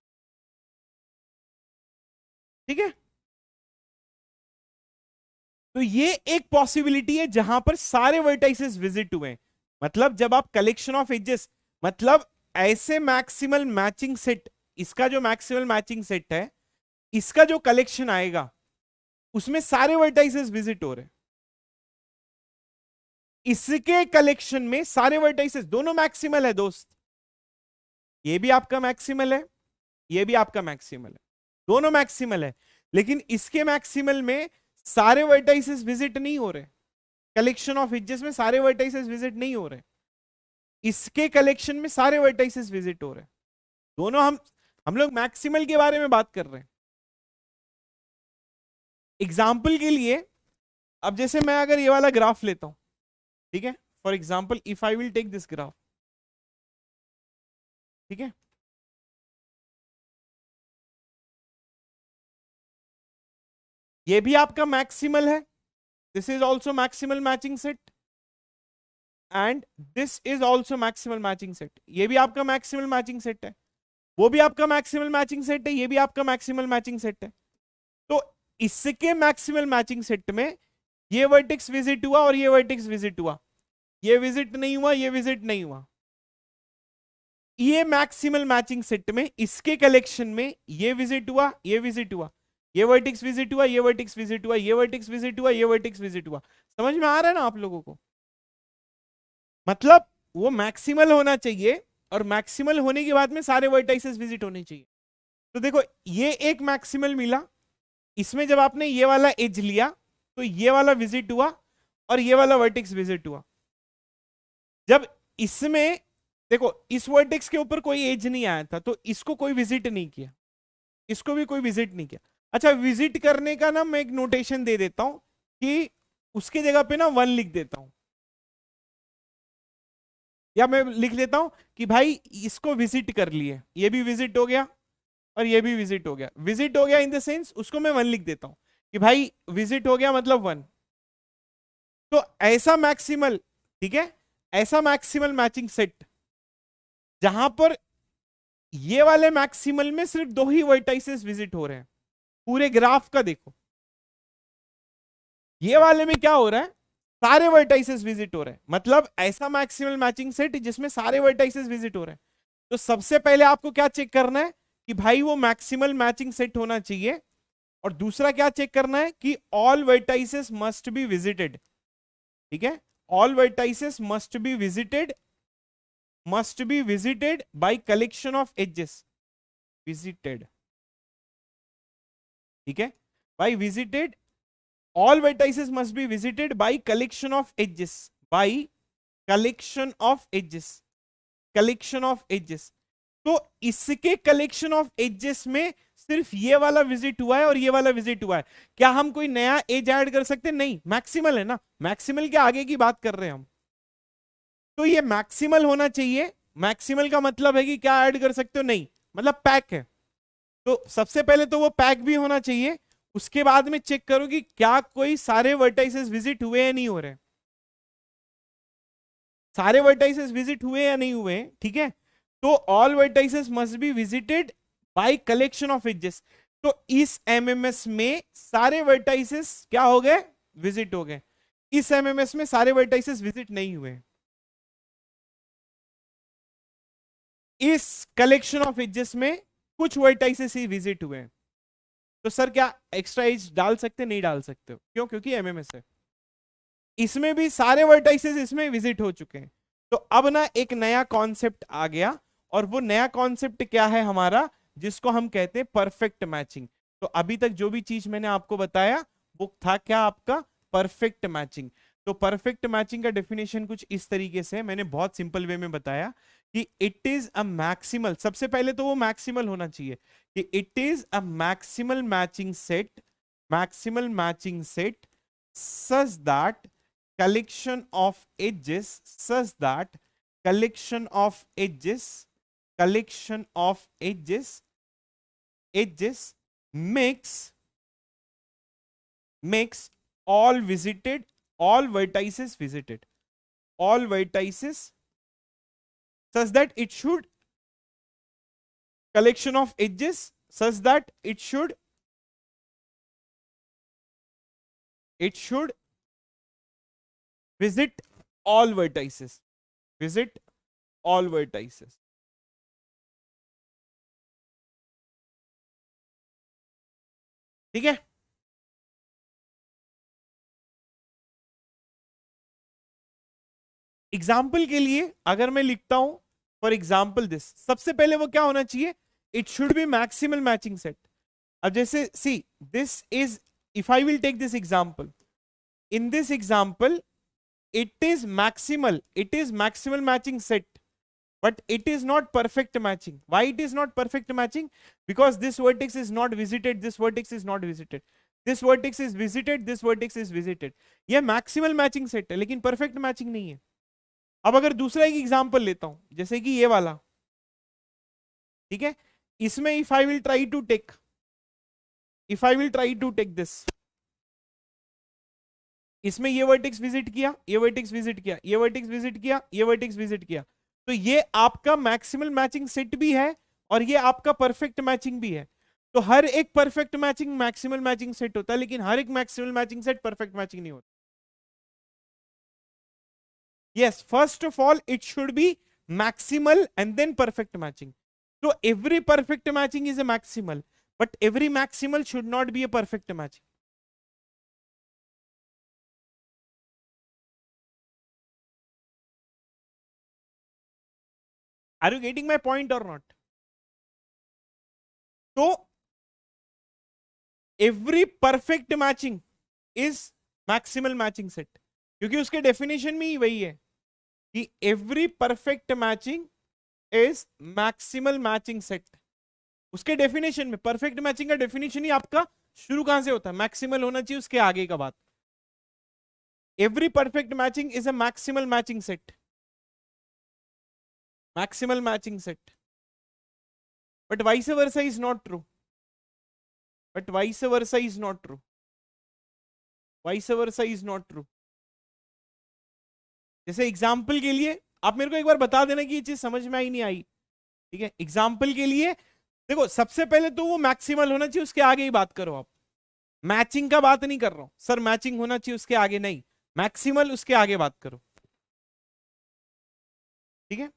ठीक है, तो ये एक पॉसिबिलिटी है जहां पर सारे वर्टाइसेस विजिट हुए। मतलब जब आप कलेक्शन ऑफ एजेस, मतलब ऐसे मैक्सिमल मैचिंग सेट, इसका जो मैक्सिमल मैचिंग सेट है, इसका जो कलेक्शन आएगा उसमें सारे वर्टाइसेस विजिट हो रहे हैं। इसके कलेक्शन में सारे वर्टाइसेस, दोनों मैक्सिमल है दोस्त, ये भी आपका मैक्सिमल है, ये भी आपका मैक्सिमल है, दोनों मैक्सिमल है। लेकिन इसके मैक्सिमल में सारे वर्टाइसेस विजिट नहीं हो रहे, कलेक्शन ऑफ एजेस में सारे वर्टाइसेस विजिट नहीं हो रहे, इसके कलेक्शन में सारे वर्टाइसेस विजिट हो रहे हैं। दोनों हम लोग मैक्सिमल के बारे में बात कर रहे हैं। एग्जाम्पल के लिए, अब जैसे मैं अगर ये वाला ग्राफ लेता हूं, ठीक है, for example if I will take this graph, ठीक है, ये भी आपका मैक्सिमल है, this is also maximal matching set, and this is also maximal matching set, ये भी आपका मैक्सिमल मैचिंग सेट है, वो भी आपका मैक्सिमल मैचिंग सेट है, ये भी आपका मैक्सिमल मैचिंग सेट है। तो इसके मैक्सिमल मैचिंग सेट में ये वर्टेक्स विजिट हुआ और ये वर्टेक्स विजिट हुआ, ये विजिट नहीं हुआ, ये विजिट नहीं हुआ। ये मैक्सिमल मैचिंग सेट में इसके कलेक्शन में ये विजिट हुआ, ये विजिट हुआ, ये वर्टेक्स विजिट हुआ, ये वर्टेक्स विजिट हुआ, ये वर्टेक्स विजिट हुआ, ये वर्टेक्स विजिट हुआ। समझ में आ रहा है ना आप लोगों को? मतलब वो मैक्सिमल होना चाहिए और मैक्सिमल होने के बाद में सारे वर्टाइसेस विजिट होने चाहिए। तो देखो ये एक मैक्सिमल मिला, इसमें जब आपने ये वाला एज लिया तो ये वाला विजिट हुआ और ये वाला वर्टेक्स विजिट हुआ। जब इसमें देखो इस वर्टेक्स के ऊपर कोई एज नहीं आया था तो इसको कोई विजिट नहीं किया, इसको भी कोई विजिट नहीं किया। अच्छा, विजिट करने का ना मैं एक नोटेशन दे देता हूं कि उसके जगह पे ना 1 लिख देता हूं, या मैं लिख लेता हूं कि भाई इसको विजिट कर लिए, ये भी विजिट हो गया और ये भी विजिट हो गया। विजिट हो गया इन द सेंस उसको मैं 1 लिख देता हूं कि भाई विजिट हो गया मतलब 1। तो ऐसा मैक्सिमल, ठीक है, ऐसा मैक्सिमल मैचिंग सेट जहां पर ये वाले मैक्सिमल में सिर्फ 2 ही वर्टाइसेस विजिट हो रहे हैं, पूरे ग्राफ का देखो, ये वाले में क्या हो रहा है, सारे वर्टाइसेस विजिट हो रहे हैं। मतलब ऐसा मैक्सिमल मैचिंग सेट जिसमें सारे वर्टाइसेस विजिट हो रहे हैं। तो सबसे पहले आपको क्या चेक करना है कि भाई वो मैक्सिमल मैचिंग सेट होना चाहिए, और दूसरा क्या चेक करना है कि all vertices must be visited. ठीक है, all vertices must be visited, must be visited by collection of edges, visited, ठीक है, by visited, all vertices must be visited by collection of edges, by collection of edges, collection of edges। तो इसके collection of edges में सिर्फ ये वाला visit हुआ है और ये वाला विजिट हुआ है। क्या हम कोई नया एज ऐड कर सकते हैं? नहीं, मैक्सिमल है ना, मैक्सिमल के आगे की बात कर रहे हैं हम। तो ये मैक्सिमल होना चाहिए। मैक्सिमल का मतलब है कि क्या ऐड कर सकते हो? नहीं, मतलब पैक है। तो सबसे पहले तो वो पैक भी होना चाहिए, उसके बाद में चेक करो कि क्या कोई सारे वर्टाइसेस विजिट हुए या नहीं हो रहे, सारे वर्टाइसेस विजिट हुए या नहीं हुए, ठीक है। तो all vertices must be visited by collection of edges. तो इस एमएमएस में सारे वर्टाइसेस क्या हो गए? विजिट हो गए। इस एमएमएस में सारे वर्टाइसेस विजिट नहीं हुए, इस कलेक्शन ऑफ एजेस में कुछ वर्टाइसेस ही विजिट हुए। तो सर क्या एक्स्ट्रा एज डाल सकते? नहीं डाल सकते हो। क्यों? क्योंकि एमएमएस है, इसमें भी सारे वर्टाइसेस इसमें विजिट हो चुके हैं। तो अब ना एक नया कॉन्सेप्ट आ गया, और वो नया कॉन्सेप्ट क्या है हमारा, जिसको हम कहते हैं परफेक्ट मैचिंग। तो अभी तक जो भी चीज मैंने आपको बताया वो था क्या? आपका परफेक्ट मैचिंग। तो परफेक्ट मैचिंग का डेफिनेशन कुछ इस तरीके से, मैंने बहुत सिंपल वे में बताया कि इट इज अ मैक्सिमल, सबसे पहले तो वो मैक्सिमल होना चाहिए कि it is a maximal matching set, maximal matching set such that collection of edges, such that collection of edges, collection of edges, edges makes all visited, all vertices visited, all vertices such that it should collection of edges such that it should visit all vertices, visit all vertices. ठीक है, example के लिए अगर मैं लिखता हूं for example this, सबसे पहले वो क्या होना चाहिए, it should be maximal matching set. अब जैसे see this is, if I will take this example, in this example it is maximal matching set, but it is not perfect matching. Why it is not perfect matching? Because this vertex is not visited, this vertex is not visited, this vertex is visited, this vertex is visited. ये maximal matching set है लेकिन perfect matching नहीं है. अब अगर दूसरा एक example लेता हूं जैसे कि ये वाला, ठीक है, इसमें if I will try to take this, इसमें ये वर्टेक्स विजिट किया, ये वर्टेक्स विजिट किया, ये वर्टेक्स विजिट किया, ये वर्टेक्स विजिट किया, तो ये आपका मैक्सिमल मैचिंग सेट भी है और ये आपका परफेक्ट मैचिंग भी है. तो हर एक perfect matching maximal matching set होता है लेकिन हर एक maximal matching set perfect matching नहीं होता. Yes, first of all it should be maximal and then perfect matching. तो every perfect matching is a maximal, but every maximal should not be a perfect matching. Are you getting my point or not? तो every perfect matching is maximal matching set, क्योंकि उसके definition में ही वही है कि every perfect matching is maximal matching set. उसके definition में perfect matching का डेफिनेशन ही आपका शुरू कहां से होता है, मैक्सिमल होना चाहिए, उसके आगे का बात. Every perfect matching is a maximal matching set, maximal matching set, but vice versa is not true, but vice versa is not true, vice versa is not true. जैसे एग्जाम्पल के लिए आप मेरे को एक बार बता देना कि ये चीज समझ में आई नहीं आई, ठीक है. एग्जाम्पल के लिए देखो, सबसे पहले तो वो मैक्सिमल होना चाहिए, उसके आगे ही बात करो आप. मैचिंग का बात नहीं कर रहा हूं सर, मैचिंग होना चाहिए उसके आगे नहीं, मैक्सिमल उसके आगे बात करो, ठीक है.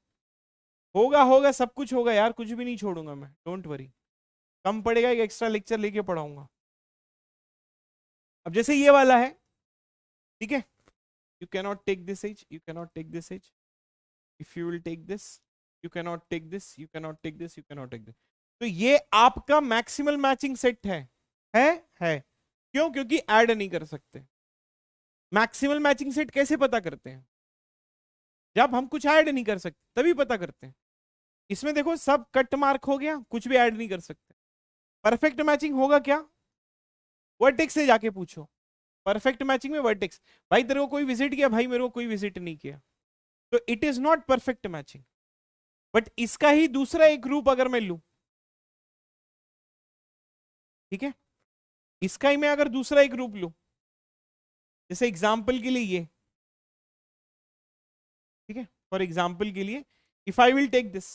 होगा होगा सब कुछ होगा यार, कुछ भी नहीं छोड़ूंगा मैं, डोंट वरी. कम पड़ेगा, एक एक्स्ट्रा लेक्चर लेके पढ़ाऊंगा. अब जैसे ये वाला है, ठीक है, you cannot take this edge, you cannot take this edge, if you will take this, you cannot take this, you cannot take this, you cannot take this. तो ये आपका मैक्सिमल मैचिंग सेट है. क्यों? क्योंकि ऐड नहीं कर सकते. Maximal matching set कैसे पता करते हैं? जब हम कुछ ऐड नहीं कर सकते तभी पता करते हैं. इसमें देखो सब कट मार्क हो गया, कुछ भी ऐड नहीं कर सकते. परफेक्ट मैचिंग होगा क्या? वर्टेक्स से जाके पूछो. परफेक्ट मैचिंग में वर्टेक्स, भाई तेरे को कोई विजिट किया, भाई मेरे को कोई विजिट नहीं किया, तो it is not perfect matching. But इसका ही दूसरा एक रूप अगर मैं लूं, ठीक है, इसका ही मैं अगर दूसरा एक रूप लूं, जैसे एग्जाम्पल के लिए ये, ठीक है, फॉर एग्जाम्पल के लिए if I will take this,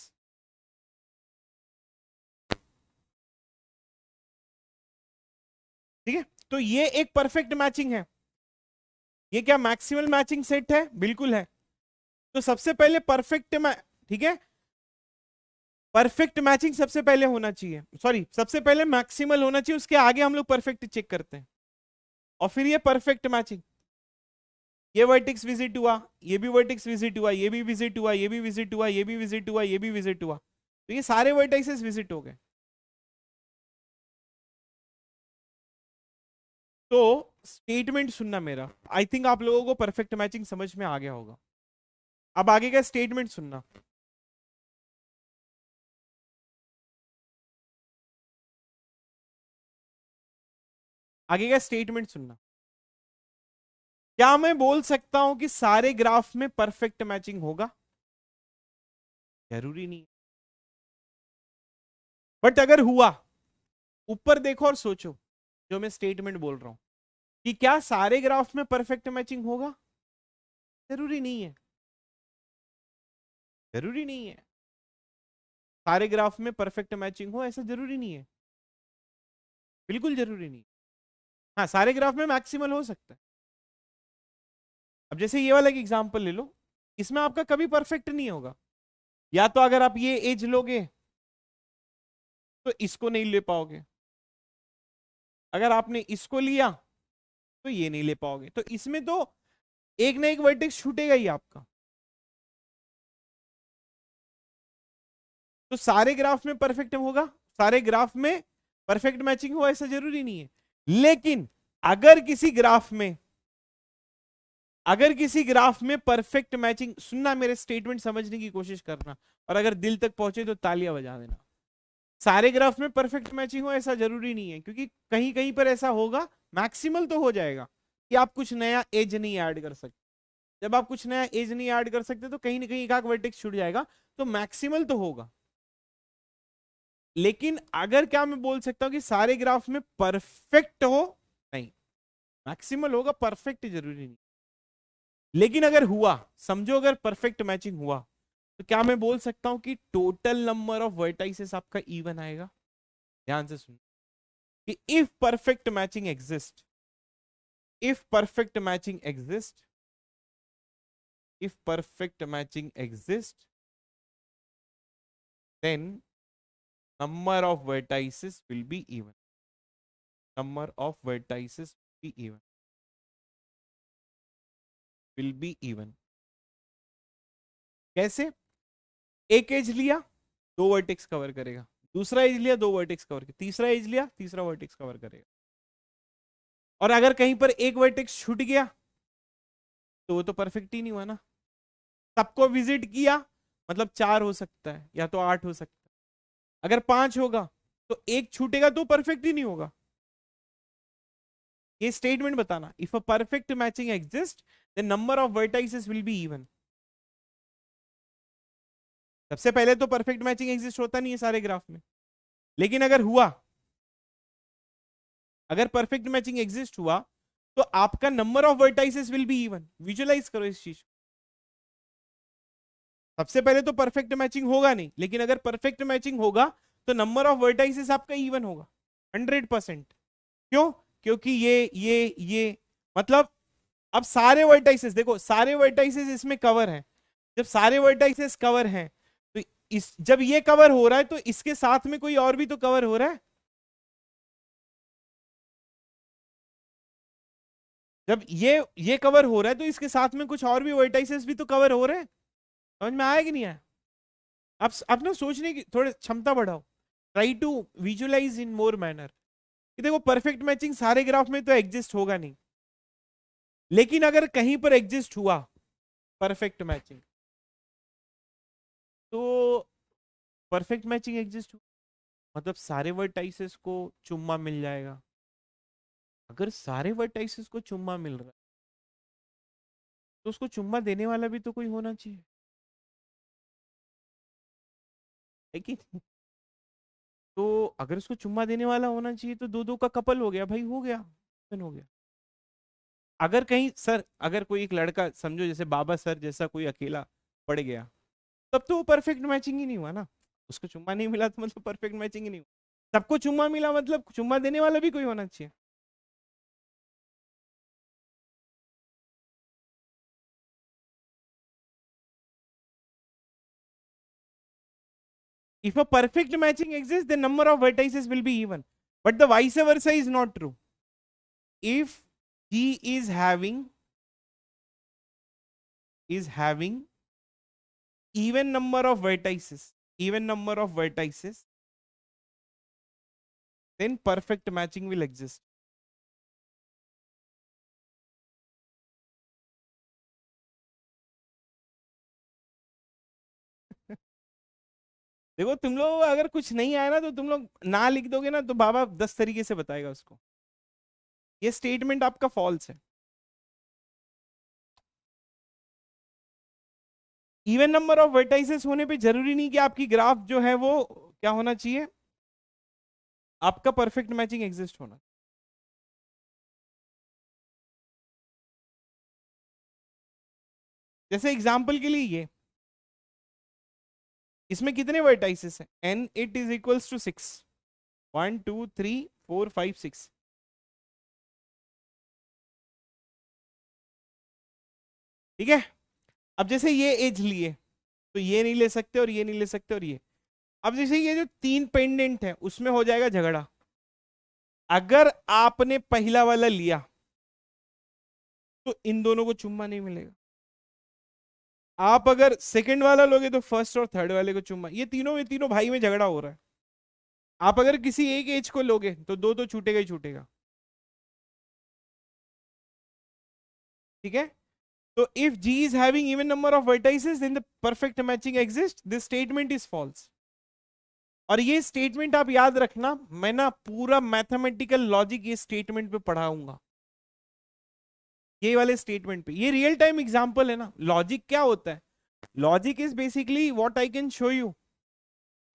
ठीक है, तो ये एक परफेक्ट मैचिंग है. ये क्या मैक्सिमल मैचिंग सेट है? बिल्कुल है. तो सबसे पहले परफेक्ट, ठीक है, परफेक्ट मैचिंग सबसे पहले होना चाहिए, सॉरी सबसे पहले मैक्सिमल होना चाहिए, उसके आगे हम लोग परफेक्ट चेक करते हैं, और फिर ये परफेक्ट मैचिंग. ये वर्टेक्स विजिट हुआ, ये भी वर्टेक्स विजिट हुआ, ये भी विजिट हुआ, ये भी विजिट हुआ, ये भी विजिट हुआ, ये भी विजिट हुआ, तो ये सारे वर्टेक्सेस विजिट हो गए. तो स्टेटमेंट सुनना मेरा, आई थिंक आप लोगों को परफेक्ट मैचिंग समझ में आ गया होगा. अब आगे का स्टेटमेंट सुनना. आगे का स्टेटमेंट सुनना. क्या मैं बोल सकता हूं कि सारे ग्राफ में परफेक्ट मैचिंग होगा? जरूरी नहीं. बट अगर हुआ, ऊपर देखो और सोचो जो मैं स्टेटमेंट बोल रहा हूं, कि क्या सारे ग्राफ में परफेक्ट मैचिंग होगा? जरूरी नहीं है, जरूरी नहीं है सारे ग्राफ में परफेक्ट मैचिंग हो, ऐसा जरूरी नहीं है, बिल्कुल जरूरी नहीं। हाँ, सारे ग्राफ में मैक्सिमल हो सकता है। अब जैसे ये वाला एक एग्जांपल ले लो, इसमें आपका कभी परफेक्ट नहीं होगा। या तो अगर आप ये एज लोगे तो इसको नहीं ले पाओगे, अगर आपने इसको लिया तो ये नहीं ले पाओगे, तो इसमें तो एक ना एक वर्टेक्स छूटेगा ही आपका। तो सारे ग्राफ में परफेक्ट होगा, सारे ग्राफ में परफेक्ट मैचिंग हो ऐसा जरूरी नहीं है। लेकिन अगर किसी ग्राफ में, अगर किसी ग्राफ में परफेक्ट मैचिंग, सुनना मेरे स्टेटमेंट समझने की कोशिश करना, और अगर दिल तक पहुंचे तो तालियां बजा देना। सारे ग्राफ में परफेक्ट मैचिंग हो ऐसा जरूरी नहीं है, क्योंकि कहीं कहीं पर ऐसा होगा, मैक्सिमल तो हो जाएगा कि आप कुछ नया एज नहीं ऐड कर सकते। जब आप कुछ नया एज नहीं ऐड कर सकते तो कहीं ना कहीं एक वर्टेक्स छूट जाएगा, तो मैक्सिमल तो होगा। लेकिन अगर क्या मैं बोल सकता हूं कि सारे ग्राफ में परफेक्ट हो, नहीं, मैक्सिमल होगा, परफेक्ट जरूरी नहीं। लेकिन अगर हुआ, समझो अगर परफेक्ट मैचिंग हुआ, तो क्या मैं बोल सकता हूं कि टोटल नंबर ऑफ वर्टाइसेस आपका इवन आएगा? ध्यान से सुनो कि if perfect matching exist, if perfect matching exist, if perfect matching exists, then number of vertices will be even, number of vertices will be even, will be even। कैसे? एक as लिया, दो वर्टेक्स कवर करेगा, दूसरा as लिया, दो vertex cover करेगा, तीसरा एज लिया, तीसरा वर्टेक्स कवर करेगा। और अगर कहीं पर एक वर्टेक्स छूट गया तो वो तो परफेक्ट ही नहीं हुआ ना। सबको विजिट किया मतलब 4 हो सकता है या तो 8 हो सकता है, अगर 5 होगा तो एक छूटेगा तो परफेक्ट ही नहीं होगा। ये स्टेटमेंट बताना, if a perfect matching exist the number of vertices will be even. सबसे पहले तो परफेक्ट मैचिंग एग्जिस्ट होता नहीं है सारे ग्राफ में, लेकिन अगर हुआ, अगर परफेक्ट मैचिंग एग्जिस्ट हुआ तो आपका number of vertices will be even. Visualise करो इस चीज। सबसे पहले तो परफेक्ट मैचिंग होगा नहीं, लेकिन अगर परफेक्ट मैचिंग होगा तो नंबर ऑफ वर्टाइसेस आपका इवन होगा 100%। क्यों? क्योंकि ये मतलब अब सारे वर्टाइसेस देखो, सारे वर्टाइसेस इसमें कवर हैं। जब सारे वर्टाइसेस कवर हैं तो इस, जब ये कवर हो रहा है तो इसके साथ में कोई और भी तो कवर हो रहा है। जब ये कवर हो रहा है तो इसके साथ में कुछ और भी वर्टाइसेस भी तो कवर हो रहे हैं। समझ में आया कि नहीं आया? आप अपना सोचने की थोड़ी क्षमता बढ़ाओ, try to visualise in more manner. कि देखो परफेक्ट मैचिंग सारे ग्राफ में तो एग्जिस्ट होगा नहीं, लेकिन अगर कहीं पर एग्जिस्ट हुआ परफेक्ट मैचिंग, तो परफेक्ट मैचिंग एग्जिस्ट हुआ मतलब सारे वर्टाइसेस को चुम्मा मिल जाएगा। अगर सारे वर्टाइसेस को चुम्मा मिल रहा है तो उसको चुम्मा देने वाला भी तो कोई होना चाहिए, है कि नहीं? तो अगर उसको चुम्मा देने वाला होना चाहिए तो दो दो का कपल हो गया भाई, हो गया, हो गया। अगर कहीं सर, अगर कोई एक लड़का समझो जैसे बाबा सर जैसा कोई अकेला पड़ गया, तब तो वो परफेक्ट मैचिंग ही नहीं हुआ ना। उसको चुम्मा नहीं मिला तो मतलब परफेक्ट मैचिंग ही नहीं हुआ। सबको चुम्मा मिला मतलब चुम्मा देने वाला भी कोई होना चाहिए। If a perfect matching exists, the number of vertices will be even. But the vice versa is not true. If he is having even number of vertices, even number of vertices, then perfect matching will exist. देखो तुम लोग अगर कुछ नहीं आया ना तो तुम लोग ना लिख दोगे ना तो बाबा 10 तरीके से बताएगा उसको। ये स्टेटमेंट आपका फॉल्स है। इवन नंबर ऑफ वर्टाइसेस होने पे जरूरी नहीं कि आपकी ग्राफ जो है वो क्या होना चाहिए, आपका परफेक्ट मैचिंग एग्जिस्ट होना। जैसे एग्जाम्पल के लिए ये, इसमें कितने वर्टाइसेस हैं? N it is equals to 6, 1 2 3 4 5 6। ठीक है, अब जैसे ये एज लिए तो ये नहीं ले सकते और ये नहीं ले सकते और ये। अब जैसे ये जो 3 पेंडेंट है उसमें हो जाएगा झगड़ा। अगर आपने पहला वाला लिया तो इन दोनों को चुम्मा नहीं मिलेगा। आप अगर सेकंड वाला लोगे तो फर्स्ट और थर्ड वाले को चुम्मा। ये तीनों भाई में झगड़ा हो रहा है। आप अगर किसी एक एज को लोगे तो दो तो छूटेगा ही छूटेगा। ठीक है, तो if G is having even number of vertices then the perfect matching exists, this statement is false। और ये स्टेटमेंट आप याद रखना, मैं ना पूरा मैथमेटिकल लॉजिक ये स्टेटमेंट पे पढ़ाऊंगा, ये वाले स्टेटमेंट पे। ये रियल टाइम एग्जांपल है ना। लॉजिक क्या होता है? Logic is basically what I can show you,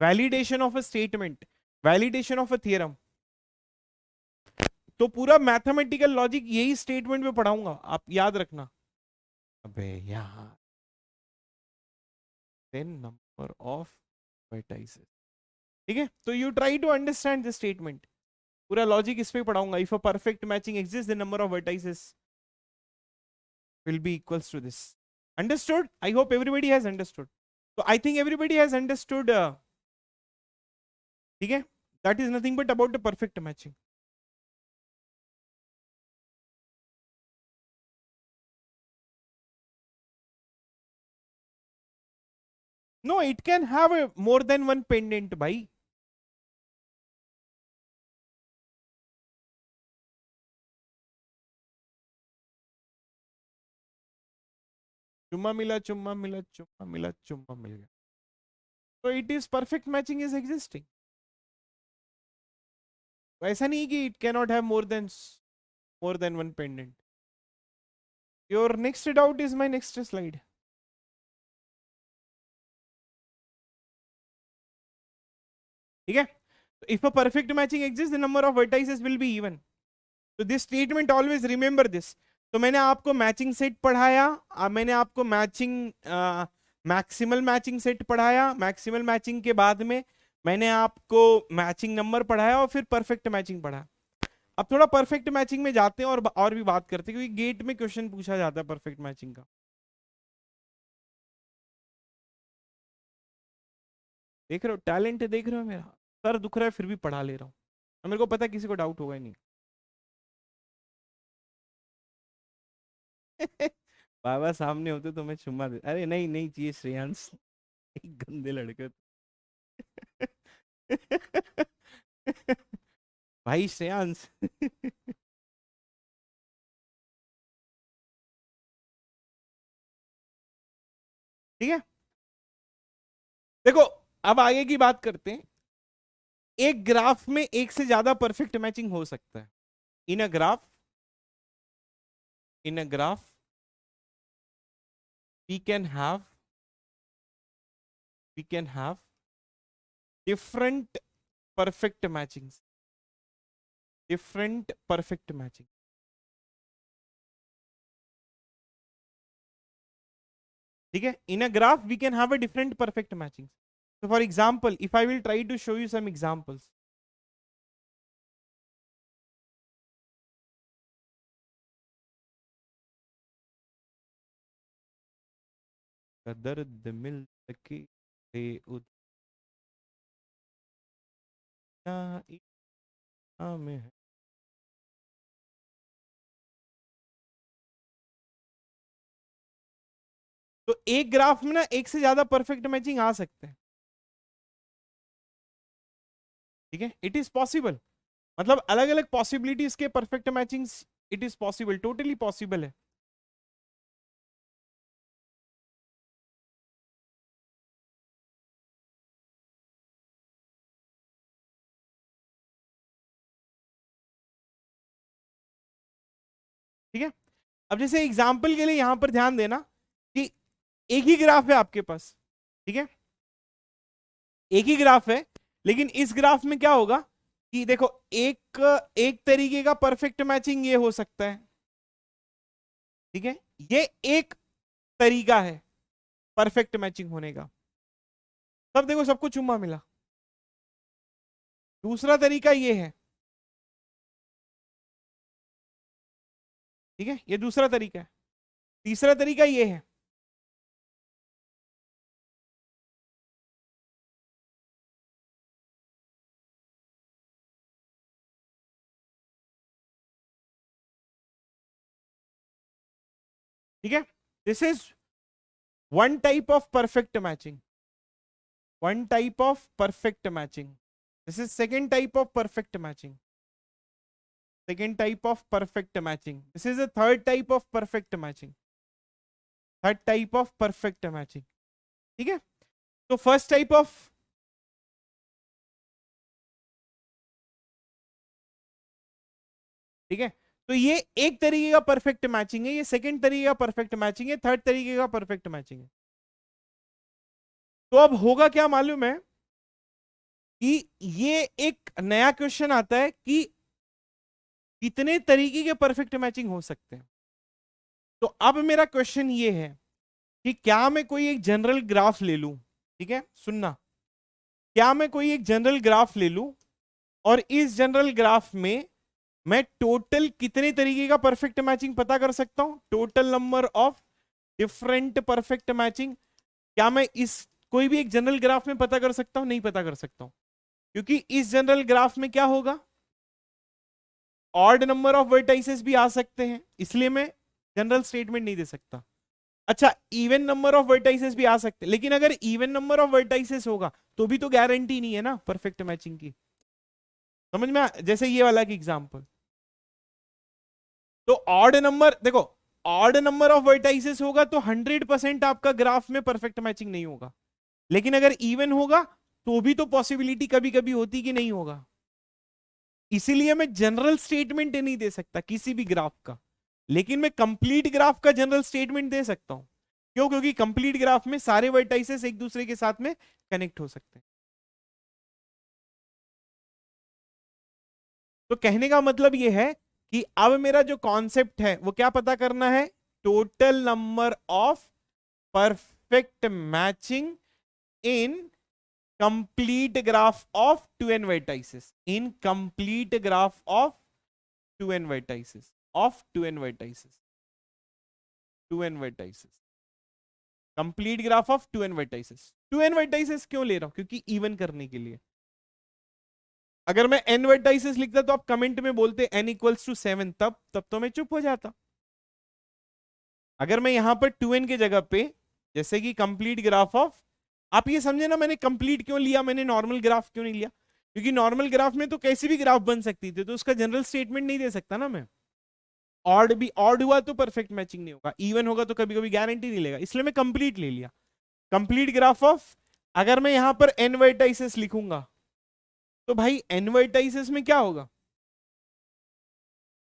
validation of a statement, validation of a theorem. तो पूरा मैथमेटिकल लॉजिक यही स्टेटमेंट पे पढ़ाऊंगा, आप याद रखना। अबे यार, 10 नंबर ऑफ वर्टाइसेस। ठीक है, तो you try to understand the statement, पूरा लॉजिक इस पे पढ़ाऊंगा। If a perfect matching exist the number of vertices will be equals to this। Understood? I hope everybody has understood। So I think everybody has understood। ठीक है, that is nothing but about the perfect matching। No, it can have a more than one pendant भाई। चुम्मा मिला, चुम्मा मिला, चुम्मा मिला, चुम्मा मिल गया, तो it is perfect matching is existing. ऐसा नहीं कि it cannot have more than one pendant. Your next doubt is my next slide. ठीक है, if a perfect matching exist the number of vertices will be even. तो this statement always remember this. तो मैंने आपको matching set पढ़ाया, मैंने आपको maximal matching set पढ़ाया, मैक्सिमल मैचिंग के बाद में मैंने आपको मैचिंग नंबर पढ़ाया और फिर परफेक्ट मैचिंग पढ़ा। अब थोड़ा परफेक्ट मैचिंग में जाते हैं और भी बात करते हैं, क्योंकि गेट में क्वेश्चन पूछा जाता है परफेक्ट मैचिंग का। देख रहे हो टैलेंट, देख रहे हो मेरा सर दुख रहा है फिर भी पढ़ा ले रहा हूँ। मेरे को पता है किसी को डाउट होगा ही नहीं। बाबा सामने होते तो मैं चुम्मा दे, अरे नहीं नहीं चाहिए श्रेयांश, एक गंदे लड़के। भाई श्रेयांश। ठीक है, देखो अब आगे की बात करते हैं। एक ग्राफ में एक से ज्यादा परफेक्ट मैचिंग हो सकता है। In a graph, in a graph we can have we can have different perfect matchings, different perfect matching। ठीक है, in a graph we can have a different perfect matching. so for example if I will try to show you some examples, दर्द मिल सके दे उतना में है। तो एक graph में ना एक से ज्यादा परफेक्ट मैचिंग आ सकते हैं। ठीक है, इट इज पॉसिबल, मतलब अलग अलग पॉसिबिलिटीज के perfect matchings, it is possible, totally possible है। ठीक है, अब जैसे एग्जाम्पल के लिए यहां पर ध्यान देना कि एक ही ग्राफ है आपके पास। ठीक है, एक ही ग्राफ है, लेकिन इस ग्राफ में क्या होगा कि देखो एक एक तरीके का परफेक्ट मैचिंग ये हो सकता है। ठीक है, ये एक तरीका है परफेक्ट मैचिंग होने का। सब देखो, सबको चुम्मा मिला। दूसरा तरीका ये है, ठीक है, ये दूसरा तरीका है। तीसरा तरीका ये है, ठीक है, this is one type of perfect matching, one type of perfect matching. This is second type of perfect matching, second type of perfect matching. This is the third type of perfect matching, third type of perfect matching, ठीक है। तो first type of, ठीक है, तो ये एक तरीके का परफेक्ट मैचिंग है, ये सेकंड तरीके का परफेक्ट मैचिंग है, थर्ड तरीके का परफेक्ट मैचिंग है। तो अब होगा क्या मालूम है कि ये एक नया क्वेश्चन आता है कि कितने तरीके के परफेक्ट मैचिंग हो सकते हैं। तो अब मेरा क्वेश्चन ये है कि क्या मैं कोई एक जनरल ग्राफ ले लूं, ठीक है, सुनना, क्या मैं कोई एक जनरल ग्राफ ले लूं और इस जनरल ग्राफ में मैं टोटल कितने तरीके का परफेक्ट मैचिंग पता कर सकता हूं, total number of different perfect matching, क्या मैं इस कोई भी एक जनरल ग्राफ में पता कर सकता हूं? नहीं पता कर सकता हूं, क्योंकि इस जनरल ग्राफ में क्या होगा, ऑड नंबर ऑफ वर्टाइसेस भी आ सकते हैं, इसलिए मैं जनरल स्टेटमेंट नहीं दे सकता। अच्छा, इवन नंबर ऑफ वर्टाइसेस भी आ सकते हैं, लेकिन अगर इवन नंबर ऑफ वर्टाइसेस होगा तो भी तो गारंटी नहीं है ना परफेक्ट मैचिंग की। समझ में जैसे ये वाला की एग्जांपल, तो ऑड नंबर देखो, ऑड नंबर ऑफ वर्टाइसेस होगा तो 100% आपका ग्राफ में परफेक्ट मैचिंग नहीं होगा, लेकिन अगर इवन होगा तो भी तो पॉसिबिलिटी कभी कभी होती कि नहीं होगा। इसीलिए मैं जनरल स्टेटमेंट नहीं दे सकता किसी भी ग्राफ का, लेकिन मैं कंप्लीट ग्राफ का जनरल स्टेटमेंट दे सकता हूं। क्यों? क्योंकि कंप्लीट ग्राफ में सारे वर्टाइसेस एक दूसरे के साथ में कनेक्ट हो सकते हैं। तो कहने का मतलब यह है कि अब मेरा जो कॉन्सेप्ट है वो क्या पता करना है, total number of perfect matching in complete graph of 2n vertices, in complete graph of 2n vertices, of 2n vertices, 2n vertices, complete graph of 2n vertices. 2n vertices क्यों ले रहा हूं? क्योंकि इवन करने के लिए। अगर मैं n वर्टाइसेस लिखता तो आप कमेंट में बोलते n इक्वल्स टू 7, तब तो मैं चुप हो जाता। अगर मैं यहां पर 2n के जगह पे जैसे कि कंप्लीट ग्राफ ऑफ, आप ये समझे ना मैंने कंप्लीट क्यों लिया, मैंने नॉर्मल ग्राफ क्यों नहीं लिया? क्योंकि नॉर्मल ग्राफ में तो कैसी भी ग्राफ बन सकती थी, तो उसका जनरल स्टेटमेंट नहीं दे सकता ना मैं। ऑड भी, ऑड हुआ तो परफेक्ट मैचिंग नहीं होगा, इवन होगा तो कभी कभी गारंटी नहीं लेगा, इसलिए मैं कंप्लीट ले लिया। कंप्लीट ग्राफ ऑफ, अगर मैं यहां पर n वर्टाइसेस लिखूंगा तो भाई n वर्टाइसेस में क्या होगा,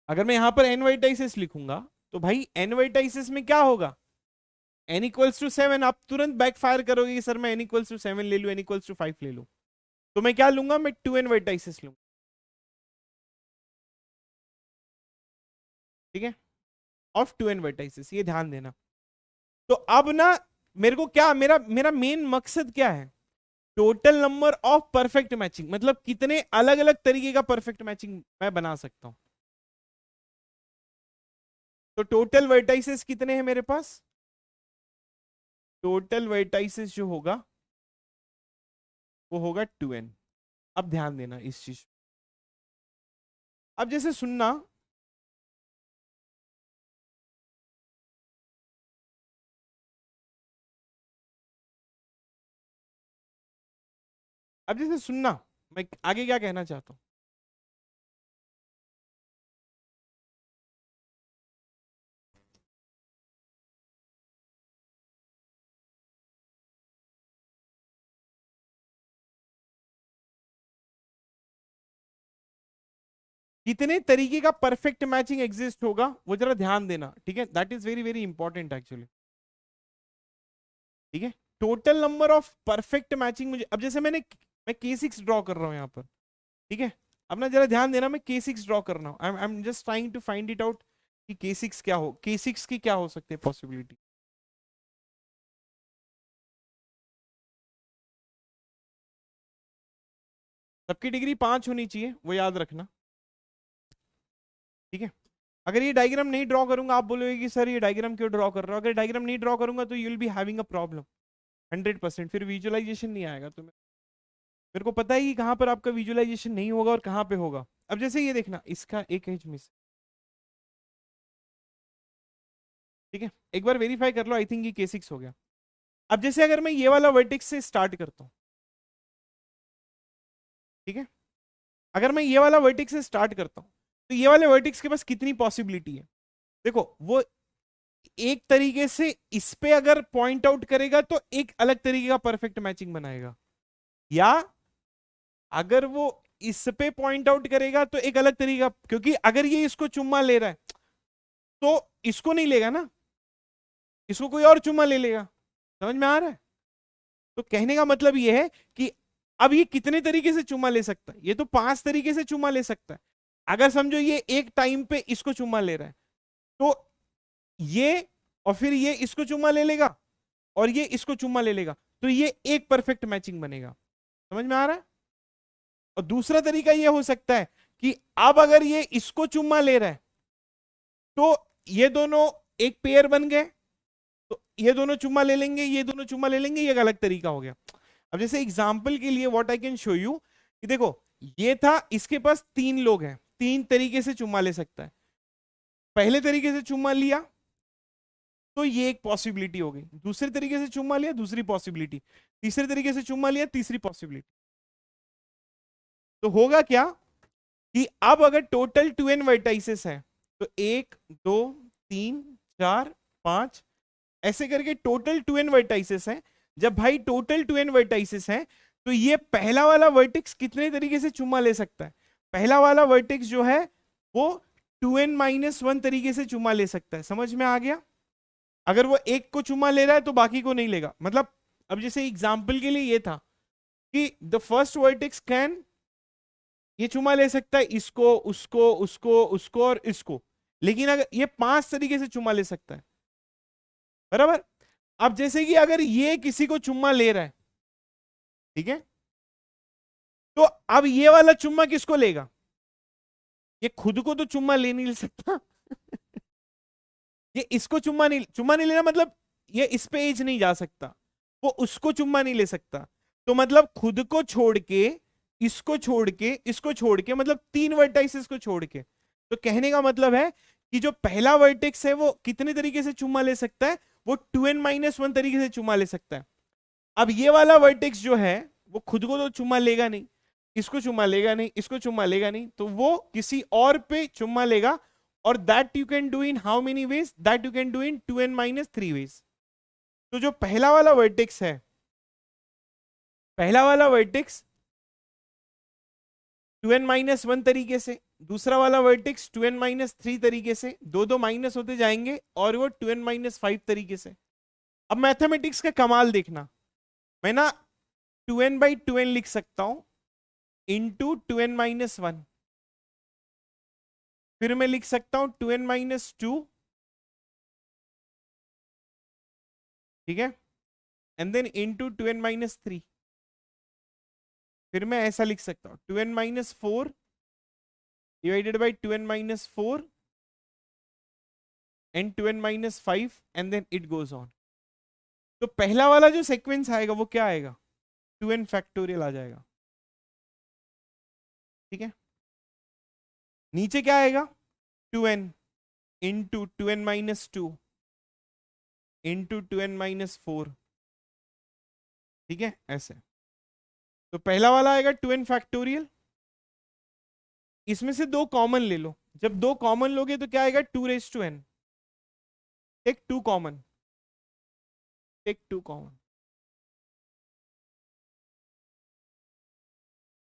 अगर मैं यहां पर n वर्टाइसेस लिखूंगा तो भाई n वर्टाइसेस में क्या होगा, n इक्वल्स टू 7। आप तुरंत बैकफायर करोगे कि सर मैं n इक्वल्स टू 7 ले लूं, n इक्वल्स टू 5 ले लूं, तो मैं क्या लूंगा, मैं 2n वर्टाइसेस लूंगा, ठीक है, ऑफ 2n वर्टाइसेस, ये ध्यान देना। तो अब ना मेरे को क्या, मेरा मेरा मेन मकसद क्या है, total number of perfect matching, मतलब कितने अलग अलग तरीके का परफेक्ट मैचिंग मैं बना सकता हूं। तो टोटल वर्टाइसेस कितने हैं मेरे पास, टोटल वर्टाइसेस जो होगा वो होगा 2n। अब ध्यान देना इस चीज, अब जैसे सुनना, अब जैसे सुनना, मैं आगे क्या कहना चाहता हूं। कितने तरीके का परफेक्ट मैचिंग एग्जिस्ट होगा वो जरा ध्यान देना, ठीक है, that is very very important actually, ठीक है। Total number of perfect matching, मुझे अब जैसे मैं K6 ड्रॉ कर रहा हूं यहां पर, ठीक है, अब ना जरा ध्यान देना, मैं K6 ड्रॉ कर रहा हूं, I am just trying to find it out कि K6 क्या हो, K6 की क्या हो सकती है पॉसिबिलिटी। सबकी डिग्री 5 होनी चाहिए, वो याद रखना, ठीक है। अगर ये डायग्राम नहीं ड्रॉ करूंगा, आप बोलोगे कि सर ये डायग्राम क्यों ड्रॉ कर रहे हो, अगर डायग्राम नहीं ड्रॉ करूंगा तो you will be having a problem 100%, फिर विजुअलाइजेशन नहीं आएगा। तो मेरे को पता है कि कहाँ पर आपका विजुअलाइजेशन नहीं होगा और कहाँ पे होगा। अब जैसे ये देखना, इसका एक एज मिस, ठीक है, एक बार वेरीफाई कर लो, आई थिंक ये K6 हो गया। अब जैसे अगर मैं ये वाला वर्टेक्स से स्टार्ट करता हूँ, ठीक है, अगर मैं ये वाला वर्टेक्स से स्टार्ट करता हूँ, तो ये वाले वर्टेक्स के पास कितनी पॉसिबिलिटी है, देखो वो एक तरीके से इस पे अगर पॉइंट आउट करेगा तो एक अलग तरीके का परफेक्ट मैचिंग बनाएगा, या अगर वो इस पे पॉइंट आउट करेगा तो एक अलग तरीका, क्योंकि अगर ये इसको चुम्मा ले रहा है तो इसको नहीं लेगा ना, इसको कोई और चुम्मा ले लेगा। समझ में आ रहा है? तो कहने का मतलब ये है कि अब ये कितने तरीके से चुम्मा ले सकता है, ये तो 5 तरीके से चुम्मा ले सकता है। अगर समझो ये एक टाइम पे इसको चुम्मा ले रहा है, तो ये और फिर ये इसको चुम्मा ले लेगा और ये इसको चुम्मा ले लेगा, तो ये एक परफेक्ट मैचिंग बनेगा। समझ में आ रहा है? और दूसरा तरीका ये हो सकता है कि अब अगर ये इसको चुम्मा ले रहा है तो ये दोनों एक पेयर बन गए, तो ये दोनों चुम्मा ले लेंगे, ये दोनों चुम्मा ले लेंगे, ये एक अलग तरीका हो गया। अब जैसे एग्जांपल के लिए what I can show you, कि देखो ये था, इसके पास 3 लोग हैं, 3 तरीके से चुम्मा ले सकता है। पहले तरीके से चुम्मा लिया तो ये एक पॉसिबिलिटी हो गई, दूसरे तरीके से चुम्मा लिया दूसरी पॉसिबिलिटी, तीसरे तरीके से चुम्मा लिया तीसरी पॉसिबिलिटी। तो होगा क्या कि अब अगर टोटल 2n वर्टाइसेस हैं, तो 1 2 3 4 5 ऐसे करके टोटल 2n वर्टाइसेस हैं। जब भाई टोटल 2n वर्टाइसेस हैं, तो ये पहला वाला वर्टेक्स कितने तरीके से चुम्मा ले सकता है, पहला वाला वर्टेक्स जो है वो 2n-1 तरीके से चुम्मा ले सकता है। समझ में आ गया? अगर वो एक को चुम्मा ले रहा है तो बाकी को नहीं लेगा। मतलब अब जैसे एग्जाम्पल के लिए ये था कि द फर्स्ट वर्टेक्स कैन, ये चुम्मा ले सकता है इसको उसको उसको उसको और इसको, लेकिन अगर ये 5 तरीके से चुम्मा ले सकता है, बराबर। अब जैसे कि अगर ये किसी को चुम्मा ले रहा है, ठीक है, तो अब ये वाला चुम्मा किसको लेगा, ये खुद को तो चुम्मा ले नहीं सकता ये इसको चुम्मा नहीं लेना, मतलब ये इस पे एज नहीं जा सकता, वो उसको चुम्मा नहीं ले सकता। तो मतलब खुद को छोड़ के, इसको छोड़ के, इसको छोड़ के, मतलब 3 वर्टाइसेस को छोड़ के। तो कहने का मतलब है कि जो पहला वर्टेक्स है वो कितने तरीके से चुम्मा ले सकता है, वो 2n-1 तरीके से चुम्मा ले सकता है। अब ये वाला वर्टेक्स जो है वो खुद को तो चुम्मा लेगा नहीं, इसको चुम्मा लेगा नहीं, इसको चुम्मा लेगा नहीं, तो वो किसी और पे चुम्मा लेगा। और that you can do in how many ways, that you can do in 2n-3 ways. तो जो पहला वाला वर्टेक्स है, पहला वाला वर्टेक्स 2n-1 तरीके से, दूसरा वाला वर्टेक्स 2n-3 तरीके से, दो दो माइनस होते जाएंगे, और वो 2n-5 तरीके से। अब मैथमेटिक्स का कमाल देखना, मैं ना 2n/2n लिख सकता हूं इंटू 2n-1, फिर मैं लिख सकता हूं 2n-2, ठीक है, एंड देन इंटू 2n-3, फिर मैं ऐसा लिख सकता हूं 2n-4 divided by 2n-4 and 2n-5 and then it goes on. तो पहला वाला जो सीक्वेंस आएगा वो क्या आएगा, 2n फैक्टोरियल आ जाएगा, ठीक है। नीचे क्या आएगा, 2n into 2n-2 into 2n-4, ठीक है, ऐसे। तो पहला वाला आएगा 2n फैक्टोरियल, इसमें से 2 कॉमन ले लो, जब 2 कॉमन लोगे तो क्या आएगा, 2n, take 2 common, take 2 common,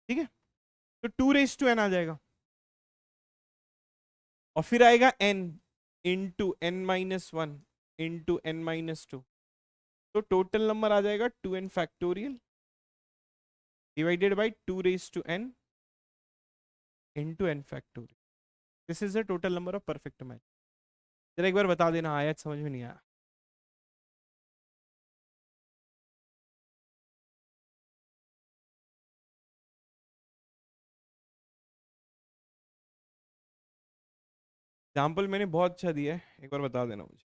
ठीक है। तो 2n आ जाएगा, और फिर आएगा n into n-1 into n-2, तो टोटल नंबर आ जाएगा 2n factorial divided by 2n into n factorial. This is the total number of perfect match. जरा एक बार बता देना, आया समझ में नहीं आया? एग्जाम्पल मैंने बहुत अच्छा दिया है, एक बार बता देना मुझे।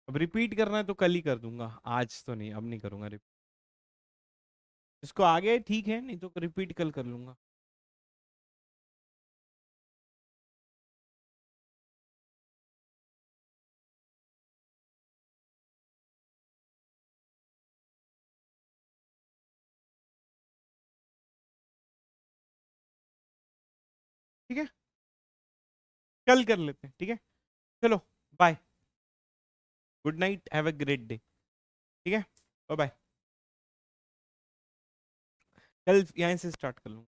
अब रिपीट करना है तो कल ही कर दूंगा, आज तो नहीं, अब नहीं करूंगा रिपीट। इसको आगे ठीक है, नहीं तो रिपीट कल कर लूंगा। ठीक है, कल कर लेते हैं, ठीक है। चलो, bye, good night, have a great day. ठीक है, बाय बाय। कल यहाँ से स्टार्ट कर लूंगा।